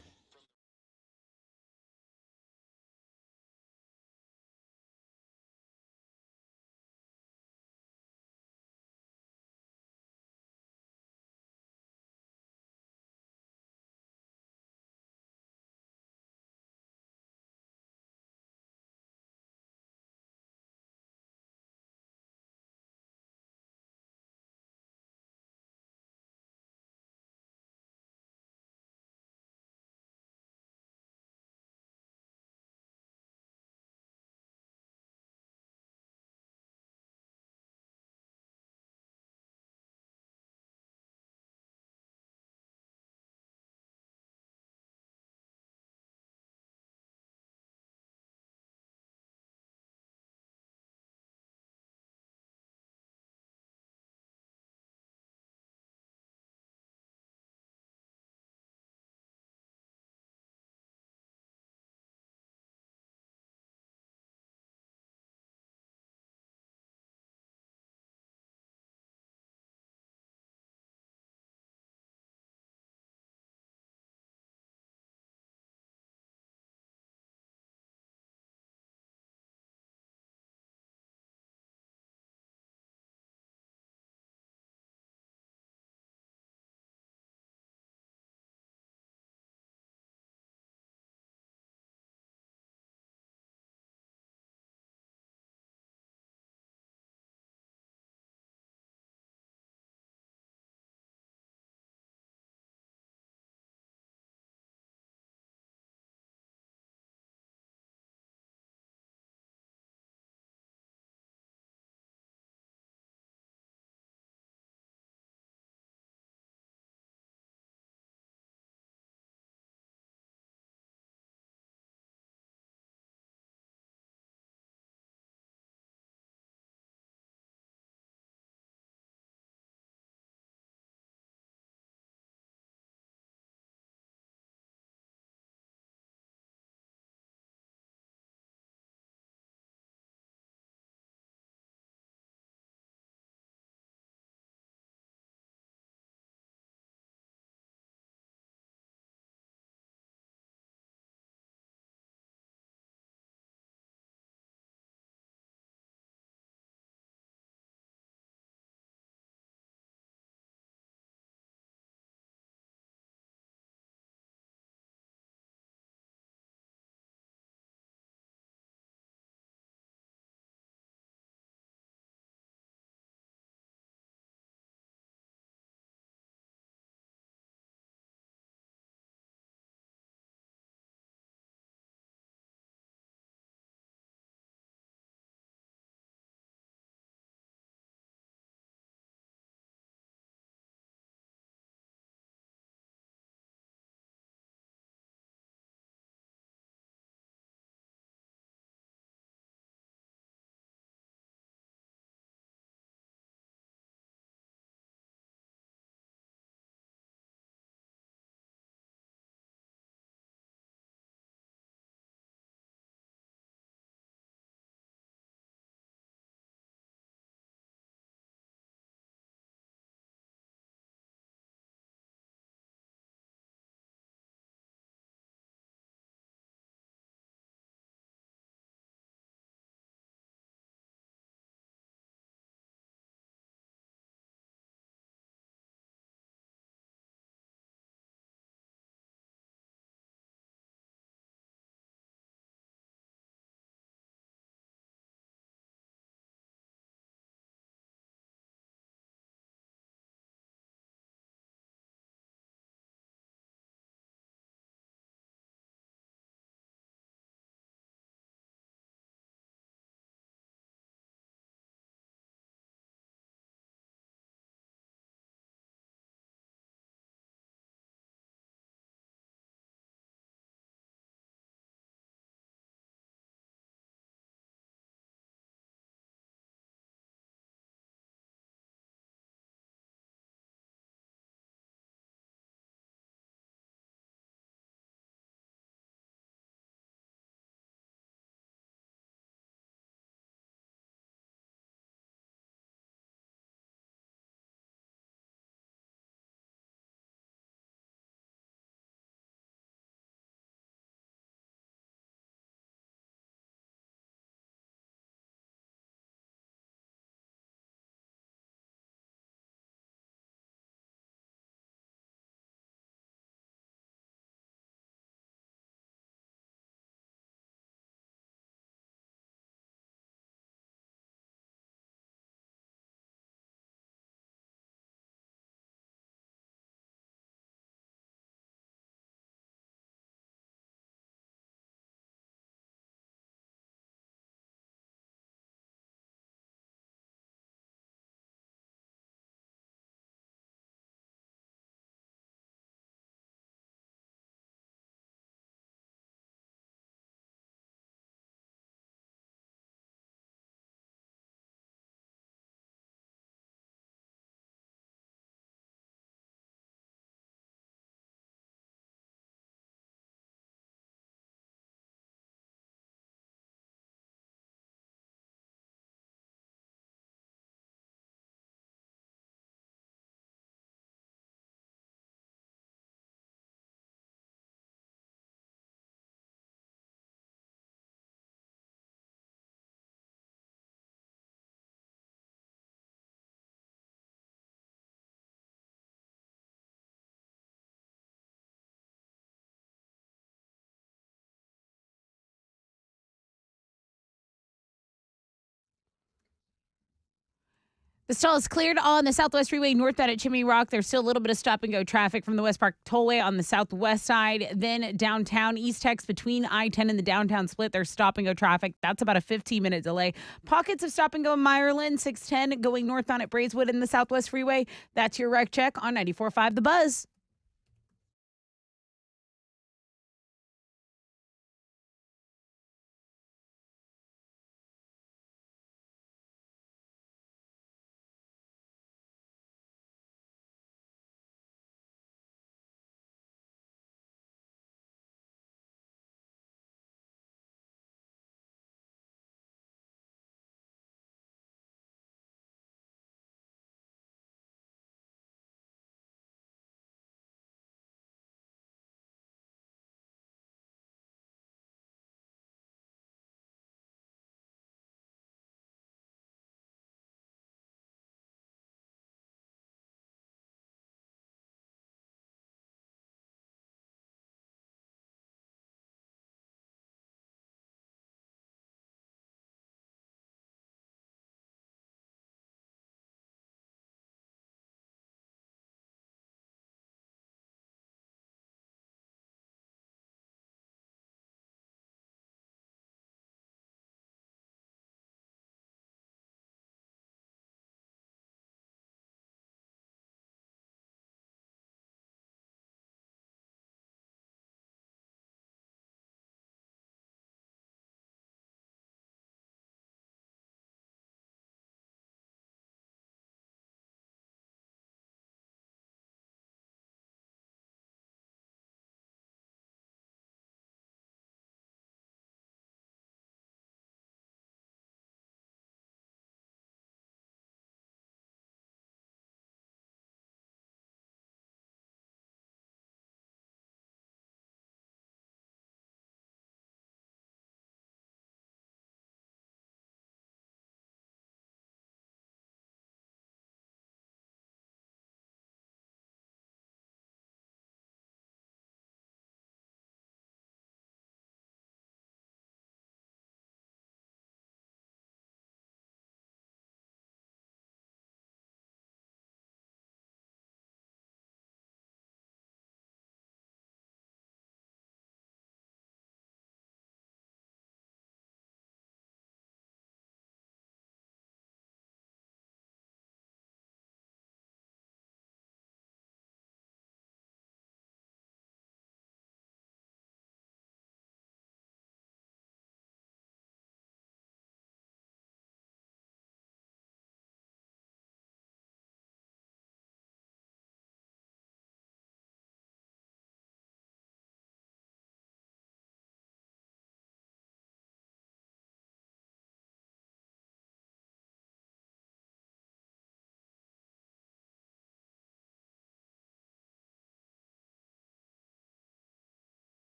The stall is cleared on the Southwest Freeway northbound at Chimney Rock. There's still a little bit of stop-and-go traffic from the West Park Tollway on the southwest side. Then downtown East Tex between I-10 and the downtown split, there's stop-and-go traffic. That's about a 15-minute delay. Pockets of stop-and-go in Meyerland, 610 going northbound at Braeswood in the Southwest Freeway. That's your wreck check on 94.5 The Buzz.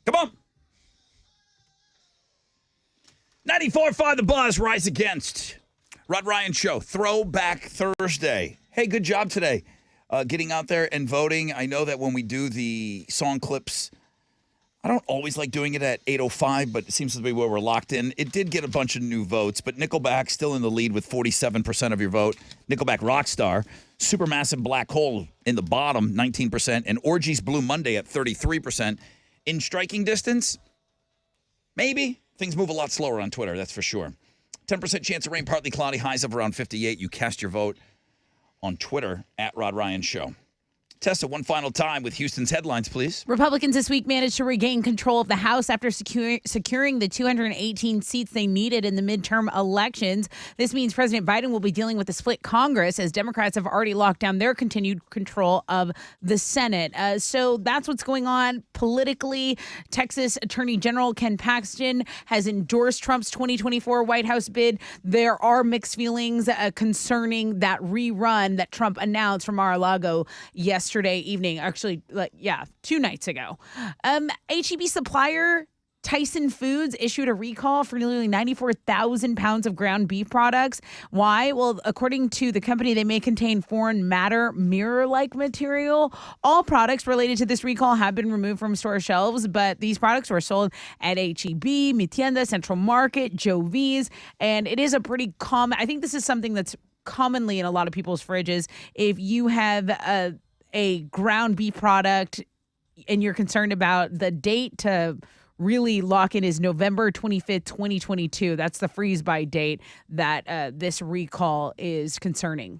Come on. 94.5 The Buzz, Rise Against. Rod Ryan Show, Throwback Thursday. Hey, good job today getting out there and voting. I know that when we do the song clips I don't always like doing it at 8:05, but it seems to be where we're locked in. It did get a bunch of new votes, but Nickelback still in the lead with 47% of your vote. Nickelback Rockstar, Supermassive Black Hole in the bottom, 19%, and Orgy's Blue Monday at 33%. In striking distance, maybe. Things move a lot slower on Twitter, that's for sure. 10% chance of rain, partly cloudy, highs of around 58. You cast your vote on Twitter at Rod Ryan Show. Tessa, one final time with Houston's headlines, please. Republicans this week managed to regain control of the House after securing the 218 seats they needed in the midterm elections. This means President Biden will be dealing with a split Congress as Democrats have already locked down their continued control of the Senate. So that's what's going on politically. Texas Attorney General Ken Paxton has endorsed Trump's 2024 White House bid. There are mixed feelings concerning that rerun that Trump announced from Mar-a-Lago yesterday evening, actually, 2 nights ago. H-E-B supplier Tyson Foods issued a recall for nearly 94,000 pounds of ground beef products. Why? Well, according to the company, they may contain foreign matter, mirror-like material. All products related to this recall have been removed from store shelves, but these products were sold at H-E-B, Mi Tienda, Central Market, Joe V's, and it is a pretty common, I think this is something that's commonly in a lot of people's fridges. If you have a ground beef product and you're concerned about the date to really lock in is November 25th, 2022. That's the freeze by date that this recall is concerning.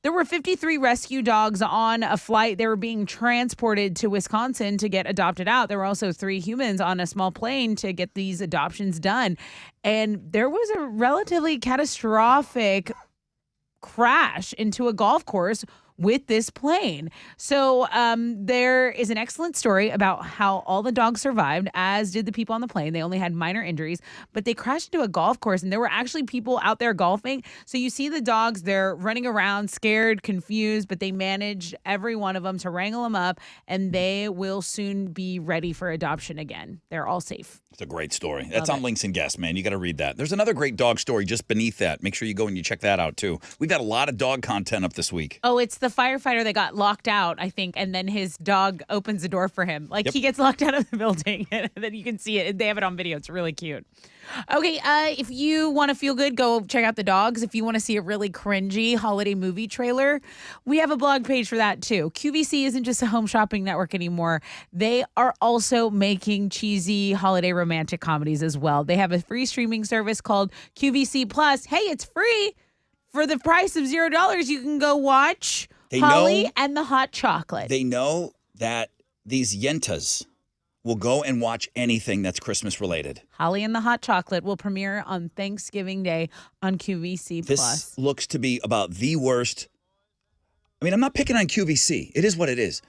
There were 53 rescue dogs on a flight. They were being transported to Wisconsin to get adopted out. There were also 3 humans on a small plane to get these adoptions done. And there was a relatively catastrophic crash into a golf course with this plane. So there is an excellent story about how all the dogs survived, as did the people on the plane. They only had minor injuries, but they crashed into a golf course, and there were actually people out there golfing. So you see the dogs, they're running around, scared, confused, but they managed, every one of them, to wrangle them up, and they will soon be ready for adoption again. They're all safe. It's a great story. That's on Links and Guests, man. You got to read that. There's another great dog story just beneath that. Make sure you go and you check that out, too. We've got a lot of dog content up this week. Oh, it's the firefighter that got locked out, I think, and then his dog opens the door for him. He gets locked out of the building, and then you can see it. They have it on video. It's really cute. Okay, if you want to feel good, go check out The Dogs. If you want to see a really cringy holiday movie trailer, we have a blog page for that, too. QVC isn't just a home shopping network anymore. They are also making cheesy holiday romantic comedies as well. They have a free streaming service called QVC Plus. Hey, it's free. For the price of $0, you can go watch Holly and the Hot Chocolate. They know that these yentas will go and watch anything that's Christmas related. Holly and the Hot Chocolate will premiere on Thanksgiving Day on QVC Plus. This looks to be about the worst. I mean, I'm not picking on QVC. It is what it is.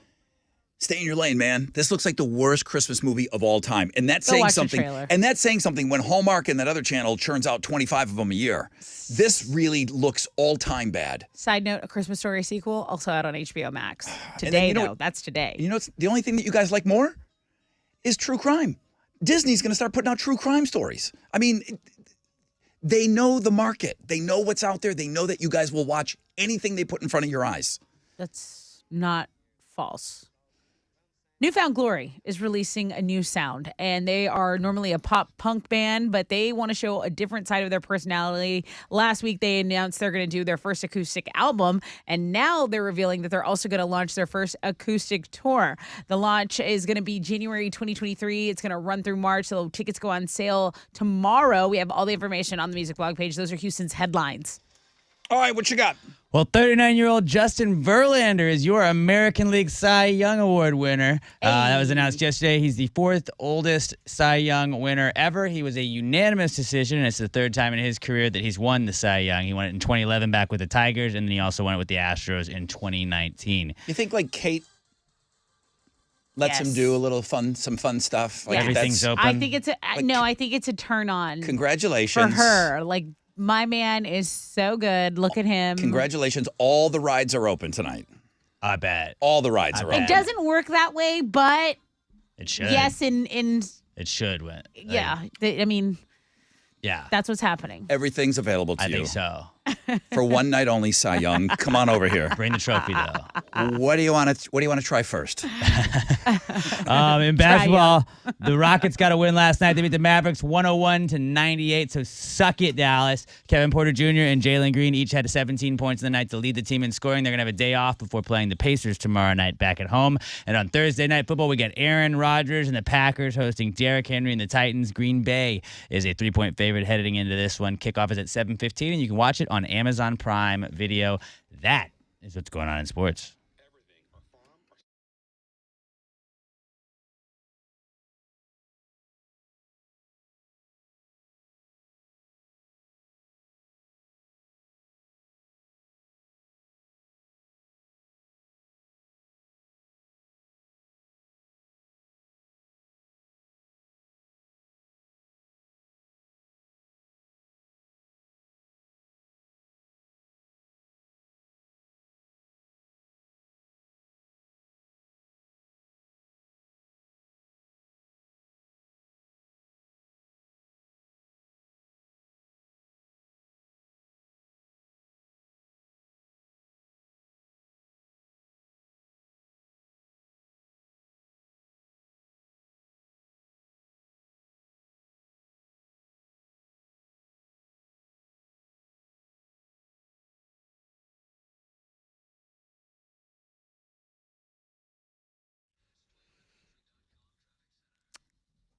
Stay in your lane, man. This looks like the worst Christmas movie of all time. And that's saying something. And that's saying something when Hallmark and that other channel churns out 25 of them a year. This really looks all-time bad. Side note, A Christmas Story sequel, also out on HBO Max. Today, that's today. You know, the only thing that you guys like more is true crime. Disney's going to start putting out true crime stories. I mean, they know the market. They know what's out there. They know that you guys will watch anything they put in front of your eyes. That's not false. Newfound Glory is releasing a new sound, and they are normally a pop punk band, but they want to show a different side of their personality. Last week, they announced they're going to do their first acoustic album, and now they're revealing that they're also going to launch their first acoustic tour. The launch is going to be January 2023. It's going to run through March, so tickets go on sale tomorrow. We have all the information on the music blog page. Those are Houston's headlines. All right, what you got? Well, 39-year-old Justin Verlander is your American League Cy Young Award winner. That was announced yesterday. He's the 4th oldest Cy Young winner ever. He was a unanimous decision, and it's the 3rd time in his career that he's won the Cy Young. He won it in 2011 back with the Tigers, and then he also won it with the Astros in 2019. You think, Kate lets him do a little some fun stuff? Everything's open? I think it's a turn on. Congratulations. For her. My man is so good. Look at him. Congratulations. All the rides are open tonight. I bet. All the rides are open. It doesn't work that way, but it should. Yes, in it should. Yeah. Yeah, that's what's happening. Everything's available to you. I think so. for one night only, Cy Young. Come on over here. Bring the trophy, though. What do you want to try first? In basketball, the Rockets got a win last night. They beat the Mavericks 101-98. So suck it, Dallas. Kevin Porter Jr. and Jalen Green each had 17 points in the night to lead the team in scoring. They're going to have a day off before playing the Pacers tomorrow night back at home. And on Thursday Night Football, we got Aaron Rodgers and the Packers hosting Derrick Henry and the Titans. Green Bay is a 3-point favorite heading into this one. Kickoff is at 7:15, and you can watch it on Amazon Prime Video. That is what's going on in sports.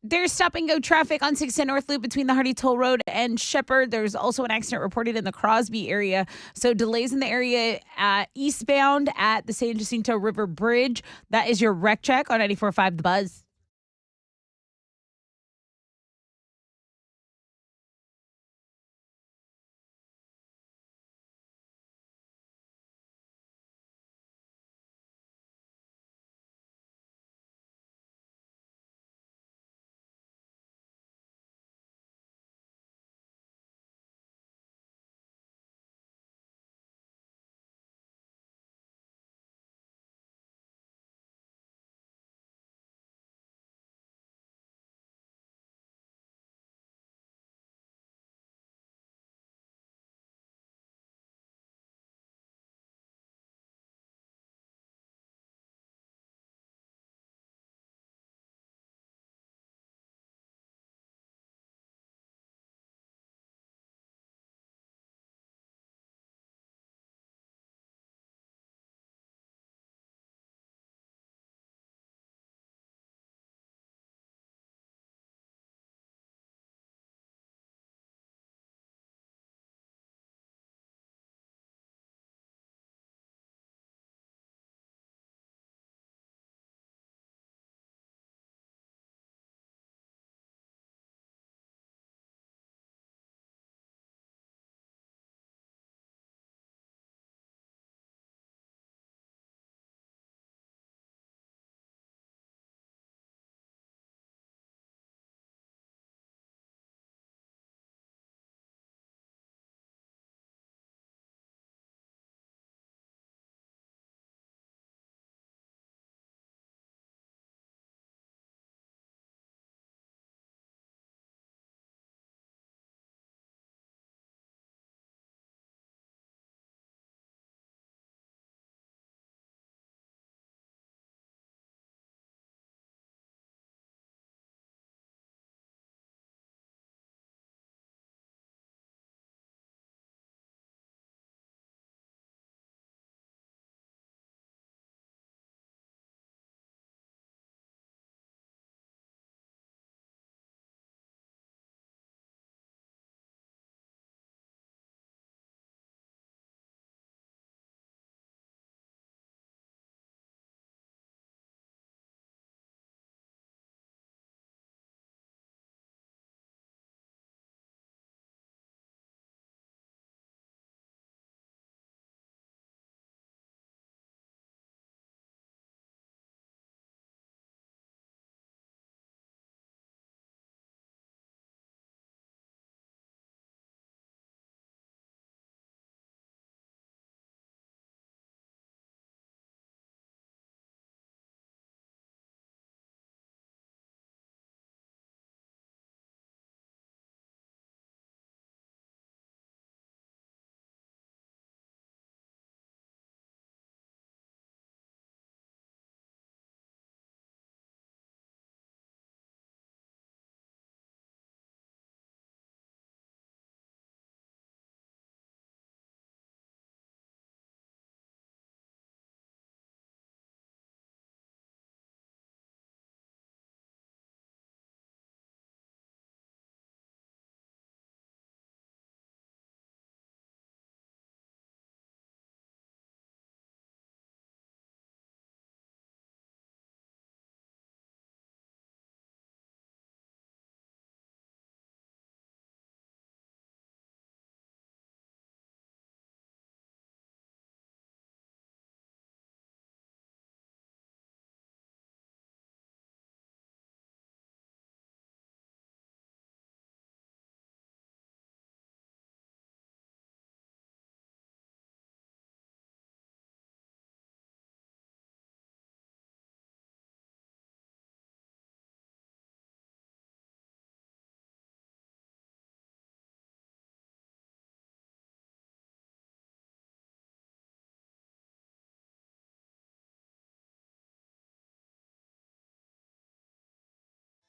There's stop-and-go traffic on 610 North Loop between the Hardy Toll Road and Shepherd. There's also an accident reported in the Crosby area. So delays in the area eastbound at the San Jacinto River Bridge. That is your wreck check on 94.5 The Buzz.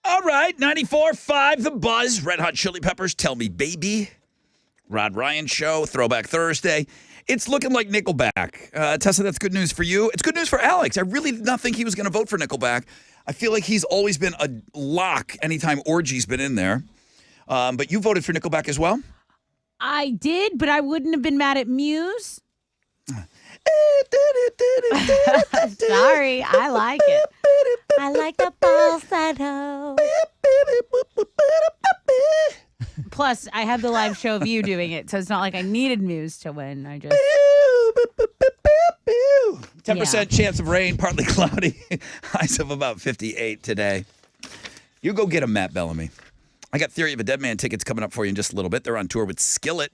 All right, 94.5 The Buzz. Red Hot Chili Peppers, Tell Me Baby. Rod Ryan Show, Throwback Thursday. It's looking like Nickelback. Tessa, that's good news for you. It's good news for Alex. I really did not think he was going to vote for Nickelback. I feel like he's always been a lock anytime Orgy's been in there. But you voted for Nickelback as well? I did, but I wouldn't have been mad at Muse. Sorry, I like it. I like the falsetto. Plus, I had the live show of you doing it, so it's not like I needed Muse to win. I just 10% chance of rain, partly cloudy. Highs of about 58 today. You go get them, Matt Bellamy. I got Theory of a Dead Man tickets coming up for you in just a little bit. They're on tour with Skillet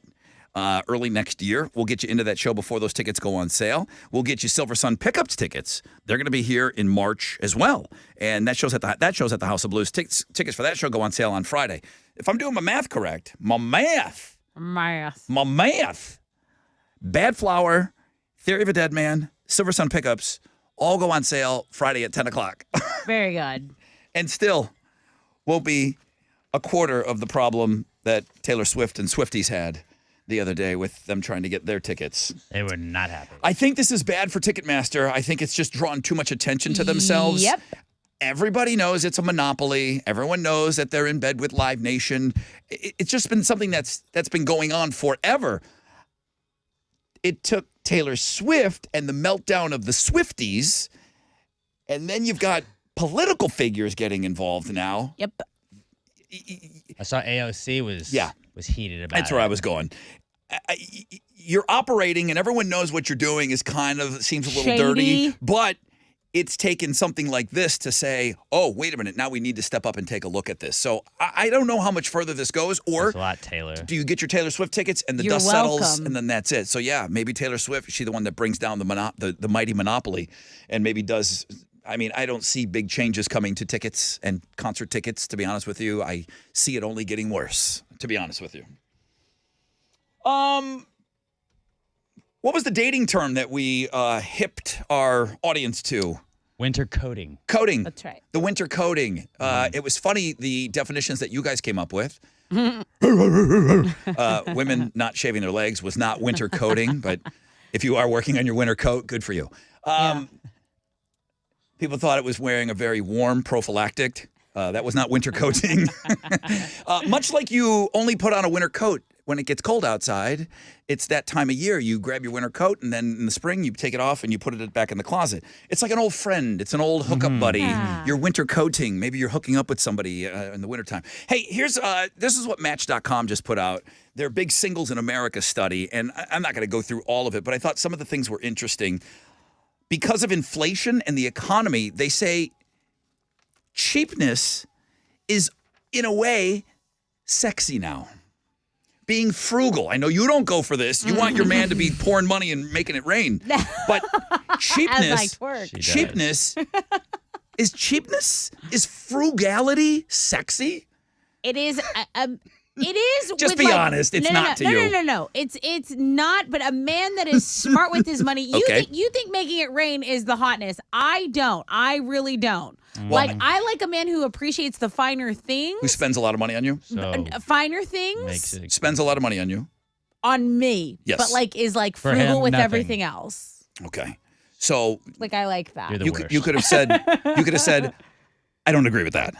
early next year. We'll get you into that show before those tickets go on sale. We'll get you Silver Sun Pickups tickets. They're going to be here in March as well. And that show's at the House of Blues. Tickets for that show go on sale on Friday. If I'm doing my math correct, Bad Flower, Theory of a Dead Man, Silver Sun Pickups all go on sale Friday at 10 o'clock. very good. And still won't be a quarter of the problem that Taylor Swift and Swifties had the other day with them trying to get their tickets. They were not happy. I think this is bad for Ticketmaster. I think it's just drawn too much attention to themselves. Yep. Everybody knows it's a monopoly. Everyone knows that they're in bed with Live Nation. It's just been something that's been going on forever. It took Taylor Swift and the meltdown of the Swifties, and then you've got political figures getting involved now. Yep. I saw AOC was heated about it. That's where I was going. You're operating, and everyone knows what you're doing is kind of seems a little dirty, but it's taken something like this to say, oh, wait a minute, now we need to step up and take a look at this. So I don't know how much further this goes, or Thanks a lot, Taylor. Do you get your Taylor Swift tickets and the You're dust settles, welcome. and then that's it? So yeah, maybe Taylor Swift, is she the one that brings down the mighty monopoly, and maybe does. I mean, I don't see big changes coming to tickets and concert tickets, to be honest with you. I see it only getting worse, to be honest with you. What was the dating term that we hipped our audience to? Winter coating. Coating. That's right. The winter coating. It was funny, the definitions that you guys came up with. Women not shaving their legs was not winter coating, but if you are working on your winter coat, good for you. People thought it was wearing a very warm prophylactic. That was not winter coating. Much like you only put on a winter coat when it gets cold outside, it's that time of year. You grab your winter coat, and then in the spring, you take it off and you put it back in the closet. It's like an old friend. It's an old hookup buddy. Yeah. You're winter coating. Maybe you're hooking up with somebody in the wintertime. Hey, this is what Match.com just put out. Their big singles in America study, and I'm not going to go through all of it, but I thought some of the things were interesting. Because of inflation and the economy, they say cheapness is, in a way, sexy now. Being frugal. I know you don't go for this. You want your man to be pouring money and making it rain. But cheapness, is frugality sexy? It is. It is. Just be honest. It's not to you. No. It's not. But a man that is smart with his money. You think making it rain is the hotness. I don't. I really don't. Well, I like a man who appreciates the finer things. Who spends a lot of money on you? Finer things. Spends a lot of money on you. On me. Yes. But is For frugal him, with nothing. everything else. Okay. So I like that. You're the worst. you could have said, I don't agree with that.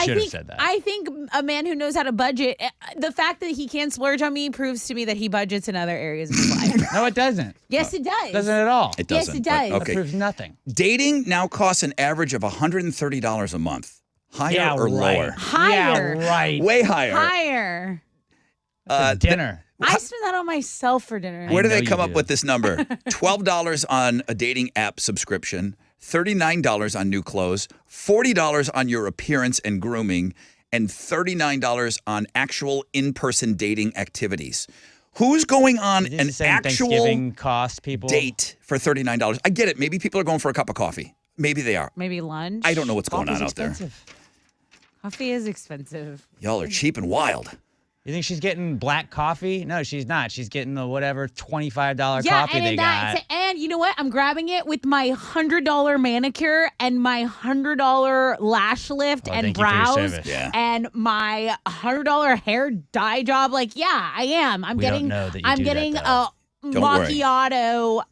Should have said that. I think a man who knows how to budget, the fact that he can splurge on me proves to me that he budgets in other areas of his life. No, it doesn't. Yes, it does. Doesn't at all. It Yes, doesn't. it does. but- That okay. proves nothing. Dating now costs an average of $130 a month. Higher or right. lower? Higher. Yeah, right. Way higher. Higher. Dinner. I spend that on myself for dinner. Where do know they you come up do. with this number? $12 on a dating app subscription, $39 on new clothes, $40 on your appearance and grooming, and $39 on actual in-person dating activities. Who's going on Is this an the same actual Thanksgiving cost, people? date for $39? I get it. Maybe people are going for a cup of coffee. Maybe they are. Maybe lunch. I don't know what's going on Coffee's out there. expensive. Coffee is expensive. Y'all are cheap and wild. You think she's getting black coffee? No, she's not. She's getting the whatever $25 Yeah, coffee they got. And you know what? I'm grabbing it with my $100 manicure and my $100 lash lift and thank you for your brows service. Yeah. and my $100 hair dye job. Like, yeah, I am. I'm We don't getting. know that you I'm do that, getting though. a Don't worry. macchiato,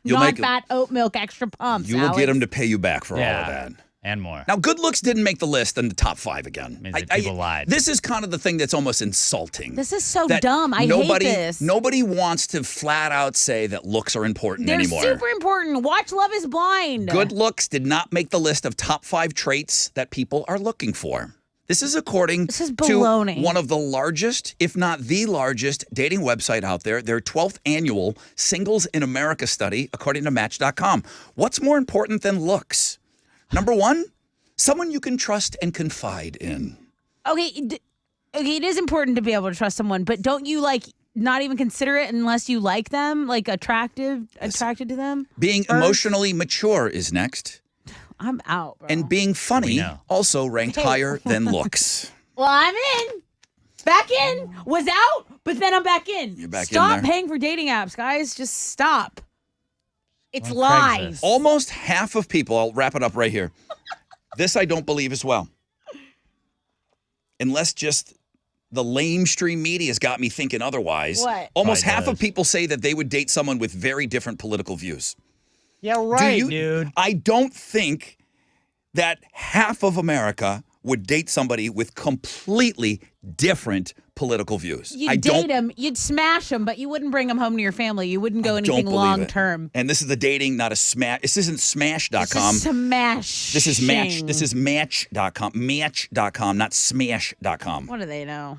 You'll make- non-fat oat milk, extra pumps. You will Alex. get them to pay you back for all of Yeah. that. And more. Now, good looks didn't make the list in the top 5 again. Means that people lied. This is kind of the thing that's almost insulting. This is so that dumb. I hate this. Nobody wants to flat out say that looks are important They're anymore. super important. Watch Love is Blind. Good looks did not make the list of top 5 traits that people are looking for. This is according This is to baloney. one of the largest, if not the largest, dating website out there, their 12th annual Singles in America study, according to Match.com. What's more important than looks? Number 1, someone you can trust and confide in. Okay, okay, it is important to be able to trust someone, but don't you not even consider it unless you like them, like attracted to them? Being emotionally mature is next. I'm out, bro. And being funny know. also ranked Hey. higher than looks. Well, I'm in. Back in. Was out, but then I'm back in. You're back in Stop there. paying for dating apps, guys. Just stop. It's On lies. Craigslist. Almost half of people, I'll wrap it up right here. This I don't believe as well. Unless just the lamestream media's got me thinking otherwise. What? Almost Probably half of does. people say that they would date someone with very different political views. Yeah, right, Do you? dude. I don't think that half of America would date somebody with completely different political views. I You'd don't date them, you'd smash them, but you wouldn't bring them home to your family. You wouldn't go don't anything believe long it. term. And this is the dating, not a smash. This isn't smash.com. Smash. This is match. This is match.com. Match.com, not smash.com. What do they know?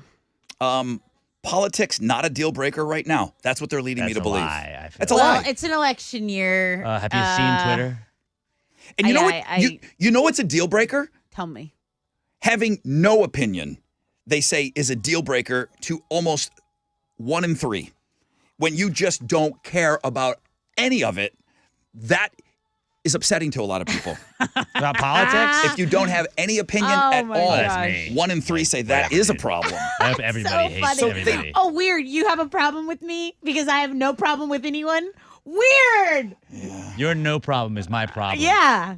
Politics, not a deal breaker right now. That's what they're leading me That's to a believe. lie, I feel That's a like. Well, lie. it's an election year. Have you seen Twitter? And you know what? I- you know what's a deal breaker? Tell me. Having no opinion, they say, is a deal breaker to almost 1 in 3. When you just don't care about any of it, that is upsetting to a lot of people. About politics? If you don't have any opinion Oh at my all, That's me. 1 in 3 say that is a problem. I hope everybody So hates funny. everybody. Oh, weird. You have a problem with me because I have no problem with anyone? Weird. Your no problem is my problem. Yeah.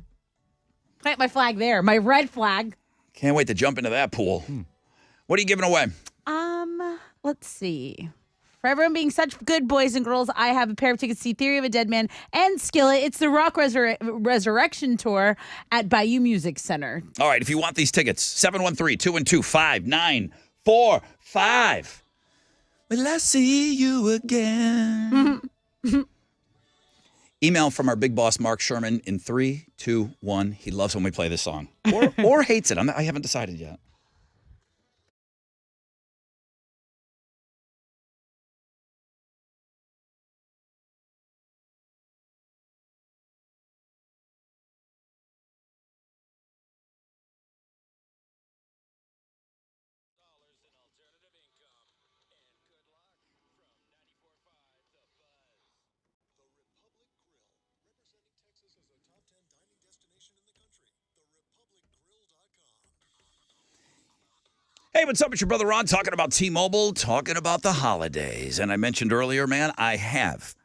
Plant my flag there. My red flag. Can't wait to jump into that pool. What are you giving away? Let's see. For everyone being such good boys and girls, I have a pair of tickets to see Theory of a Dead Man and Skillet. It's the Rock Resurrection Tour at Bayou Music Center. All right, if you want these tickets, 713-212-5945. Will I see you again? Email from our big boss, Mark Sherman, in 3, 2, 1. He loves when we play this song. Or hates it. I haven't decided yet. Hey, what's up? It's your brother Ron talking about T-Mobile, talking about the holidays. And I mentioned earlier, man, I have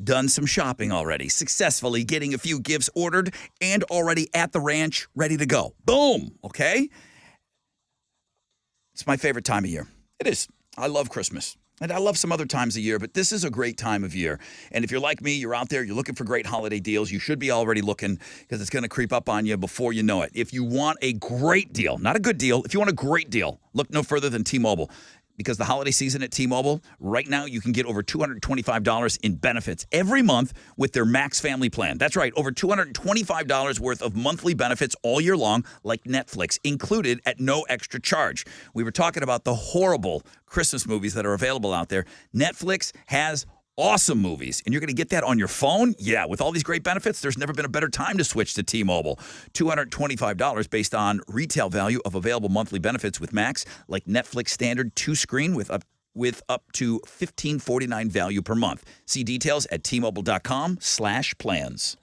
done some shopping already, successfully getting a few gifts ordered and already at the ranch, ready to go. Boom, okay? It's my favorite time of year. It is. I love Christmas. And I love some other times of year, but this is a great time of year. And if you're like me, you're out there, you're looking for great holiday deals, you should be already looking because it's going to creep up on you before you know it. If you want a great deal, not a good deal, if you want a great deal, look no further than T-Mobile. Because the holiday season at T-Mobile, right now you can get over $225 in benefits every month with their Max Family Plan. That's right, over $225 worth of monthly benefits all year long, like Netflix, included at no extra charge. We were talking about the horrible Christmas movies that are available out there. Netflix has awesome movies, and you're going to get that on your phone? Yeah, with all these great benefits, there's never been a better time to switch to T-Mobile. $225 based on retail value of available monthly benefits with Max, like Netflix standard 2-screen with up to $15.49 value per month. See details at T-Mobile.com/plans.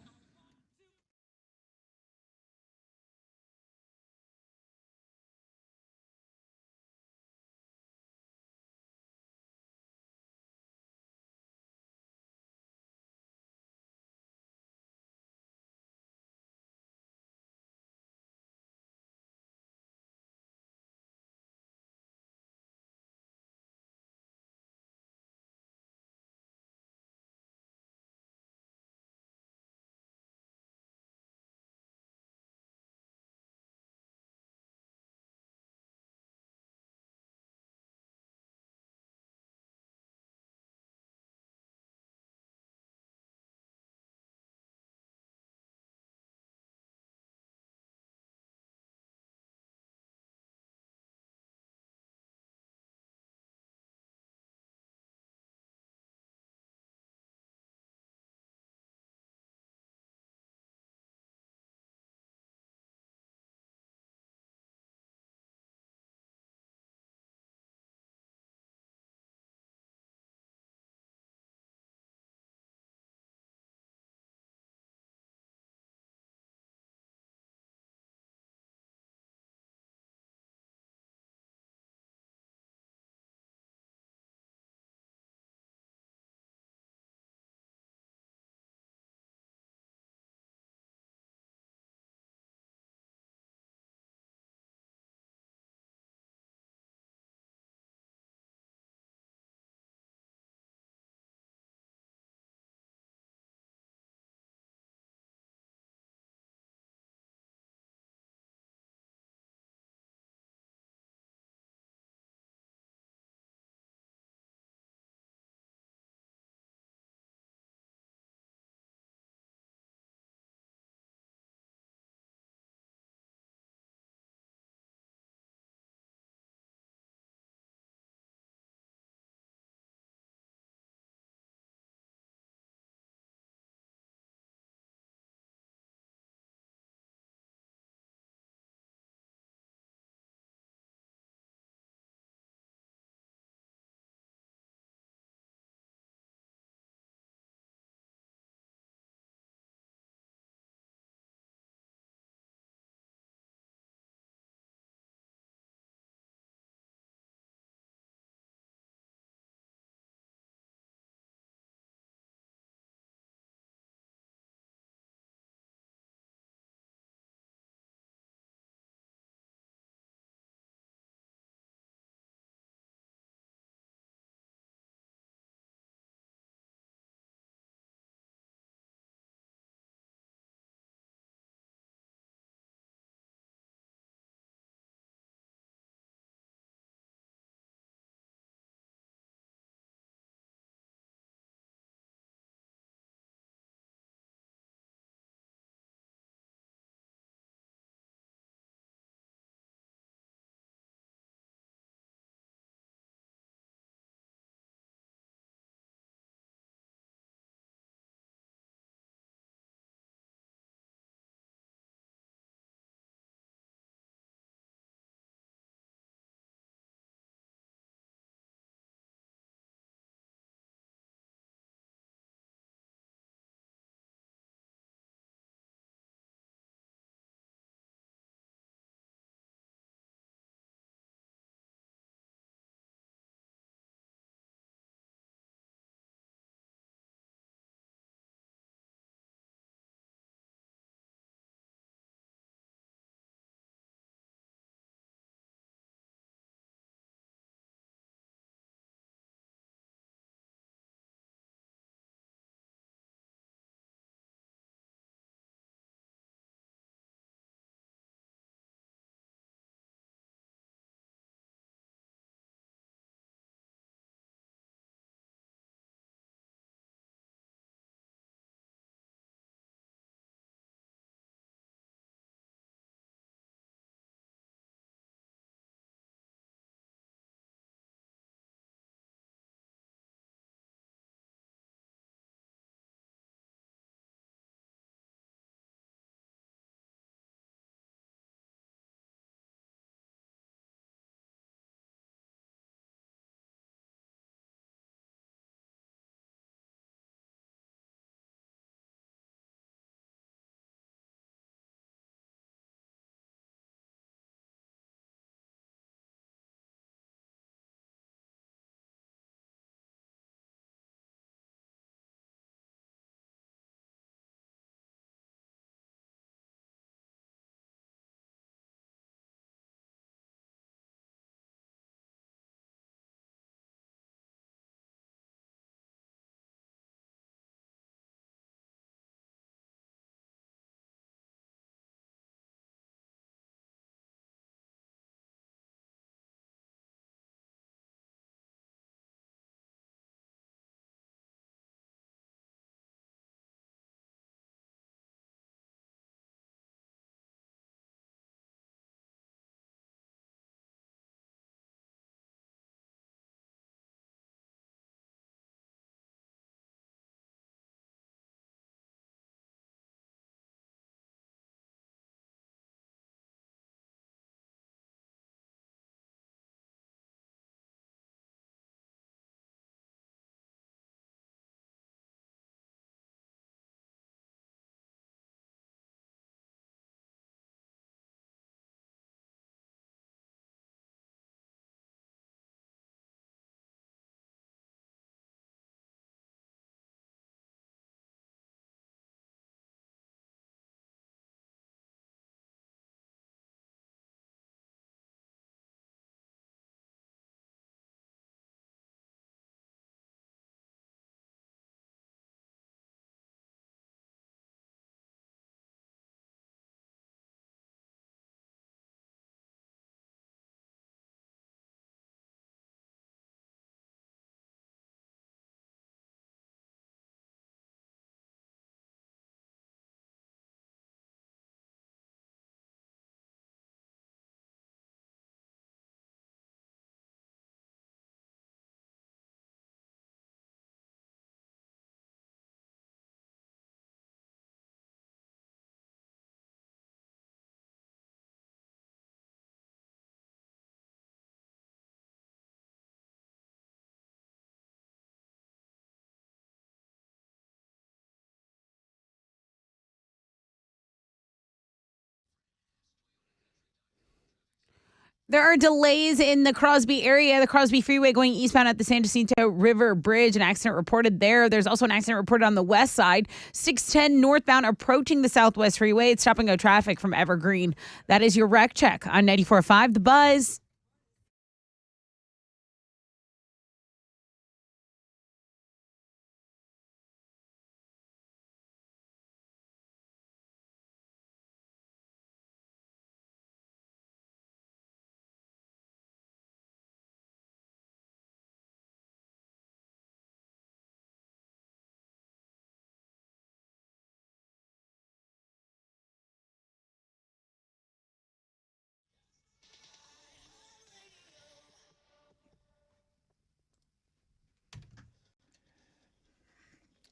There are delays in the Crosby area, the Crosby Freeway going eastbound at the San Jacinto River Bridge. An accident reported there. There's also an accident reported on the west side, 610 northbound approaching the Southwest Freeway. It's stopping go traffic from Evergreen. That is your wreck check on 94.5 The Buzz.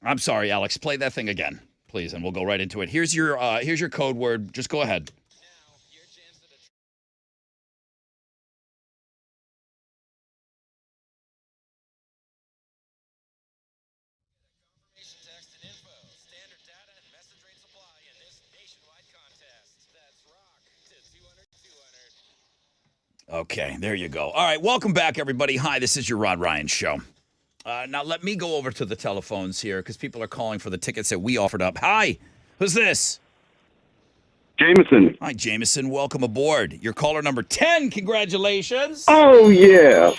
I'm sorry, Alex. Play that thing again, please, and we'll go right into it. Here's your code word. Just go ahead. Okay, there you go. All right, welcome back, everybody. Hi, this is your Rod Ryan Show. Now, let me go over to the telephones here because people are calling for the tickets that we offered up. Hi, who's this? Jameson. Hi, Jameson. Welcome aboard. You're caller number 10. Congratulations. Oh, yeah.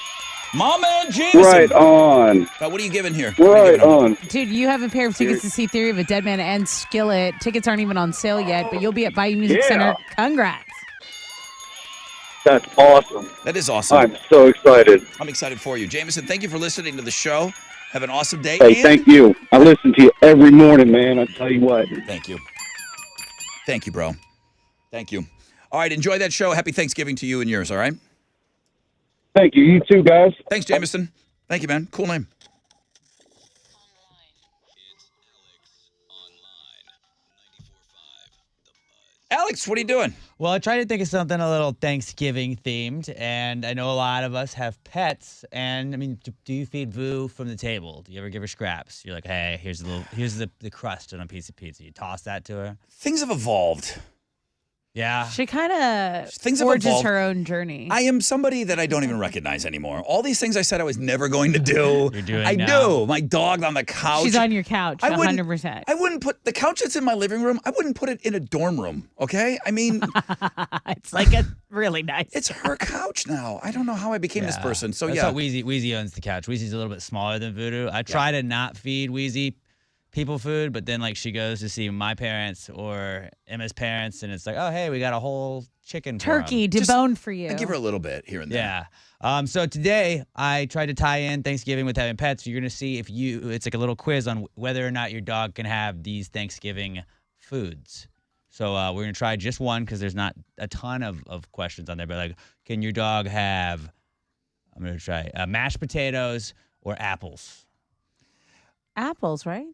Mama Jameson. Right on. What are you giving here? Right on. Dude, you have a pair of tickets to see Theory of a Deadman and Skillet. Tickets aren't even on sale yet, but you'll be at Bayou Music Center. Congrats. That's awesome. That is awesome. I'm so excited. I'm excited for you. Jameson, thank you for listening to the show. Have an awesome day. Hey, thank you. I listen to you every morning, man. I tell you what. Thank you. Thank you, bro. Thank you. All right, enjoy that show. Happy Thanksgiving to you and yours, all right? Thank you. You too, guys. Thanks, Jameson. Thank you, man. Cool name. Alex, what are you doing? Well, I tried to think of something a little Thanksgiving themed, and I know a lot of us have pets. And I mean, do you feed Vu from the table? Do you ever give her scraps? You're like, hey, here's the crust on a piece of pizza. You toss that to her. Things have evolved. Yeah. She kind of Things have forges evolved. her own journey. I am somebody that I don't even recognize anymore. All these things I said I was never going to do. You're doing I now. do. My dog on the couch. She's on your couch, I wouldn't- 100%. I wouldn't put the couch that's in my living room. I wouldn't put it in a dorm room. Okay, I mean, It's like a really nice. it's her couch now. I don't know how I became this person. So That's yeah, how Wheezy owns the couch. Wheezy's a little bit smaller than Voodoo. I try to not feed Wheezy people food, but then like she goes to see my parents or Emma's parents, and it's like, oh hey, we got a whole chicken for 'em. turkey deboned for you. I give her a little bit here and there. Yeah. So today I tried to tie in Thanksgiving with having pets. You're gonna see if it's like a little quiz on whether or not your dog can have these Thanksgiving foods. So we're gonna try just one because there's not a ton of questions on there. But like, can your dog have? I'm gonna try mashed potatoes or apples. Apples, right?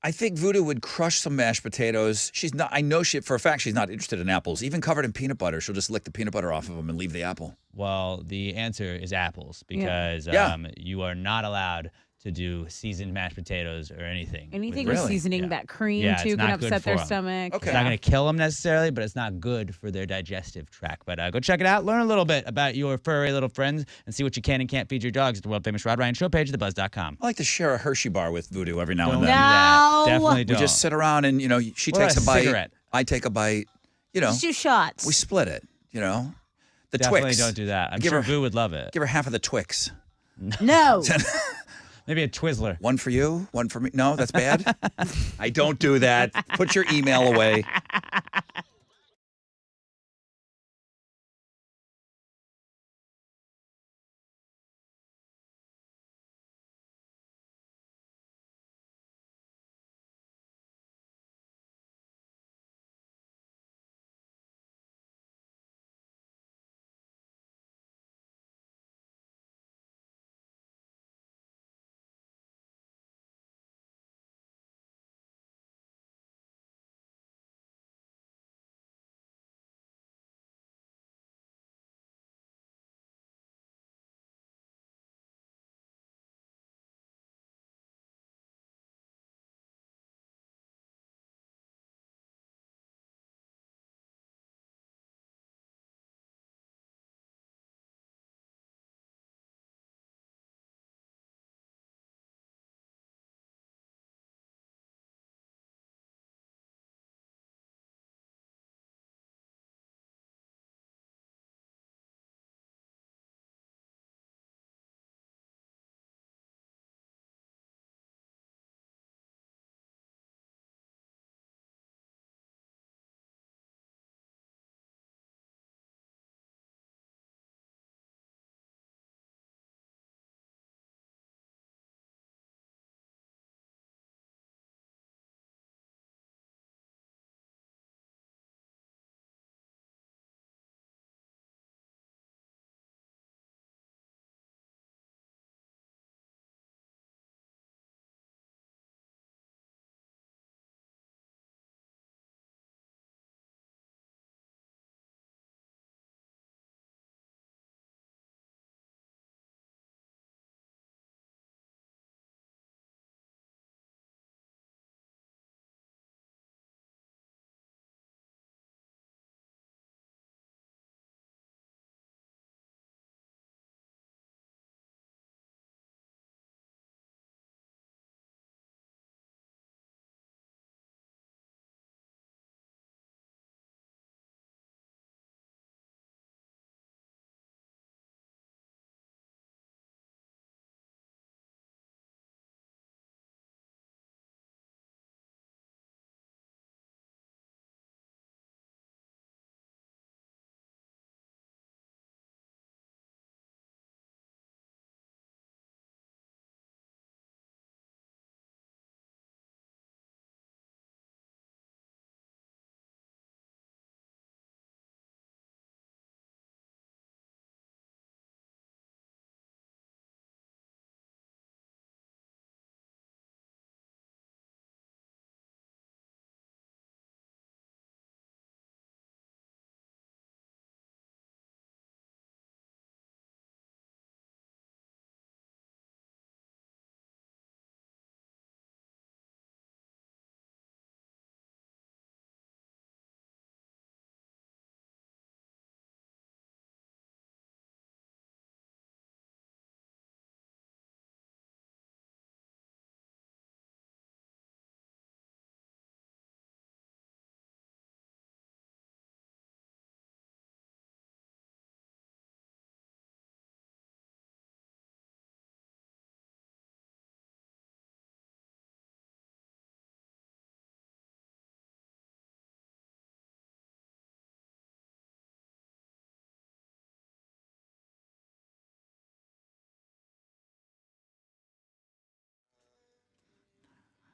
I think Voodoo would crush some mashed potatoes. She's not. I know she for a fact she's not interested in apples, even covered in peanut butter. She'll just lick the peanut butter off of them and leave the apple. Well, the answer is apples because Yeah. you are not allowed to do seasoned mashed potatoes or anything. Anything with with seasoning, Yeah. that cream Yeah, it's too not can good upset their for 'em. stomach. Okay. It's not going to kill them necessarily, but it's not good for their digestive tract. But go check it out. Learn a little bit about your furry little friends and see what you can and can't feed your dogs at the world famous Rod Ryan Show page at thebuzz.com. I like to share a Hershey bar with Voodoo every now Don't and do then. that. No. Definitely We don't. just sit around and she What takes about a bite. cigarette? I take a bite. Just do shots. We split it. The Definitely Twix. don't do that. I'm Give sure her- Boo would love it. Give her half of the Twix. No. Maybe a Twizzler. One for you, one for me. No, that's bad. I don't do that. Put your email away.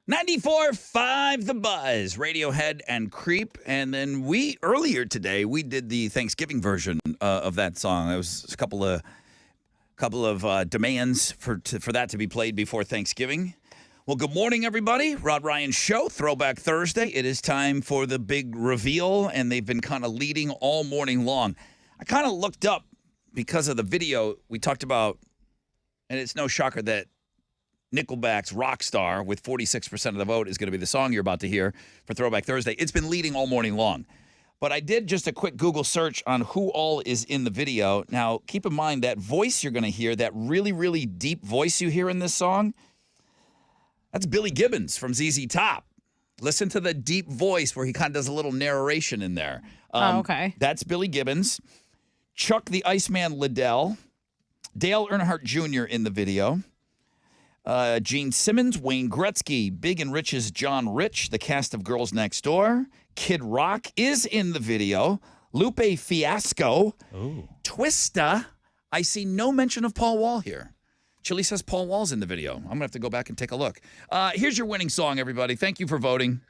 94.5 The Buzz, Radiohead and Creep. And then earlier today, we did the Thanksgiving version of that song. There was a couple of demands for that to be played before Thanksgiving. Well, good morning, everybody. Rod Ryan Show, Throwback Thursday. It is time for the big reveal, and they've been kind of leading all morning long. I kind of looked up because of the video we talked about, and it's no shocker that Nickelback's Rockstar with 46% of the vote is going to be the song you're about to hear for Throwback Thursday. It's been leading all morning long. But I did just a quick Google search on who all is in the video. Now, keep in mind that voice you're going to hear, that really, really deep voice you hear in this song, that's Billy Gibbons from ZZ Top. Listen to the deep voice where he kind of does a little narration in there. Okay. That's Billy Gibbons. Chuck the Iceman Liddell. Dale Earnhardt Jr. in the video. Gene Simmons, Wayne Gretzky, Big and Rich's John Rich, the cast of Girls Next Door. Kid Rock is in the video. Lupe Fiasco. Ooh. Twista. I see no mention of Paul Wall here. Chili says Paul Wall's in the video. I'm going to have to go back and take a look. Here's your winning song, everybody. Thank you for voting.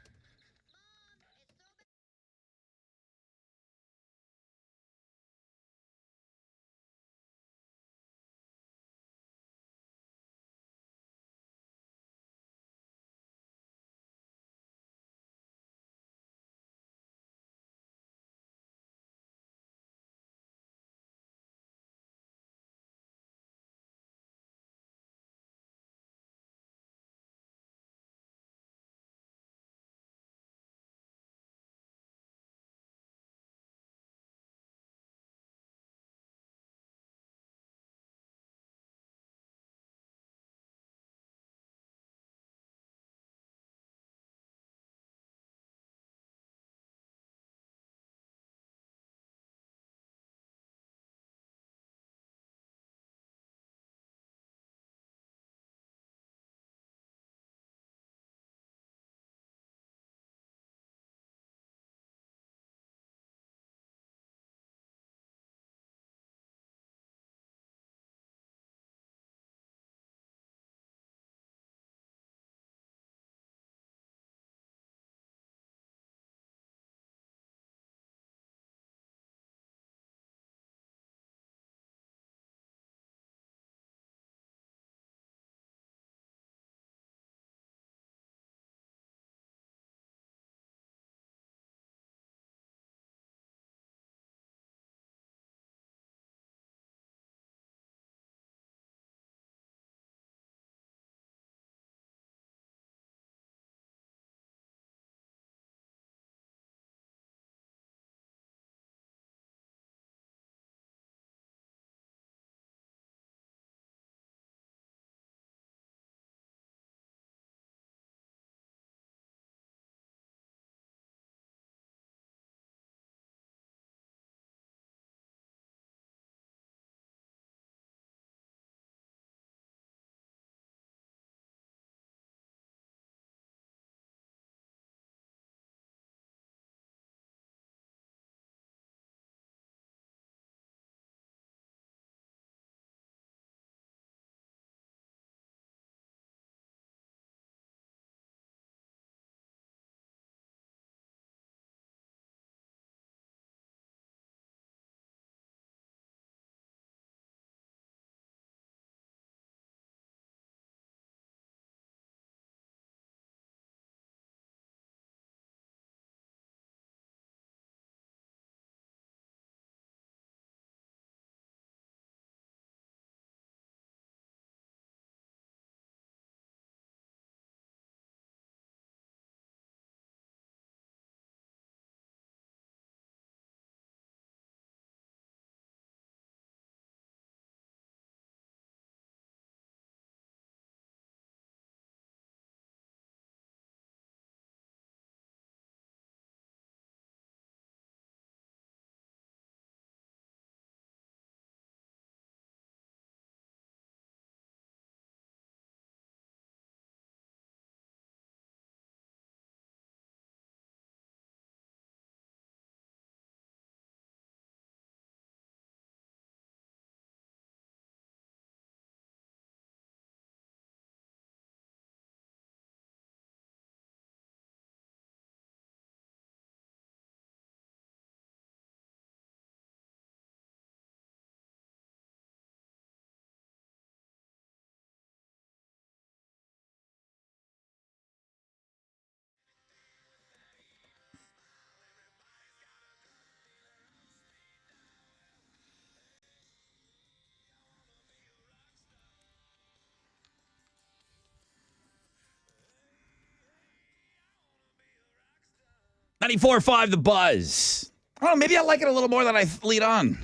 94.5 The Buzz. I don't know, maybe I like it a little more than I lead on.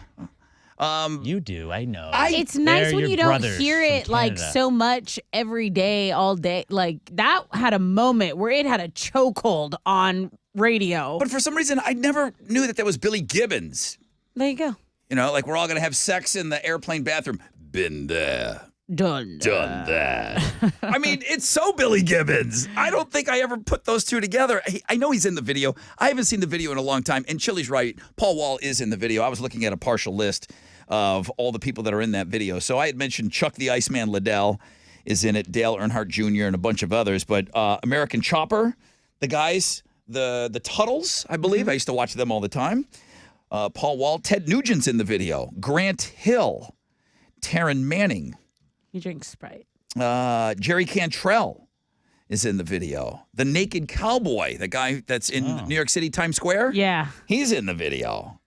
You do, I know. It's nice They're when your you don't brothers hear from it like Canada. so much every day, all day. Like that had a moment where it had a chokehold on radio. But for some reason, I never knew that was Billy Gibbons. There you go. You know, like we're all going to have sex in the airplane bathroom. Been there. Done that. I mean, it's so Billy Gibbons. I don't think I ever put those two together. I know he's in the video. I haven't seen the video in a long time. And Chili's right. Paul Wall is in the video. I was looking at a partial list of all the people that are in that video. So I had mentioned Chuck the Iceman Liddell is in it, Dale Earnhardt Jr., and a bunch of others. But American Chopper, the guys, the Tuttles, I believe. I used to watch them all the time. Paul Wall, Ted Nugent's in the video. Grant Hill, Taryn Manning. You drink Sprite. Jerry Cantrell is in the video. The Naked Cowboy, the guy that's in New York City Times Square. Yeah. He's in the video.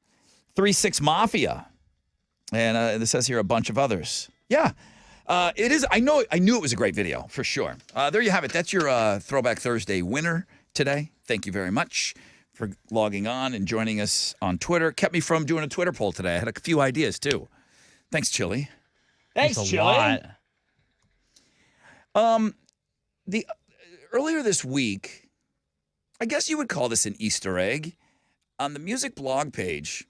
3-6 Mafia. And this says here a bunch of others. Yeah. It is. I knew it was a great video for sure. There you have it. That's your Throwback Thursday winner today. Thank you very much for logging on and joining us on Twitter. Kept me from doing a Twitter poll today. I had a few ideas too. Thanks, Chili. Thanks, a lot. The earlier this week, I guess you would call this an Easter egg. On the music blog page,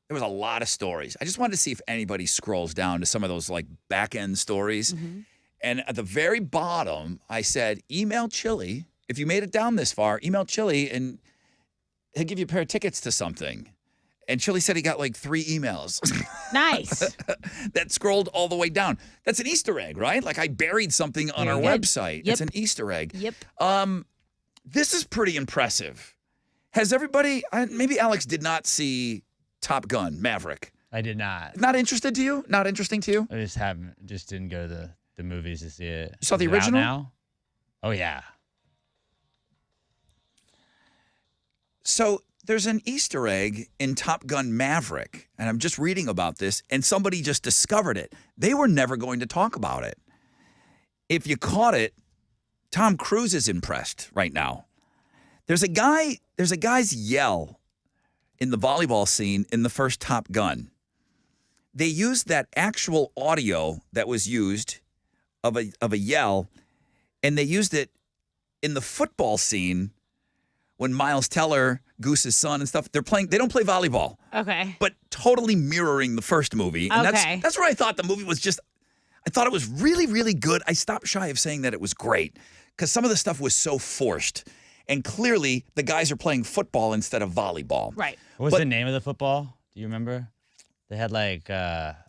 there was a lot of stories. I just wanted to see if anybody scrolls down to some of those like back end stories. Mm-hmm. And at the very bottom, I said, email Chili. If you made it down this far, email Chili and he'll give you a pair of tickets to something. And Chili said he got like 3 emails. Nice. That scrolled all the way down. That's an Easter egg, right? Like I buried something on our Good. website. Yep. It's an Easter egg. Yep. This is pretty impressive. Has everybody, maybe Alex did not see Top Gun Maverick. I did not. Not interested to you? Not interesting to you? I just didn't go to the movies to see it. You saw the Is it out original? now? Oh yeah. So there's an Easter egg in Top Gun Maverick, and I'm just reading about this, and somebody just discovered it. They were never going to talk about it. If you caught it, Tom Cruise is impressed right now. There's a guy's yell in the volleyball scene in the first Top Gun. They used that actual audio that was used of a yell, and they used it in the football scene when Miles Teller, Goose's son and stuff, they don't play volleyball. Okay. But totally mirroring the first movie. And Okay. that's where I thought the movie was I thought it was really, really good. I stopped shy of saying that it was great because some of the stuff was so forced. And clearly the guys are playing football instead of volleyball. Right. What was the name of the football? Do you remember? They had like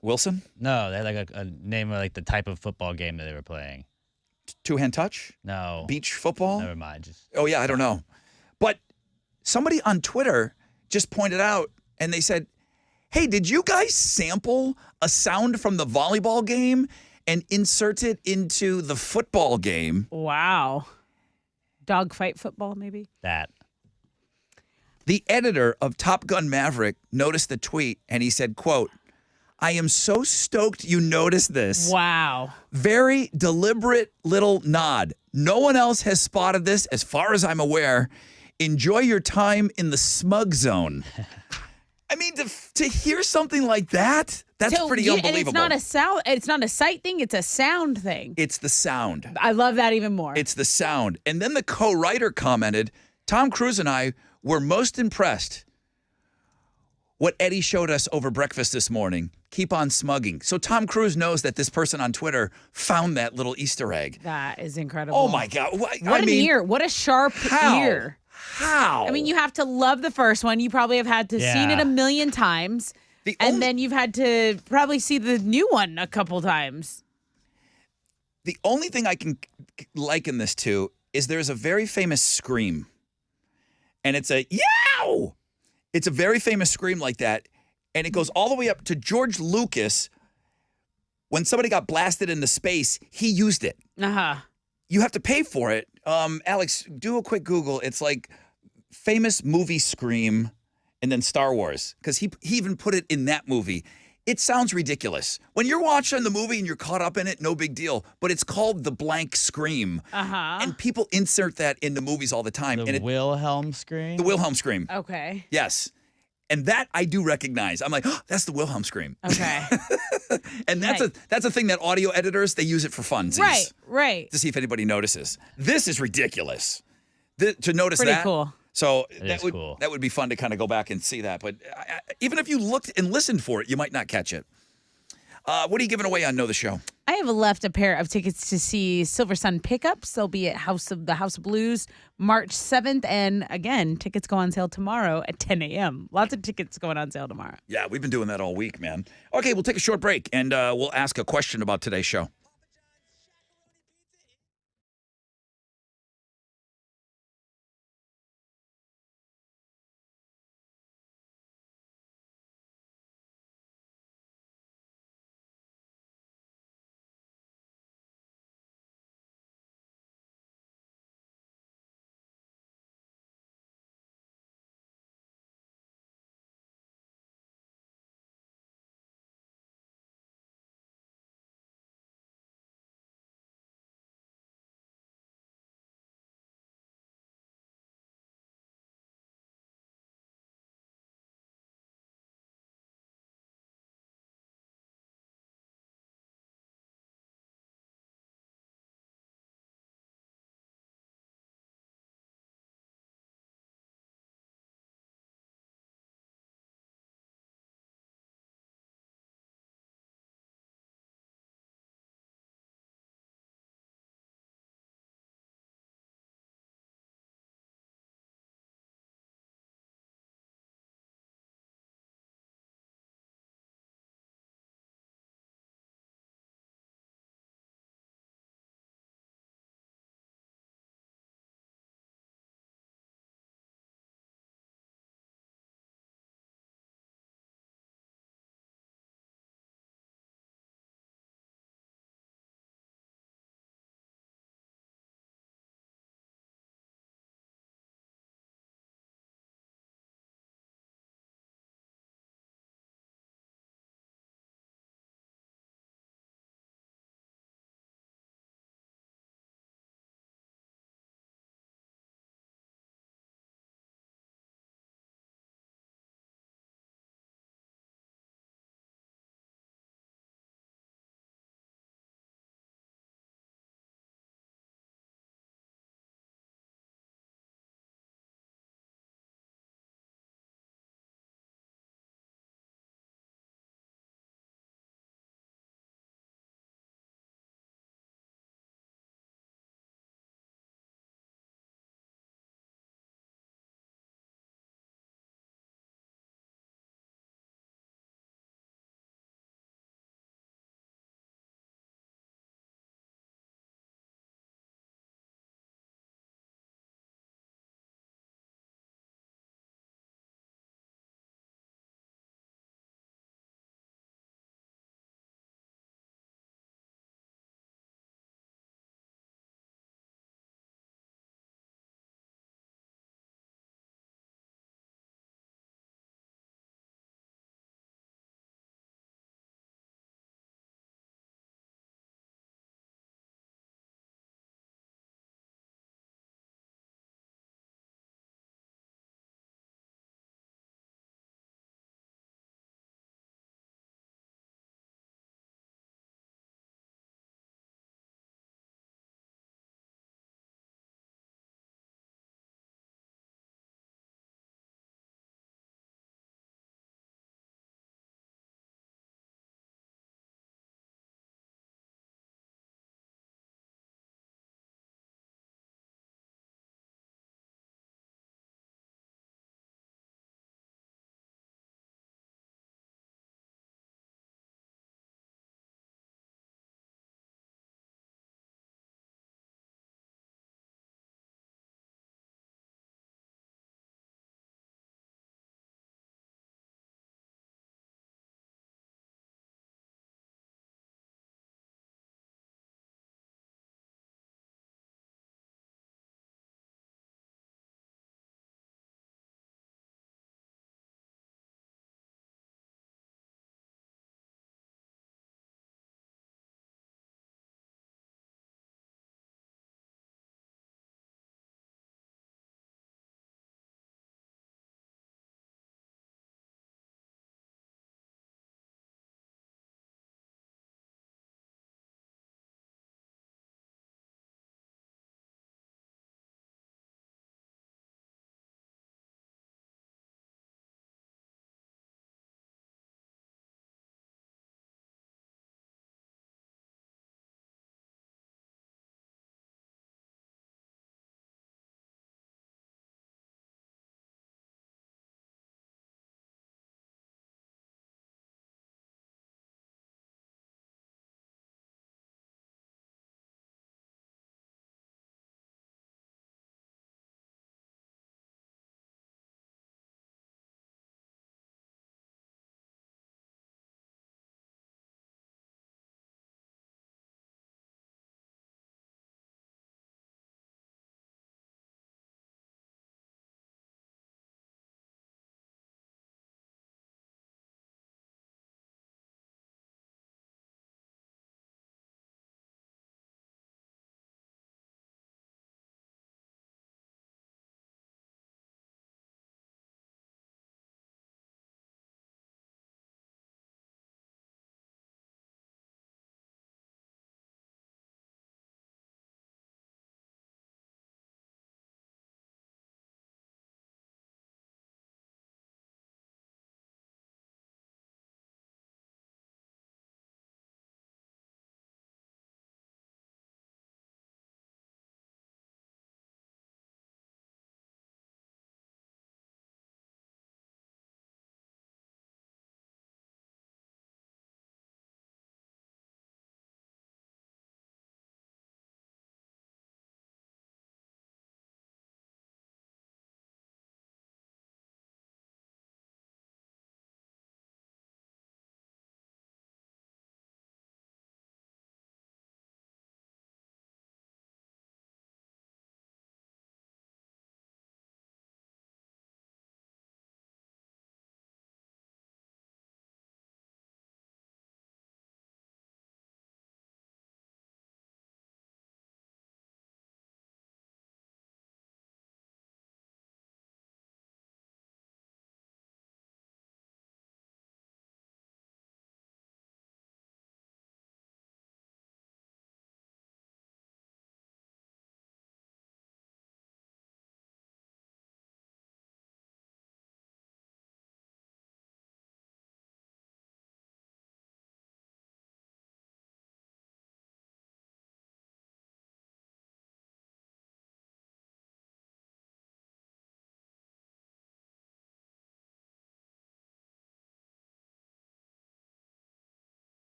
Wilson? No, they had like a name of like the type of football game that they were playing. Two-hand touch? No. Beach football? Never mind. Oh, yeah, I don't know. But somebody on Twitter just pointed out, and they said, hey, did you guys sample a sound from the volleyball game and insert it into the football game? Wow. Dogfight football, maybe? That. The editor of Top Gun Maverick noticed the tweet, and he said, quote, I am so stoked you noticed this. Wow. Very deliberate little nod. No one else has spotted this as far as I'm aware. Enjoy your time in the smug zone. I mean, to hear something like that, that's pretty unbelievable. And it's not a sight thing, it's a sound thing. It's the sound. I love that even more. It's the sound. And then the co-writer commented, Tom Cruise and I were most impressed what Eddie showed us over breakfast this morning. Keep on smugging. So Tom Cruise knows that this person on Twitter found that little Easter egg. That is incredible. Oh, my God. What an ear. What a sharp ear. How? I mean, you have to love the first one. You probably have had to seen it a million times. Then you've had to probably see the new one a couple times. The only thing I can liken this to is there's a very famous scream. And it's a yow! It's a very famous scream like that. And it goes all the way up to George Lucas. When somebody got blasted into space, he used it. Uh-huh. You have to pay for it. Alex, do a quick Google. It's like famous movie scream and then Star Wars. Because he even put it in that movie. It sounds ridiculous. When you're watching the movie and you're caught up in it, no big deal. But it's called the blank scream. Uh-huh. And people insert that into movies all the time. The Wilhelm scream? The Wilhelm scream. Okay. Yes. And that I do recognize. I'm like, oh, that's the Wilhelm scream. Okay. And that's a thing that audio editors, they use it for funsies. Right. To see if anybody notices. This is ridiculous. To notice Pretty that. cool. So cool. That would be fun to kind of go back and see that. But even if you looked and listened for it, you might not catch it. What are you giving away on Know the Show? I have left a pair of tickets to see Silver Sun Pickups. They'll be at the House of Blues March 7th. And again, tickets go on sale tomorrow at 10 a.m. Lots of tickets going on sale tomorrow. Yeah, we've been doing that all week, man. Okay, we'll take a short break and we'll ask a question about today's show.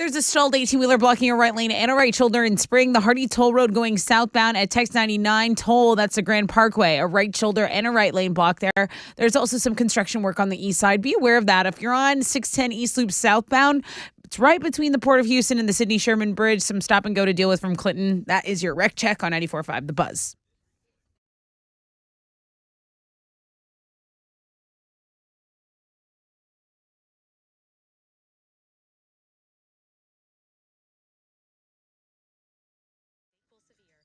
There's a stalled 18-wheeler blocking a right lane and a right shoulder in Spring. The Hardy Toll Road going southbound at Tex 99 Toll. That's the Grand Parkway. A right shoulder and a right lane block there. There's also some construction work on the east side. Be aware of that. If you're on 610 East Loop southbound, it's right between the Port of Houston and the Sidney Sherman Bridge. Some stop and go to deal with from Clinton. That is your wreck check on 94.5 The Buzz. Severe.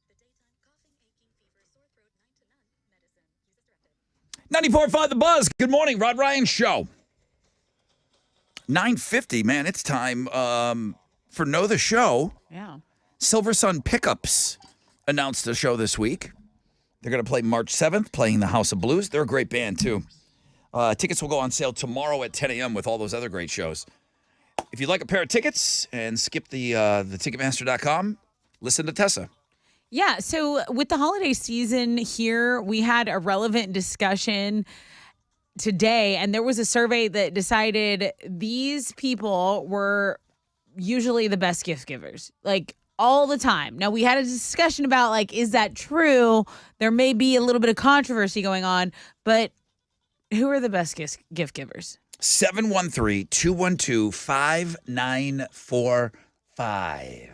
The daytime coughing, aching, fever, sore throat, 9 to none. Medicine. Use as directed. 94.5 The Buzz. Good morning, Rod Ryan Show. 9:50, man. It's time for Know the Show. Yeah. Silver Sun Pickups announced a show this week. They're going to play March 7th, playing the House of Blues. They're a great band, too. Tickets will go on sale tomorrow at 10 a.m. with all those other great shows. If you'd like a pair of tickets and skip the Ticketmaster.com, listen to Tessa. Yeah, so with the holiday season here, we had a relevant discussion today, and there was a survey that decided these people were usually the best gift givers, like all the time. Now, we had a discussion about, like, is that true? There may be a little bit of controversy going on, but who are the best gift givers? 713-212-5945.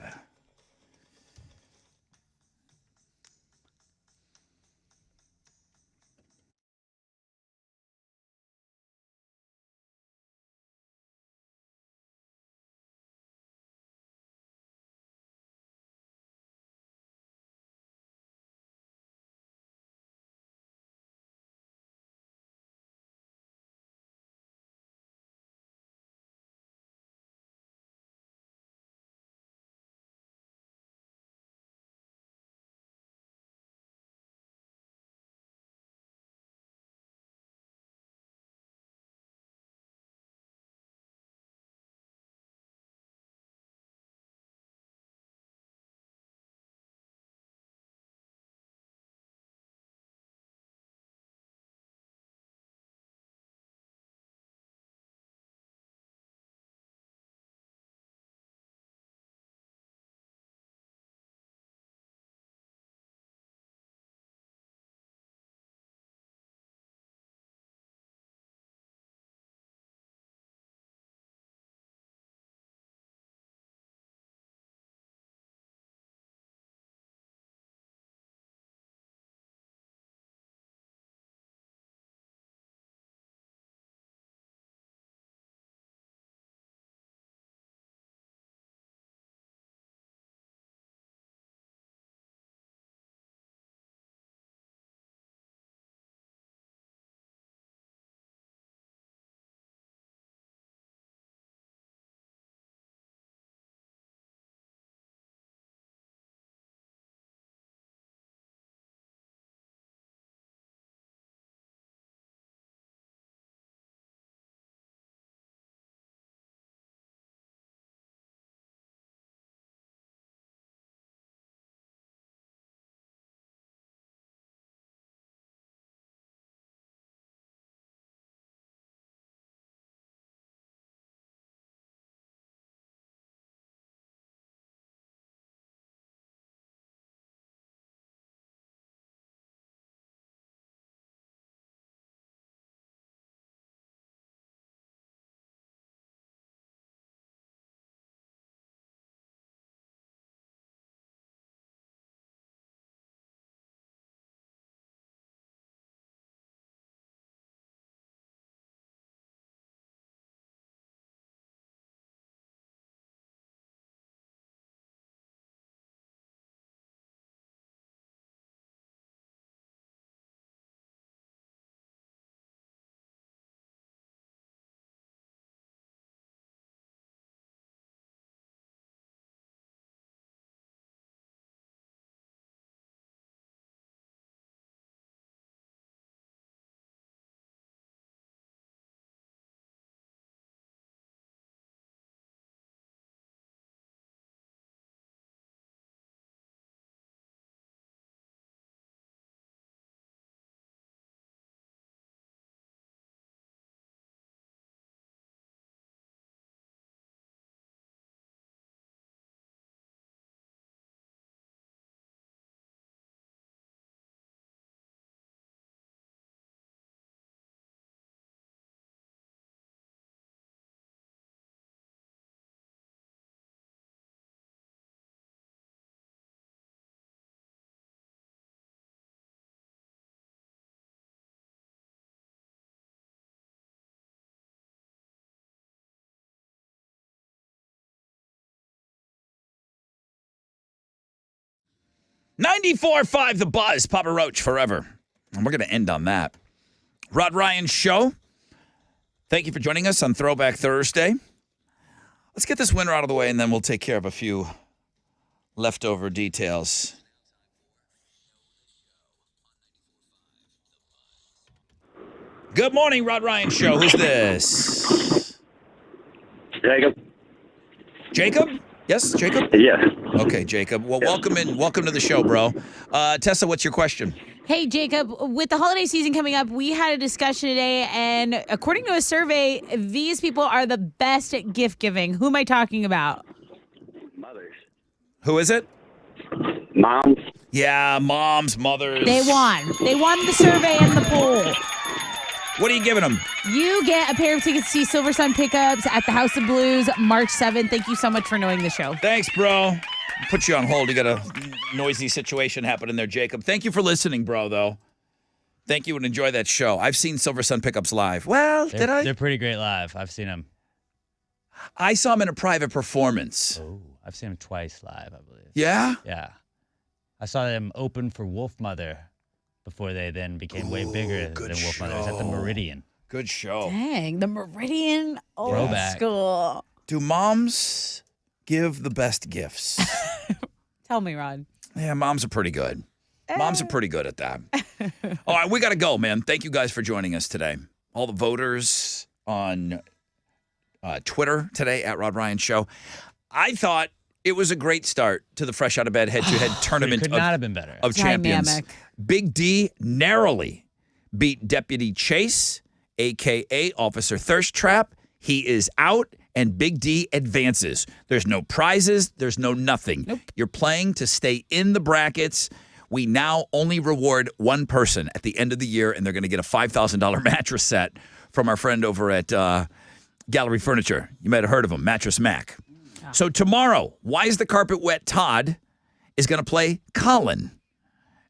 94.5 The Buzz, Papa Roach forever. And we're going to end on that. Rod Ryan Show. Thank you for joining us on Throwback Thursday. Let's get this winner out of the way, and then we'll take care of a few leftover details. Good morning, Rod Ryan Show. Who's this? Jacob. Jacob? Yes, Jacob? Yes. Okay, Jacob. Well, welcome to the show, bro. Tessa, what's your question? Hey, Jacob, with the holiday season coming up, we had a discussion today, and according to a survey, these people are the best at gift giving. Who am I talking about? Mothers. Who is it? Moms. Yeah, moms, mothers. They won. They won the survey and the poll. What are you giving them? You get a pair of tickets to see Silver Sun Pickups at the House of Blues March 7th. Thank you so much for knowing the show. Thanks, bro. Put you on hold. You got a noisy situation happening there, Jacob. Thank you for listening, bro, though. Thank you and enjoy that show. I've seen Silver Sun Pickups live. Well, did I? They're pretty great live. I've seen them. I saw them in a private performance. Oh, I've seen them twice live, I believe. Yeah? Yeah. I saw them open for Wolfmother before they then became way bigger than Wolfmother. It was at the Meridian. Good show. Dang, the Meridian old Throwback. school. Do moms give the best gifts? Tell me, Rod. Yeah, moms are pretty good. Moms are pretty good at that. All right, we got to go, man. Thank you guys for joining us today. All the voters on Twitter today at Rod Ryan Show. I thought it was a great start to the Fresh Out of Bed head-to-head tournament Could not have been better. of champions. Dynamic. Big D narrowly beat Deputy Chase, a.k.a. Officer Thirst Trap. He is out, and Big D advances. There's no prizes. There's no nothing. Nope. You're playing to stay in the brackets. We now only reward one person at the end of the year, and they're going to get a $5,000 mattress set from our friend over at Gallery Furniture. You might have heard of him, Mattress Mac. So tomorrow, Why is the Carpet Wet? Todd is going to play Colin.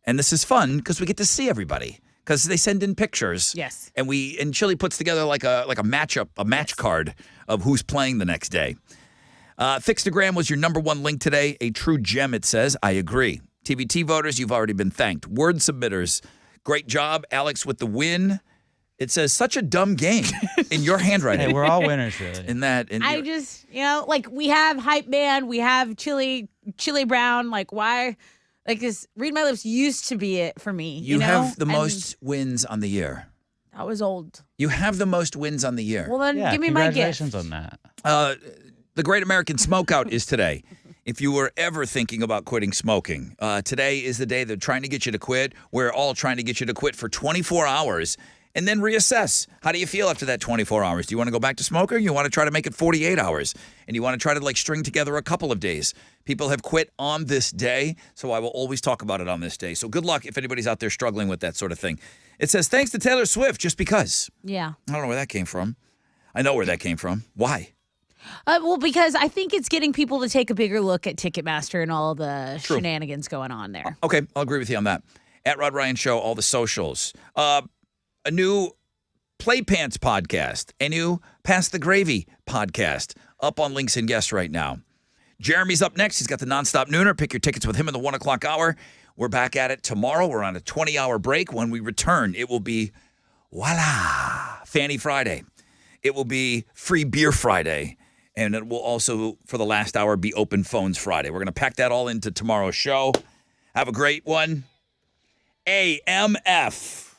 And this is fun because we get to see everybody because they send in pictures. Yes. And Chili puts together like a matchup, a match card of who's playing the next day. Fixtagram was your number one link today. A true gem, it says. I agree. TBT voters, you've already been thanked. Word submitters, great job, Alex, with the win. It says such a dumb game in your handwriting. Hey, we're all winners, really. In that, I just, like we have Hype Man, we have Chili Brown. Like, why? Like, this Read My Lips used to be it for me. you know? have the And most wins on the year. I was old. You have the most wins on the year. Well, then Yeah, give me my gift. congratulations on that. The Great American Smokeout is today. If you were ever thinking about quitting smoking, today is the day they're trying to get you to quit. We're all trying to get you to quit for 24 hours and then reassess. How do you feel after that 24 hours? Do you want to go back to smoking? You want to try to make it 48 hours? And you want to try to string together a couple of days? People have quit on this day, so I will always talk about it on this day. So good luck if anybody's out there struggling with that sort of thing. It says, thanks to Taylor Swift, just because. Yeah. I don't know where that came from. I know where that came from. Why? Well, because I think it's getting people to take a bigger look at Ticketmaster and all the True. shenanigans going on there. Okay, I'll agree with you on that. At Rod Ryan Show, all the socials. A new Play Pants podcast, a new Pass the Gravy podcast up on Links and Guests right now. Jeremy's up next. He's got the Nonstop Nooner. Pick your tickets with him in the 1 o'clock hour. We're back at it tomorrow. We're on a 20-hour break. When we return, it will be, voila, Fanny Friday. It will be Free Beer Friday. And it will also, for the last hour, be Open Phones Friday. We're going to pack that all into tomorrow's show. Have a great one. AMF.